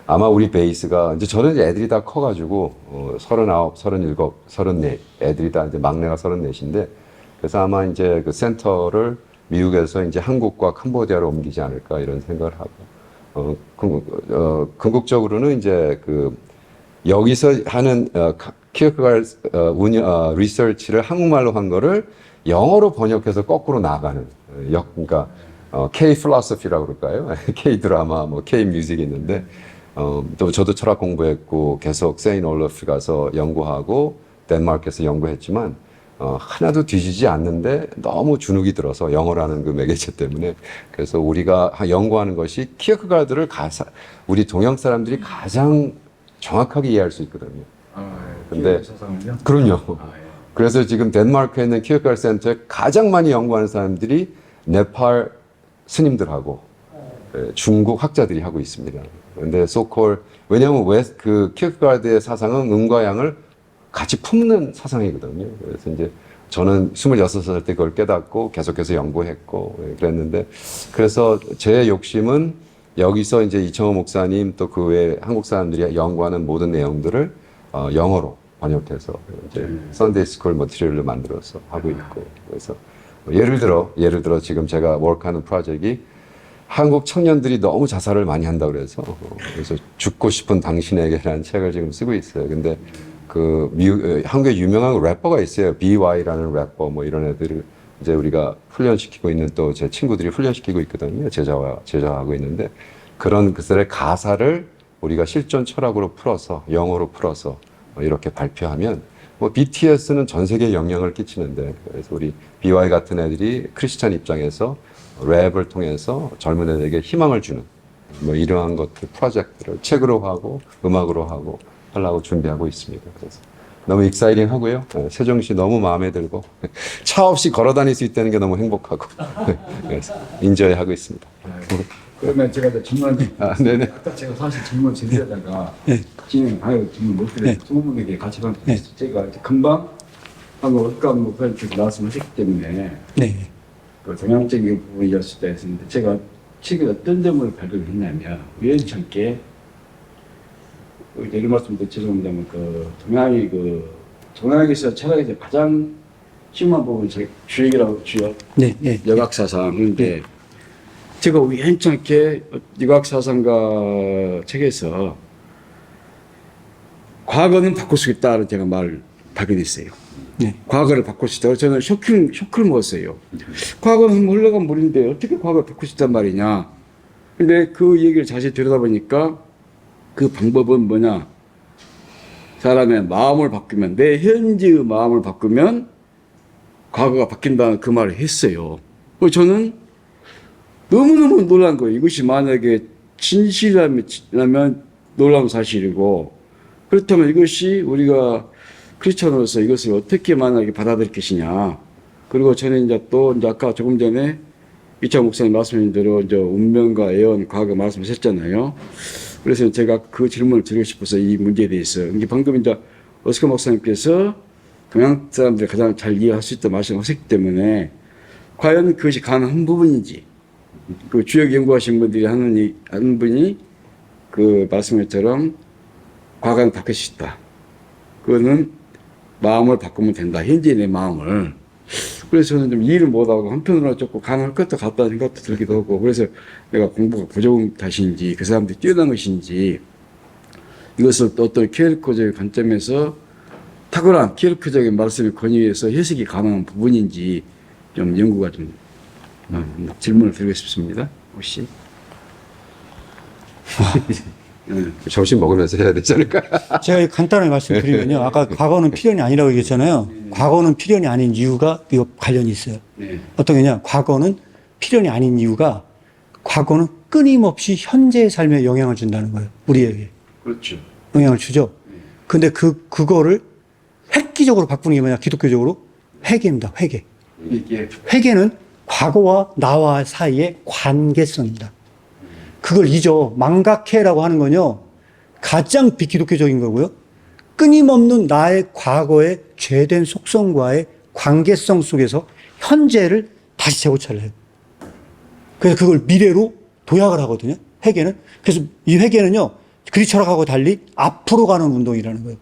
아마 우리 베이스가 이제 저는 이제 애들이 다 커가지고 39, 37, 34 애들이 다 이제 막내가 34인데 그래서 아마 이제 그 센터를 미국에서 이제 한국과 캄보디아로 옮기지 않을까 이런 생각을 하고 궁극적으로는 이제 그 여기서 하는 키어크갈 리서치를 한국말로 한 거를 영어로 번역해서 거꾸로 나가는 그러니까 K 필로소피라고 그럴까요? K 드라마 뭐 K 뮤직이 있는데 또 저도 철학 공부했고 계속 세인 올러프 가서 연구하고 덴마크에서 연구했지만 하나도 뒤지지 않는데 너무 주눅이 들어서 영어라는 그 매개체 때문에 그래서 우리가 연구하는 것이 키어크가드를 우리 동양 사람들이 가장 정확하게 이해할 수 있거든요. 근데 그럼요. 그래서 지금 덴마크에 있는 키어크가드 센터에 가장 많이 연구하는 사람들이 네팔 스님들하고 중국 학자들이 하고 있습니다. 근데 소콜 왜냐하면 그 키어크가드의 사상은 음과 양을 같이 품는 사상이거든요. 그래서 이제 저는 26살 때 그걸 깨닫고 계속해서 연구했고 그랬는데 그래서 제 욕심은 여기서 이제 이청호 목사님 또 그 외에 한국 사람들이 연구하는 모든 내용들을 영어로 번역해서 이제 선데이 스쿨 머티리얼로 만들어서 하고 있고 그래서 예를 들어 지금 제가 워크하는 프로젝트이 한국 청년들이 너무 자살을 많이 한다 그래서 죽고 싶은 당신에게라는 책을 지금 쓰고 있어요. 근데 그 한국에 유명한 래퍼가 있어요. BY라는 래퍼 뭐 이런 애들을 이제 우리가 훈련시키고 있는 또 제 친구들이 훈련시키고 있거든요. 제자하고 있는데 그런 그들의 가사를 우리가 실존 철학으로 풀어서 영어로 풀어서 이렇게 발표하면 뭐 BTS는 전 세계에 영향을 끼치는데 그래서 우리 BY 같은 애들이 크리스찬 입장에서 랩을 통해서 젊은 애들에게 희망을 주는 뭐 이러한 것들 프로젝트를 책으로 하고 음악으로 하고 하려고 준비하고 있습니다. 그래서 너무 익사이팅 하고요. 세종시 너무 마음에 들고 차 없이 걸어 다닐 수 있다는 게 너무 행복하고 그래서 인저이 하고 있습니다. 그러면 제가 질문 네네. 아까 제가 사실 질문 드리려다가 진행하여 질문 못 드려요. 20분에게 같이 가면 제가 금방 한번 어떤 목표를 말씀하셨기 때문에 네. 그 동양적인 부분이었을 때 했는데 제가 책에 어떤 점을 발견을 했냐면 우연찮게 예를 말씀드리면 죄송합니다만 그 동양에서 철학에서 가장 심한 부분이 제 주역이라고 주역 네. 네. 여각사상 그런데 제가 우연찮게 여각사상가 책에서 과거는 바꿀 수 있다는 제가 말을 발견했어요. 네. 과거를 바꿀 수 있다고 저는 쇼크를 먹었어요. 과거는 흘러간 물인데 어떻게 과거를 바꿀 수 있단 말이냐. 근데 그 얘기를 자세히 들여다보니까 그 방법은 뭐냐. 사람의 마음을 바꾸면 내 현재의 마음을 바꾸면 과거가 바뀐다는 그 말을 했어요. 저는 너무너무 놀란 거예요. 이것이 만약에 진실이라면 놀라운 사실이고 그렇다면 이것이 우리가 크리스천으로서 이것을 어떻게 만약에 받아들일 것이냐. 그리고 저는 이제 또 이제 아까 조금 전에 이창호 목사님 말씀하신 대로 이제 운명과 예언, 과거 말씀하셨잖아요. 그래서 제가 그 질문을 드리고 싶어서 이 문제에 대해서 이게 방금 이제 오스카 목사님께서 동양 사람들이 가장 잘 이해할 수 있다고 말씀하셨기 때문에 과연 그것이 가능한 부분인지 그 주역 연구하신 분들이 하는 분이 그 말씀처럼 과거는 바뀔 수 있다. 그거는 마음을 바꾸면 된다. 현재 내 마음을. 그래서 저는 좀 이해를 못하고 한편으로 조금 가능할 것도 같다는 생각도 들기도 하고 그래서 내가 공부가 부족한 탓인지 그 사람들이 뛰어난 것인지 이것을 또 어떤 키르케고르의 관점에서 탁월한 키르케고르적인 말씀을 권유해서 해석이 가능한 부분인지 좀 연구가 좀 질문을 드리고 싶습니다. 혹시 점심 먹으면서 해야 되지 않을까? 제가 간단하게 말씀드리면요. 아까 과거는 필연이 아니라고 얘기했잖아요. 과거는 필연이 아닌 이유가 이거 관련이 있어요. 네. 어떤 게냐. 과거는 필연이 아닌 이유가 과거는 끊임없이 현재의 삶에 영향을 준다는 거예요. 우리에게. 그렇죠. 영향을 주죠. 근데 그거를 획기적으로 바꾸는 게 뭐냐. 기독교적으로 회개입니다. 회개. 이게 회개는 과거와 나와 사이의 관계성입니다. 그걸 잊어. 망각해라고 하는 건요. 가장 비기독교적인 거고요. 끊임없는 나의 과거의 죄된 속성과의 관계성 속에서 현재를 다시 재고찰을 해요. 그래서 그걸 미래로 도약을 하거든요. 회개는. 그래서 이 회개는요. 그리 철학하고 달리 앞으로 가는 운동이라는 거예요.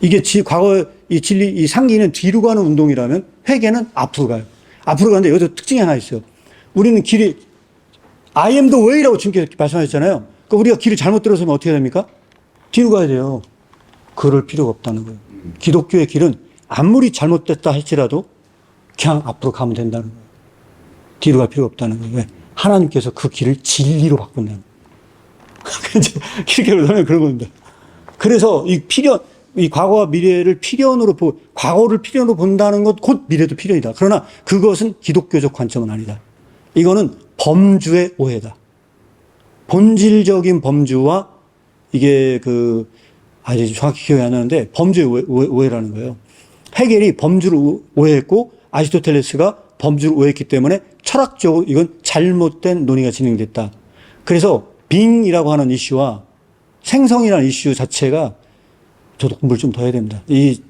이게 과거 이 진리, 이 상기는 뒤로 가는 운동이라면 회개는 앞으로 가요. 앞으로 가는데 여기서 특징이 하나 있어요. 우리는 길이 I am the way라고 주님께서 말씀하셨잖아요. 그러니까 우리가 길을 잘못 들어서면 어떻게 됩니까? 뒤로 가야 돼요. 그럴 필요가 없다는 거예요. 기독교의 길은 아무리 잘못됐다 할지라도 그냥 앞으로 가면 된다는 거예요. 뒤로 갈 필요가 없다는 거예요. 왜? 하나님께서 그 길을 진리로 바꾼다는 거예요. 이렇게 하면 그런 겁니다. 그래서 이 과거와 미래를 필연으로 과거를 필연으로 본다는 것 곧 미래도 필연이다. 그러나 그것은 기독교적 관점은 아니다. 이거는 범주의 오해다. 본질적인 범주와 이게 이제 정확히 기억이 안 나는데 범주의 오해라는 거예요. 헤겔이 범주를 오해했고 아리스토텔레스가 범주를 오해했기 때문에 철학적으로 이건 잘못된 논의가 진행됐다. 그래서 빙이라고 하는 이슈와 생성이라는 이슈 자체가 저도 공부를 좀 더 해야 됩니다. 이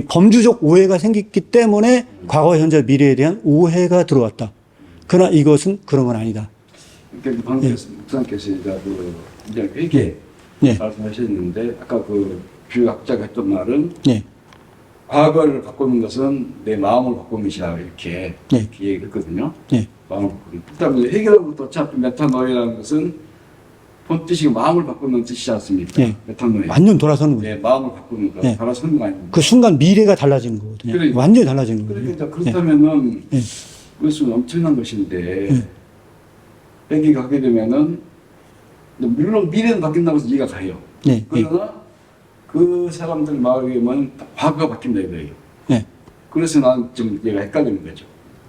범주적 오해가 생겼기 때문에 과거, 현재, 미래에 대한 오해가 들어왔다. 그러나 이것은 그런 건 아니다. 그러니까 방금 목사님께서 이제 회개 예. 말씀하셨는데 아까 그 교육학자가 했던 말은 예. 과거를 바꾸는 것은 내 마음을 바꾸는 것이다 이렇게 예. 얘기했거든요. 예. 마음을 바꾸는. 그다음에 해결로부터 어차피 메타노이라는 것은 본 뜻이 마음을 바꾸는 뜻이지 않습니까? 예. 메타노이. 완전 돌아서는 거예요. 네, 마음을 바꾸는 거. 예. 돌아서는 거 아닙니까? 그 순간 미래가 달라지는 거거든요. 그러니까. 완전히 달라지는 거거든요. 그러니까 그렇다면은 예. 그것은 엄청난 것인데 예. 회개가 하게 되면은 물론 미래는 바뀐다고 해서 이해가 가요. 예. 예. 그러나 그 사람들 마음에 보면 과거가 바뀐다 이거예요. 예. 그래서 난 좀 얘가 헷갈리는 거죠.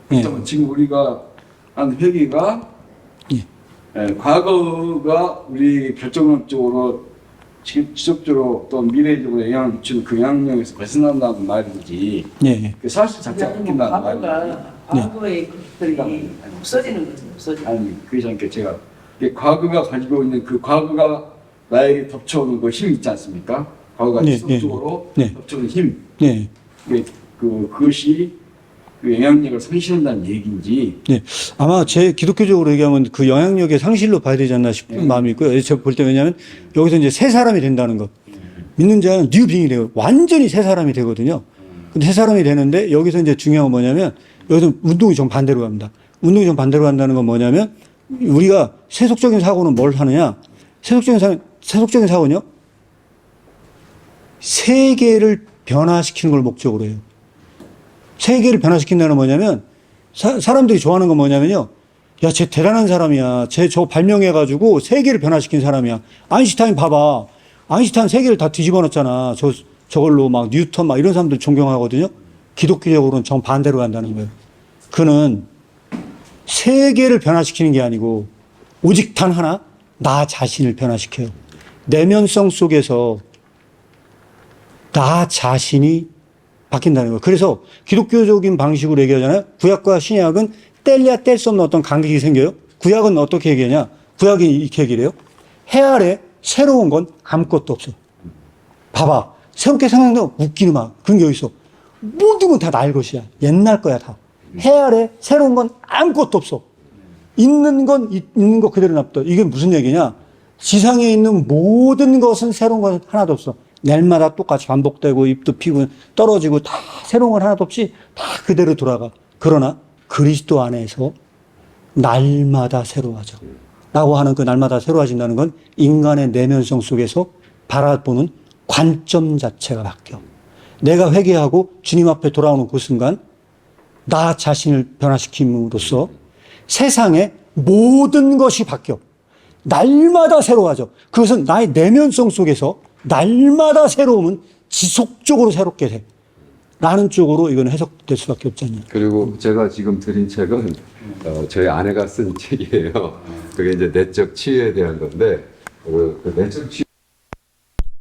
그렇다면 지금 우리가 한 회개가 과거가 우리 결정론적으로 지속적으로 또 미래적으로 영향을 미치는 그 영향력에서 벗어난다는 말인지 예. 그 사실 자체가 바뀐다는 말인지 과거의 것들이 없어지는 거죠. 없어지는. 아니 그렇지 않게 제가 과거가 가지고 있는 그 과거가 나에게 덮쳐오는 그 힘이 있지 않습니까? 과거가 네, 지속적으로 네. 덮쳐오는 힘 네. 그것이 그 영향력을 상실한다는 얘기인지 네. 아마 제 기독교적으로 얘기하면 그 영향력의 상실로 봐야 되지 않나 싶은 마음이 있고요. 제가 볼 때 왜냐하면 여기서 이제 새 사람이 된다는 것. 믿는 자는 뉴빙이 돼요. 완전히 새 사람이 되거든요. 근데 새 사람이 되는데 여기서 이제 중요한 건 뭐냐면 여기서 운동이 좀 반대로 갑니다. 운동이 좀 반대로 간다는 건 뭐냐면 우리가 세속적인 사고는 뭘 하느냐? 세속적인 사고는요. 세계를 변화시키는 걸 목적으로 해요. 세계를 변화시킨다는 건 뭐냐면 사람들이 좋아하는 건 뭐냐면요. 야, 쟤 대단한 사람이야. 쟤 저 발명해가지고 세계를 변화시킨 사람이야. 아인슈타인 봐봐. 아인슈타인 세계를 다 뒤집어 놨잖아. 저걸로 막 뉴턴 막 이런 사람들 존경하거든요. 기독교적으로는 정반대로 간다는 거예요. 그는 세계를 변화시키는 게 아니고 오직 단 하나 나 자신을 변화시켜요. 내면성 속에서 나 자신이 바뀐다는 거예요. 그래서 기독교적인 방식으로 얘기하잖아요. 구약과 신약은 뗄래야 뗄 수 없는 어떤 간격이 생겨요. 구약은 어떻게 얘기하냐. 구약이 이렇게 얘기를 해요. 해 아래 새로운 건 아무것도 없어. 봐봐. 새롭게 생각나면 웃기는 막 그런 게 여기 있어. 모든 건 다 나의 것이야. 옛날 거야 다. 해 아래 새로운 건 아무것도 없어. 있는 건 있는 거 그대로 놔둬. 이게 무슨 얘기냐. 지상에 있는 모든 것은 새로운 건 하나도 없어. 날마다 똑같이 반복되고 잎도 피고 떨어지고 다 새로운 건 하나도 없이 다 그대로 돌아가. 그러나 그리스도 안에서 날마다 새로워져. 라고 하는 그 날마다 새로워진다는 건 인간의 내면성 속에서 바라보는 관점 자체가 바뀌어. 내가 회개하고 주님 앞에 돌아오는 그 순간 나 자신을 변화시킴으로써 세상의 모든 것이 바뀌어. 날마다 새로워져. 그것은 나의 내면성 속에서 날마다 새로움은 지속적으로 새롭게 돼. 라는 쪽으로 이건 해석될 수밖에 없지 않냐. 그리고 제가 지금 드린 책은 저희 아내가 쓴 책이에요. 그게 이제 내적 치유에 대한 건데 그 내적 치유